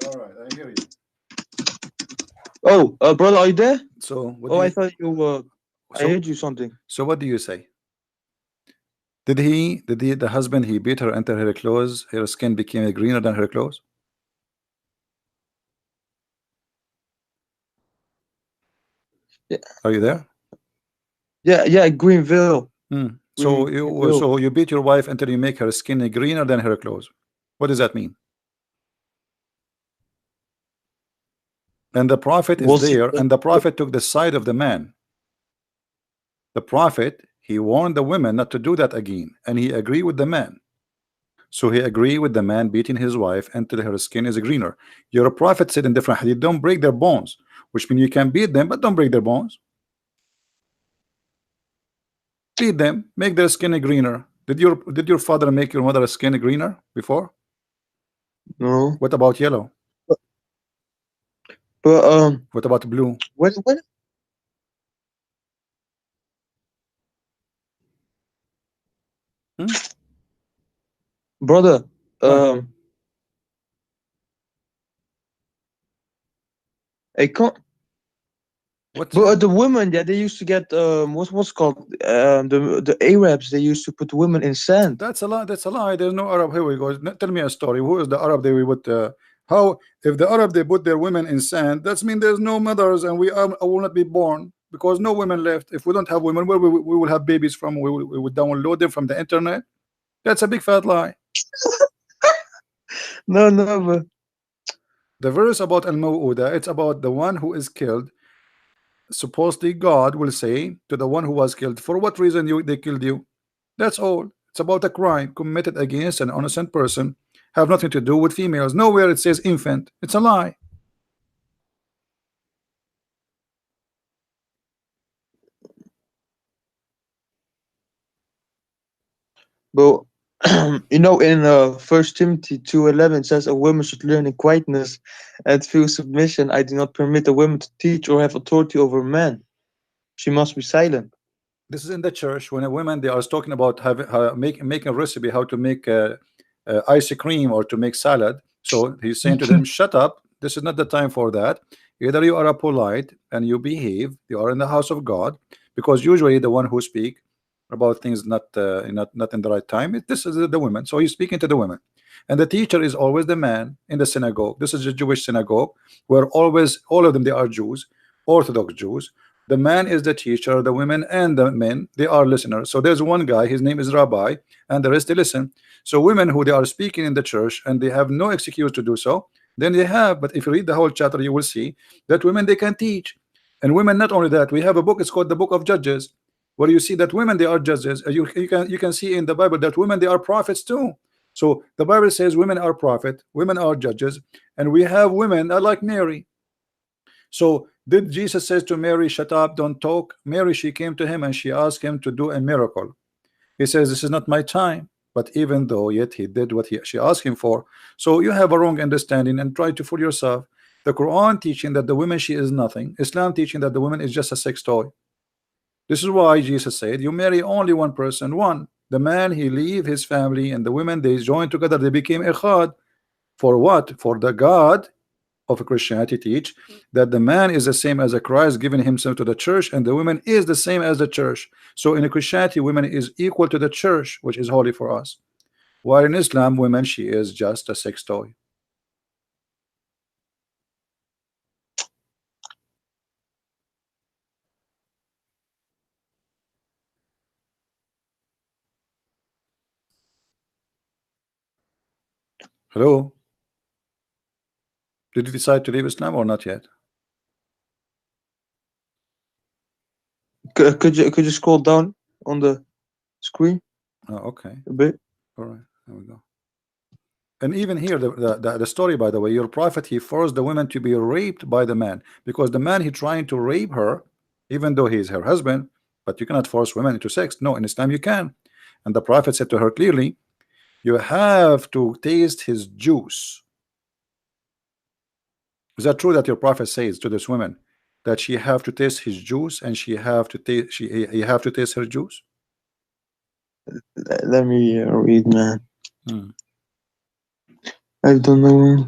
All right, I hear you. Oh, brother, are you there? So what Oh, do I you, thought you were. I so heard you something. so what do you say? Did the husband, he beat her until her clothes, her skin became greener than her clothes? Yeah, Are you there? yeah, Greenville. So Greenville. you beat your wife until you make her skin greener than her clothes. What does that mean? And the prophet is Was there, and the prophet took the side of the man. The prophet, he warned the women not to do that again, and he agreed with the man. So he agreed with the man beating his wife until her skin is greener. Your prophet said in different hadith, don't break their bones, which means you can beat them, but don't break their bones. Beat them, make their skin greener. Did your father make your mother's skin greener before? No. What about yellow? But What about blue? when brother, I can't. What's But the women, yeah, they used to get what's called the Arabs. They used to put women in sand. That's a lie. That's a lie. There's no Arab. Here we go. Tell me a story. Who is the Arab they would put? How if the Arab they put their women in sand? That's mean there's no mothers, and we will not be born because no women left. If we don't have women, where we will have babies from? We will download them from the internet. That's a big fat lie. No, but The verse about al-maw'uda, it's about the one who is killed. Supposedly God will say to the one who was killed, for what reason they killed you? That's all. It's about a crime committed against an innocent person, have nothing to do with females. Nowhere it says infant. It's a lie. but in First Timothy 2:11 says a woman should learn in quietness and feel submission. I do not permit a woman to teach or have authority over men. She must be silent. This is in the church when a woman they are talking about making a recipe how to make ice cream or to make salad. So he's saying to them, shut up. This is not the time for that. Either you are a polite and you behave, you are in the house of God, because usually the one who speak about things not in the right time, this is the women. So he's speaking to the women, and the teacher is always the man in the synagogue. This is a Jewish synagogue where always all of them they are Jews, Orthodox Jews. The man is the teacher, the women and the men they are listeners. So there's one guy, his name is Rabbi, and the rest they listen. So women who they are speaking in the church and they have no excuse to do so, then they have. But if you read the whole chapter, you will see that women they can teach. And women, not only that, we have a book, it's called the Book of Judges, where you see that women they are judges. You can see in the Bible that women they are prophets too. So the Bible says women are prophet, women are judges, and we have women like Mary. So did Jesus says to Mary, shut up, don't talk? Mary, she came to him and she asked him to do a miracle. He says, this is not my time. But even though yet he did what she asked him for. So you have a wrong understanding and try to fool yourself. The Quran teaching that the woman she is nothing. Islam teaching that the woman is just a sex toy. This is why Jesus said you marry only one person. One, the man he leave his family, and the women they join together, they became echad. For what? For the God of Christianity teach that the man is the same as a Christ giving himself to the church, and the woman is the same as the church. So in Christianity, women is equal to the church, which is holy for us, while in Islam, women she is just a sex toy. Hello? Did you decide to leave Islam or not yet? Could you scroll down on the screen? Oh, okay. A bit. All right. There we go. And even here, the story, by the way, your prophet, he forced the woman to be raped by the man, because the man, he trying to rape her, even though he is her husband. But you cannot force women into sex. No, in Islam you can. And the prophet said to her clearly, you have to taste his juice. Is that true that your prophet says to this woman that she have to taste his juice, and she have to taste he have to taste her juice? Let me read, man. Hmm. I don't know.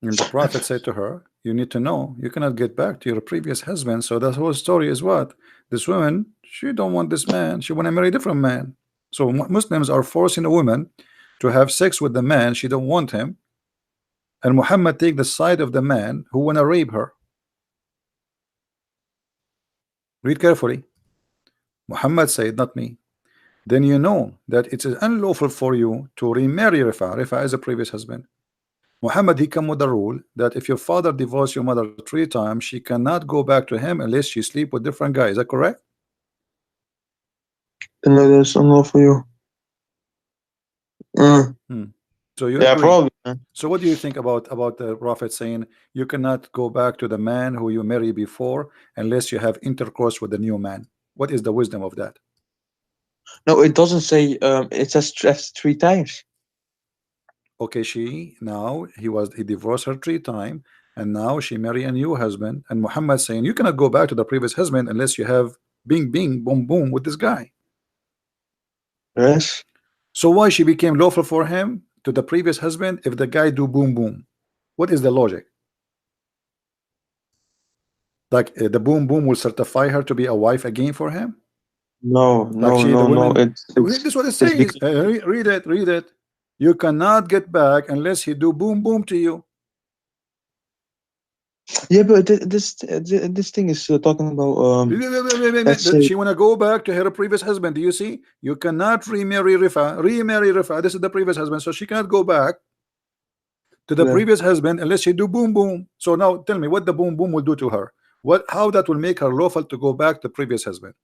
And the prophet said to her, you need to know you cannot get back to your previous husband. So the whole story is what? This woman, she don't want this man, she want to marry a different man. So Muslims are forcing a woman to have sex with the man she don't want him, and Muhammad take the side of the man who want to rape her. Read carefully. Muhammad said, not me. Then you know that it is unlawful for you to remarry Rifa. Rifa is a previous husband. Muhammad, he come with the rule that if your father divorced your mother 3 times, she cannot go back to him unless she sleep with different guys. Is that correct? No, that's unlawful for you. So you yeah, agree? probably. Man. So what do you think about the prophet saying you cannot go back to the man who you married before unless you have intercourse with the new man? What is the wisdom of that? No, it doesn't say. It says 3 times. Okay, he divorced her 3 times, and now she marry a new husband, and Muhammad saying you cannot go back to the previous husband unless you have bing bing boom boom with this guy. Yes. So why she became lawful for him to the previous husband if the guy do boom boom? What is the logic? Like the boom boom will certify her to be a wife again for him? No, Like no, no, no. this is what it says. Read it. You cannot get back unless he do boom boom to you. Yeah, but this thing is talking about she wanna go back to her previous husband. Do you see? You cannot remarry Rifa. This is the previous husband, so she cannot go back to the previous husband unless she do boom boom. So now tell me what the boom boom will do to her. How that will make her lawful to go back to previous husband?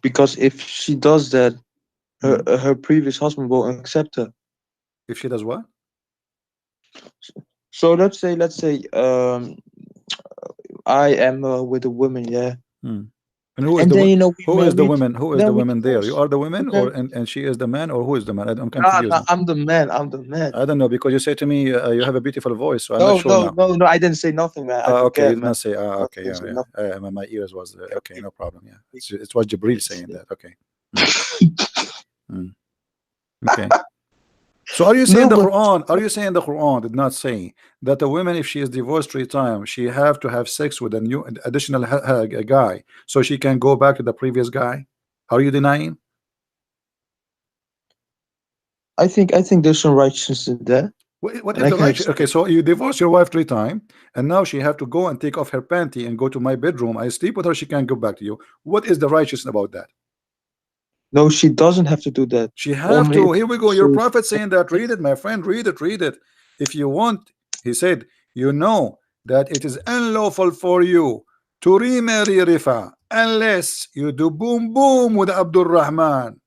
Because if she does that, her previous husband will accept her. If she does what? So let's say I am with a woman, yeah. And who is the woman? Who is the woman there? You are the woman, or and she is the man, or who is the man? I'm confused. No, I'm the man. I'm the man. I don't know, because you say to me you have a beautiful voice, so I'm not sure now. No. I didn't say nothing, man. Okay, you did not say. Okay, yeah. My ears was okay. No problem. Yeah, it was Jibril saying that. Okay. Okay. So are you saying the Quran? Are you saying the Quran did not say that a woman, if she is divorced 3 times, she have to have sex with a new additional guy so she can go back to the previous guy? Are you denying? I think there's some righteousness in that. What is the righteousness? Okay, so you divorce your wife 3 times, and now she have to go and take off her panty and go to my bedroom. I sleep with her. She can't go back to you. What is the righteousness about that? No, she doesn't have to do that. She have to. Here we go. Your prophet saying that. Read it, my friend. Read it. If you want, he said, you know that it is unlawful for you to remarry Rifa unless you do boom boom with Abdul Rahman.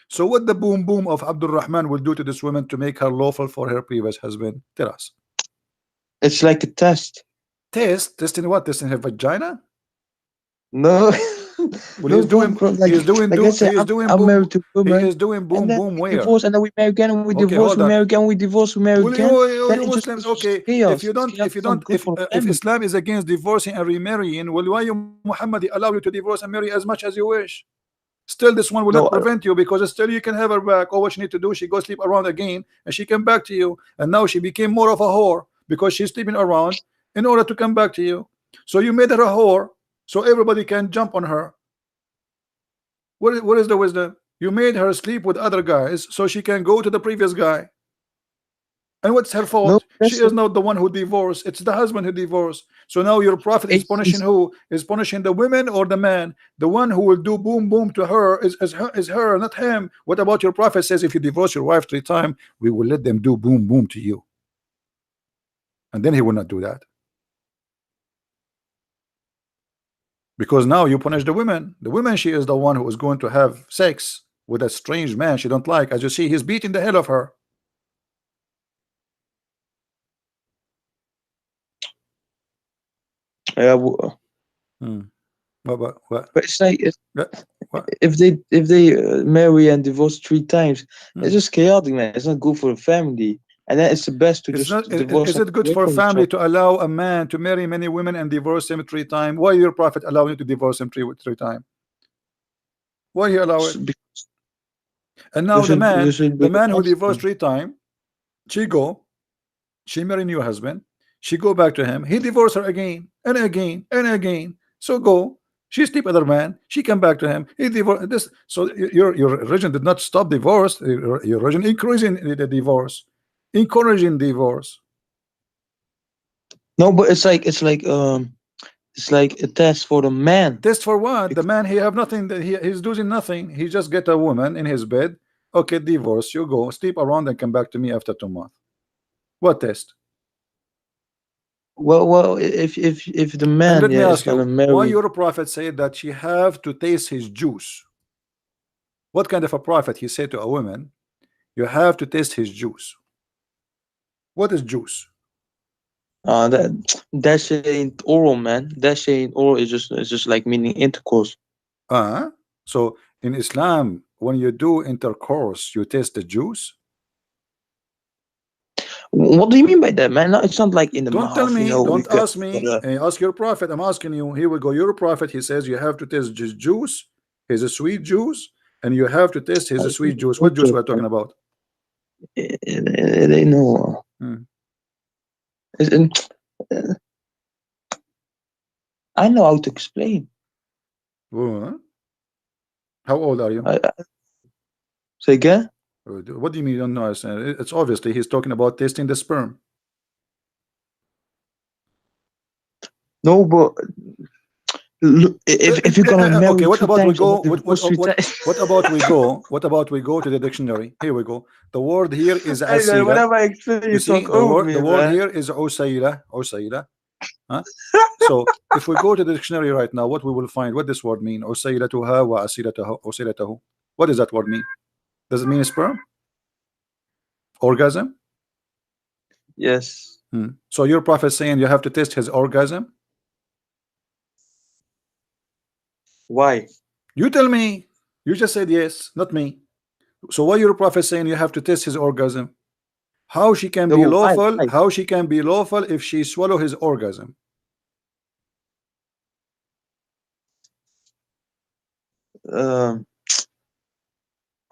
So what the boom boom of Abdul Rahman will do to this woman to make her lawful for her previous husband? Tell us. It's like a test. Testing what? Testing her vagina? No. Well, he's doing boom. He is doing boom boom where? Divorce, and then we marry again, and we divorce, we marry again, we divorce, we marry again. You Muslims, okay. If Islam is against divorcing and remarrying, well, why Muhammad allow you to divorce and marry as much as you wish? Still, this one will not prevent you, because still you can have her back. All what she need to do, she go sleep around again, and she come back to you. And now she became more of a whore because she's sleeping around in order to come back to you. So you made her a whore, so everybody can jump on her. What is the wisdom? You made her sleep with other guys so she can go to the previous guy. And what's her fault? No, She is not the one who divorced. It's the husband who divorced. So now your prophet is punishing who? Is punishing the women or the man? The one who will do boom boom to her is her, not him. What about your prophet says if you divorce your wife 3 times, we will let them do boom boom to you. And then he will not do that. Because now you punish the women. The woman, she is the one who is going to have sex with a strange man she don't like. As you see, he's beating the hell of her. Yeah. What? But it's like If if they marry and divorce 3 times, it's just chaotic, man. It's not good for the family. And then it's the best to divorce. Is it good for a family to allow a man to marry many women and divorce him 3 times? Why your prophet allow you to divorce him three times? Why he allow it? And now the man who divorced 3 times, she marry new husband, she go back to him, he divorced her again and again and again. So go, she sleep with other man, she come back to him, he divorced this. So your religion did not stop divorce. Your religion increasing the divorce, encouraging divorce. No, but it's like a test for the man. Test for what? The man, he have nothing. He's doing nothing. He just get a woman in his bed. Okay, divorce. You go sleep around and come back to me after 2 months. What test? Well, if the man, let me ask you, marry... why your prophet said that she have to taste his juice? What kind of a prophet he said to a woman, you have to taste his juice? What is juice? That shit ain't oral, man. That shit ain't oral. It's just like meaning intercourse. So in Islam, when you do intercourse, you taste the juice. What do you mean by that, man? No, it's not like in the don't mouth. Tell me. Don't ask me. Ask your prophet. I'm asking you. Here we go. Your prophet. He says you have to taste his juice. He's a sweet juice, and you have to taste his sweet juice. What juice we're talking about? They know. I know how to explain. How old are you? Say again? What do you mean you don't know? It's obviously he's talking about tasting the sperm. No, but look, if you're gonna marry okay, what about we go? What about we go to the dictionary? Here we go. The word here is asila. Whenever I explain, you see, talk over the word here is usayla. Huh? So if we go to the dictionary right now, what we will find? What this word mean? Usaylatuha wa asilatahu. What does that word mean? Does it mean sperm? Orgasm? Yes. So your prophet saying you have to test his orgasm? Why? You tell me. You just said yes, not me. So why your prophet saying you have to test his orgasm? How she can be lawful? Why? How she can be lawful if she swallow his orgasm?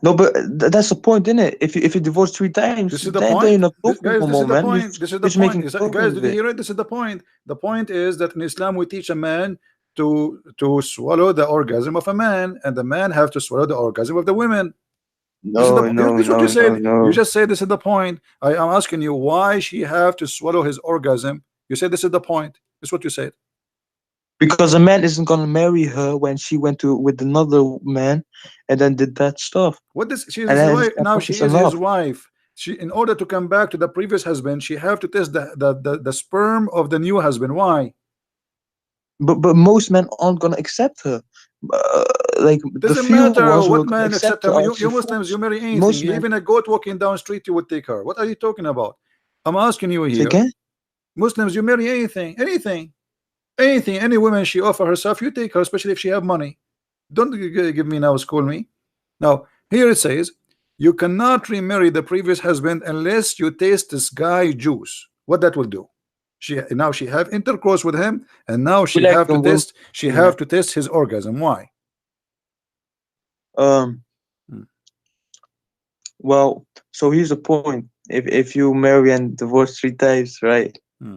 No, but that's the point, isn't it? If you divorce 3 times, this is the point. Guys, this is the point. This is the point. Guys, did you hear it? This is the point. The point is that in Islam we teach a man to swallow the orgasm of a man, and the man have to swallow the orgasm of the women. This is what you said. You just said this is the point. I am asking you why she have to swallow his orgasm. You said this is the point. This is what you said. Because a man isn't gonna marry her when she went with another man and then did that stuff. What does she is his wife now? She is his wife. She, in order to come back to the previous husband, she have to test the sperm of the new husband. Why? But most men aren't gonna accept her. Like doesn't matter what man accept her. You Muslims, you marry anything. Even a goat walking down street, you would take her. What are you talking about? I'm asking you here. Muslims, you marry anything, any woman she offer herself, you take her, especially if she have money. Don't give me now, school me. Now here it says you cannot remarry the previous husband unless you taste this guy juice. What that will do? She have intercourse with him, and now she have to test. She have to test his orgasm. Why? Well, so here's the point. If you marry and divorce 3 times, right?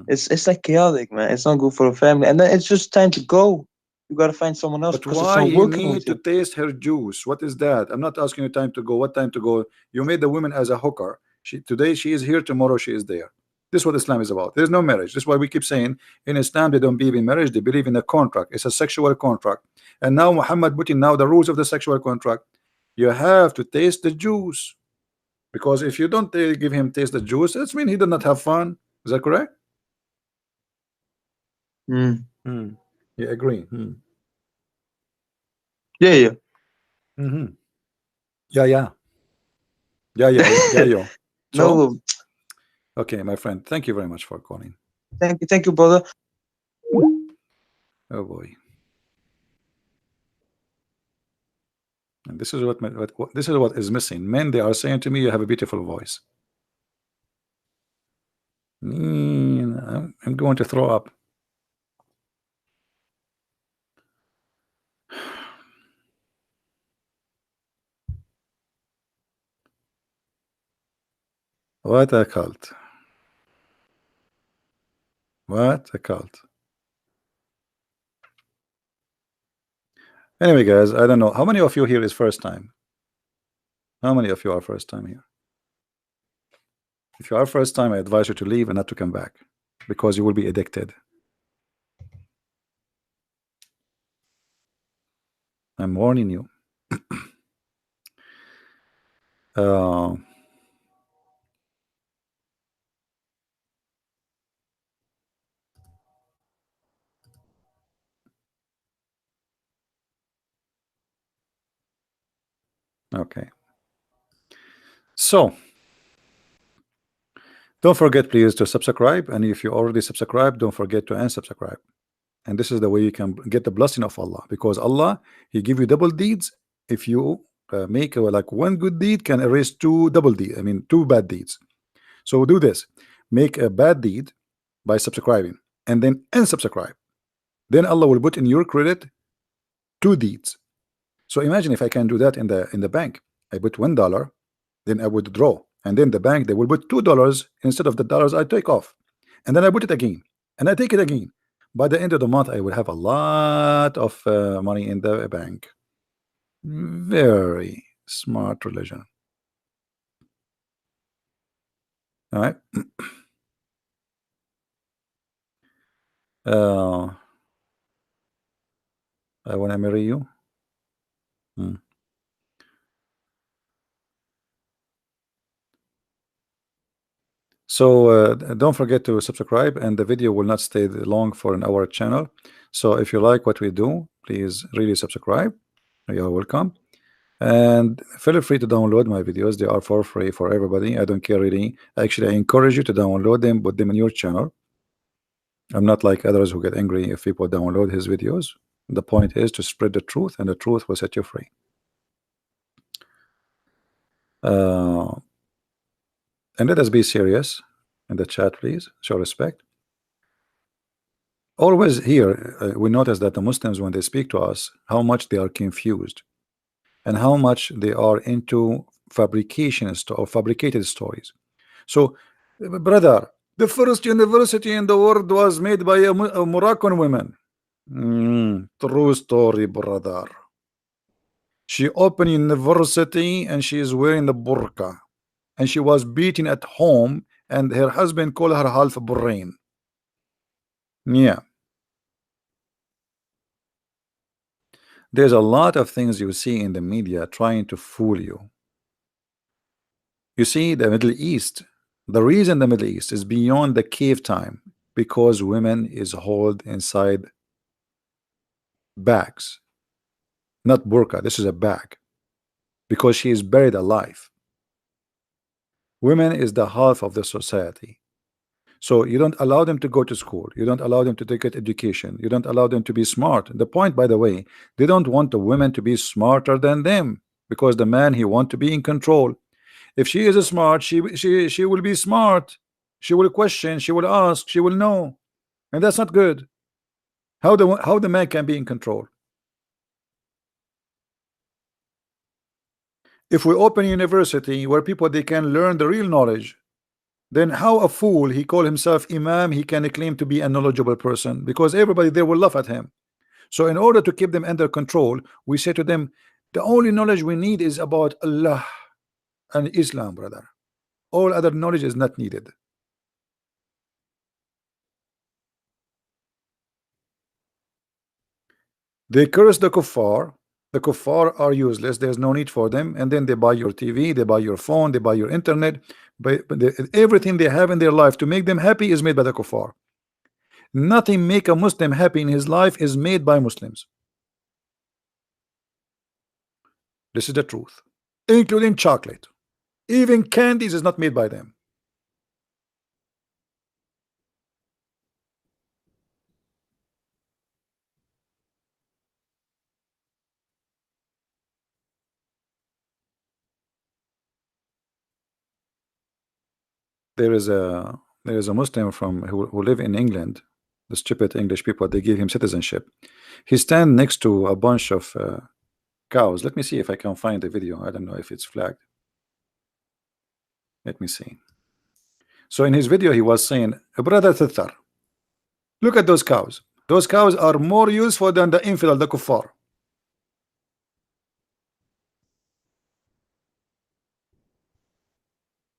It's like chaotic, man. It's not good for a family, and then it's just time to go. You gotta find someone else. But why you need to taste her juice? What is that? I'm not asking you time to go. What time to go? You made the women as a hooker. Today she is here, tomorrow she is there. This is what Islam is about. There's no marriage. This is why we keep saying in Islam they don't believe in marriage, they believe in a contract. It's a sexual contract. And now Muhammad put in now the rules of the sexual contract. You have to taste the juice, because if you don't give him taste the juice, that's mean he did not have fun. Is that correct? You agree? Yeah. Yeah. Yo. So, No. okay, my friend, thank you very much for calling. Thank you, brother. Oh boy. And this is what is missing. Men, they are saying to me, you have a beautiful voice. I'm going to throw up. What a cult. What a cult. Anyway, guys, I don't know. How many of you here is first time? How many of you are first time here? If you are first time, I advise you to leave and not to come back, because you will be addicted. I'm warning you. Okay. So, don't forget, please, to subscribe. And if you already subscribed, don't forget to unsubscribe. And this is the way you can get the blessing of Allah, because Allah, He give you double deeds. If you make like one good deed can erase two bad deeds. So do this: make a bad deed by subscribing, and then unsubscribe. Then Allah will put in your credit two deeds. So imagine if I can do that in the bank. I put $1, then I withdraw, and then the bank, they will put $2 instead of the dollars I take off, and then I put it again, and I take it again. By the end of the month, I will have a lot of money in the bank. Very smart religion. All right. I want to marry you. So don't forget to subscribe, and the video will not stay long for in our channel. So if you like what we do, please really subscribe. You are welcome. And feel free to download my videos. They are for free for everybody. I don't care really. Actually, I encourage you to download them, put them in your channel. I'm not like others who get angry if people download his videos. The point is to spread the truth, and the truth will set you free. And let us be serious in the chat, please. Show respect. Always here, we notice that the Muslims, when they speak to us, how much they are confused, and how much they are into fabricated stories. So, brother, the first university in the world was made by a Moroccan woman. True story, brother. She opened university and she is wearing the burqa, and she was beaten at home, and her husband called her half brain. Yeah. There's a lot of things you see in the media trying to fool you. You see, the Middle East, the reason the Middle East is beyond the cave time, because women is held inside bags, not burqa. This is a bag, because she is buried alive. Women is the half of the society. So you don't allow them to go to school. You don't allow them to take education. You don't allow them to be smart. The point, by the way, they don't want the women to be smarter than them, because the man, he want to be in control. If she is smart, she will be smart. She will question. She will ask. She will know, and that's not good. How the man can be in control? If we open a university where people they can learn the real knowledge, then how a fool, he call himself imam, he can claim to be a knowledgeable person, because everybody there will laugh at him. So in order to keep them under control, we say to them, the only knowledge we need is about Allah and Islam, brother. All other knowledge is not needed. They curse the kuffar. The kuffar are useless. There's no need for them. And then they buy your TV, they buy your phone, they buy your internet. But everything they have in their life to make them happy is made by the kuffar. Nothing make a Muslim happy in his life is made by Muslims. This is the truth, including chocolate. Even candies is not made by them. There is a Muslim from who live in England. The stupid English people, they give him citizenship. He stand next to a bunch of cows. Let me see if I can find the video. I don't know if it's flagged. Let me see. So in his video he was saying, brother Thithar, look at those cows. Those cows are more useful than the infidel, the kuffar.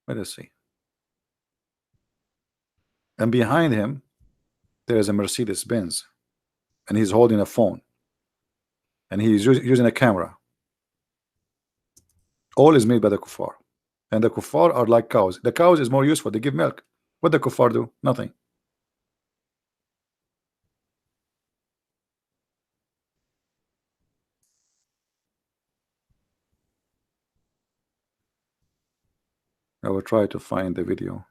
Let us see. And behind him there is a Mercedes Benz, and he's holding a phone, and he's using a camera. All is made by the kuffar, and the kuffar are like cows. The cows is more useful. They give milk. What the kuffar do? Nothing. I will try to find the video.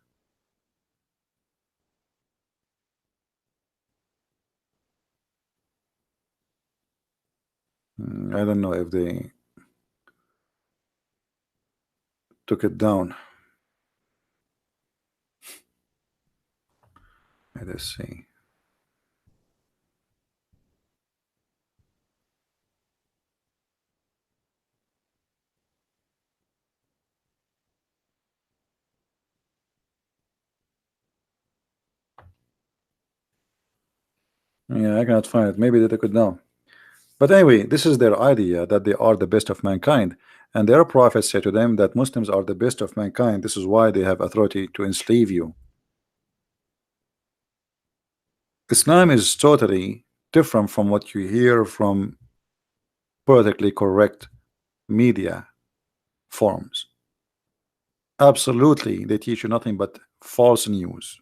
I don't know if they took it down. Let us see. Yeah, I cannot find it. Maybe they took it down. But anyway, this is their idea that they are the best of mankind, and their prophets say to them that Muslims are the best of mankind. This is why they have authority to enslave you. Islam is totally different from what you hear from politically correct media forms. Absolutely, they teach you nothing but false news.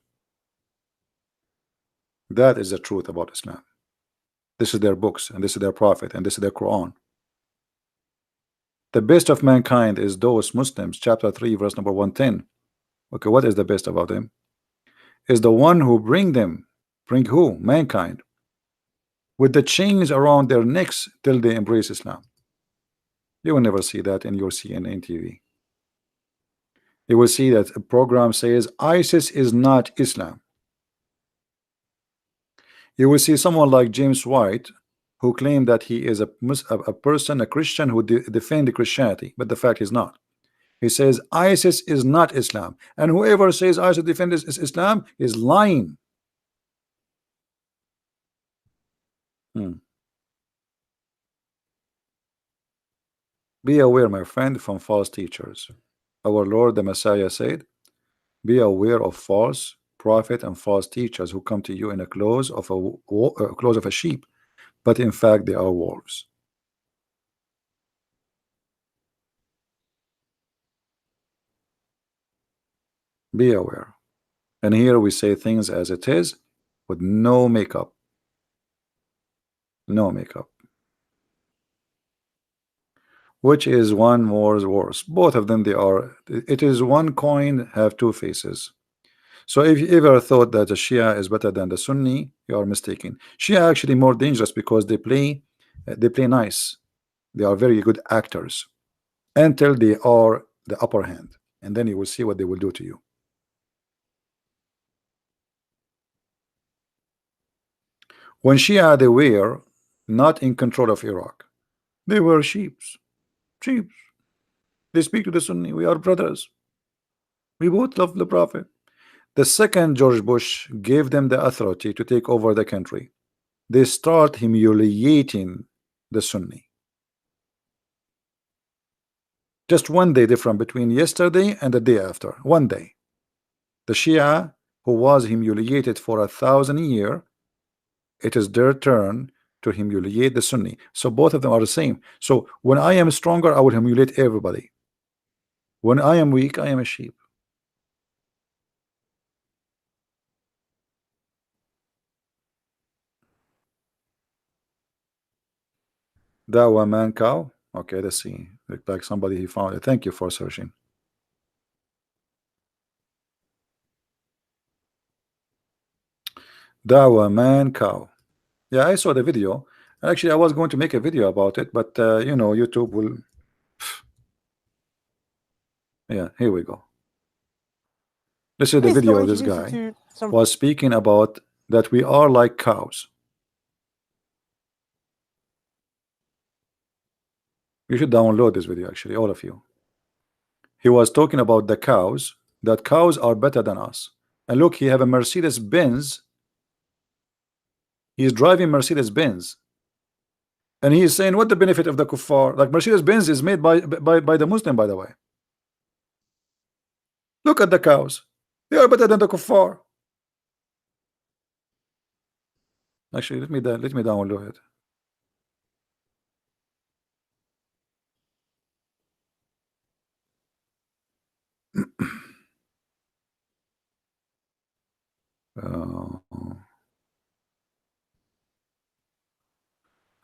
That is the truth about Islam. This is their books, and this is their prophet, and this is their Quran. The best of mankind is those Muslims, chapter 3, verse number 110. Okay, what is the best about them? Is the one who bring who? Mankind, with the chains around their necks till they embrace Islam. You will never see that in your CNN TV. You will see that a program says ISIS is not Islam. You will see someone like James White who claimed that he is a person, a Christian who defend Christianity, but the fact is not. He says ISIS is not Islam, and whoever says ISIS defends Islam is lying. Be aware, my friend, from false teachers. Our Lord the Messiah said, be aware of false prophet and false teachers who come to you in a clothes of a sheep, but in fact they are wolves. Be aware. And here we say things as it is, with no makeup. No makeup. Which is one more worse? Both of them, they are. It is one coin have two faces. So if you ever thought that the Shia is better than the Sunni, you are mistaken. Shia are actually more dangerous because they play nice. They are very good actors until they are the upper hand, and then you will see what they will do to you. When Shia, they were not in control of Iraq. They were sheep. They speak to the Sunni. We are brothers. We both love the Prophet. The second George Bush gave them the authority to take over the country, they start humiliating the Sunni. Just one day different between yesterday and the day after. One day. The Shia who was humiliated for 1,000 years, it is their turn to humiliate the Sunni. So both of them are the same. So when I am stronger, I will humiliate everybody. When I am weak, I am a sheep. Dawa man cow. Okay, let's see. Look like somebody he found it. Thank you for searching. Dawa man cow. Yeah, I saw the video. Actually, I was going to make a video about it, but you know, YouTube will. Yeah, here we go. This is the video of this guy was speaking about that we are like cows. You should download this video, actually, all of you. He was talking about the cows, that cows are better than us. And look, he have a Mercedes Benz. He is driving Mercedes Benz. And he is saying, what the benefit of the kuffar? Like Mercedes Benz is made by the Muslim, by the way. Look at the cows. They are better than the kuffar. Actually, let me download it.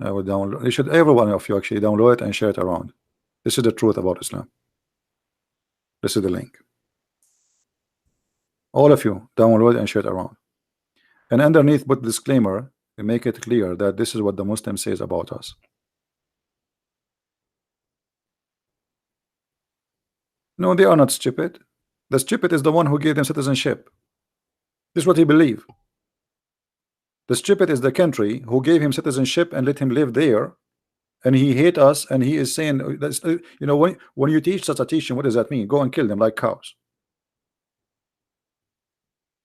I will download. You should, every one of you actually download it and share it around. This is the truth about Islam. This is the link. All of you download and share it around. And underneath, put disclaimer and make it clear that this is what the Muslim says about us. No, they are not stupid. The stupid is the one who gave them citizenship. This is what he believes. The stupid is the country who gave him citizenship and let him live there, and he hate us, and he is saying, that's, you know, when you teach such a teaching, what does that mean? Go and kill them like cows.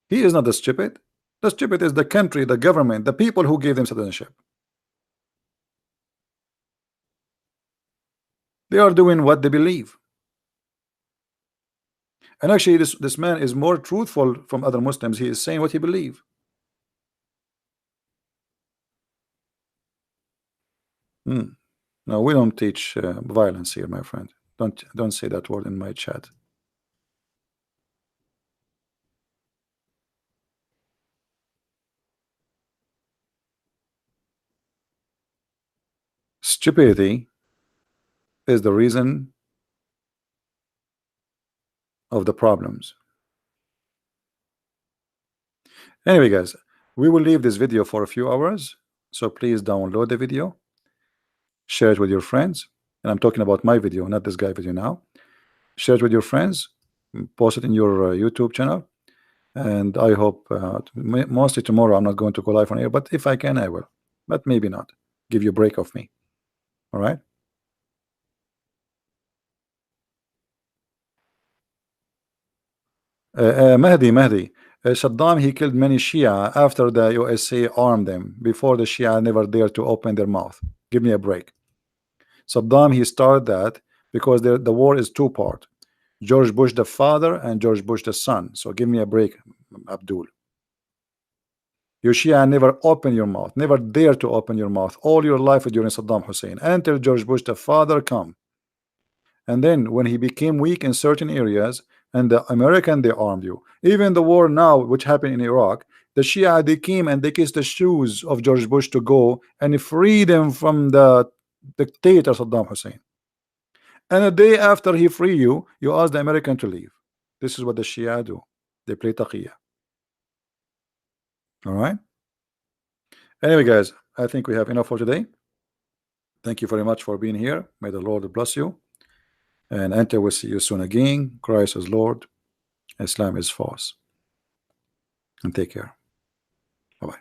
He is not the stupid. The stupid is the country, the government, the people who gave them citizenship. They are doing what they believe. And actually, this man is more truthful from other Muslims. He is saying what he believes. No, we don't teach violence here, my friend. Don't say that word in my chat. Stupidity is the reason of the problems. Anyway, guys, we will leave this video for a few hours, so please download the video, share it with your friends, and I'm talking about my video, not this guy video now. Share it with your friends, post it in your YouTube channel, and I hope mostly tomorrow I'm not going to go live on air, but if I can, I will, but maybe not. Give you a break of me. All right. Mahdi, Saddam, he killed many Shia after the USA armed them. Before the Shia never dared to open their mouth. Give me a break. Saddam, he started that because the war is two-part. George Bush the father and George Bush the son. So give me a break, Abdul. You Shia never open your mouth, never dare to open your mouth all your life during Saddam Hussein until George Bush the father come. And then when he became weak in certain areas, and the American, they armed you. Even the war now, which happened in Iraq, the Shia, they came and they kissed the shoes of George Bush to go and free them from the dictator Saddam Hussein. And a day after he free you, you ask the American to leave. This is what the Shia do. They play taqiyya. All right. Anyway, guys, I think we have enough for today. Thank you very much for being here. May the Lord bless you. And until we see you soon again, Christ is Lord, Islam is false. And take care. Bye-bye.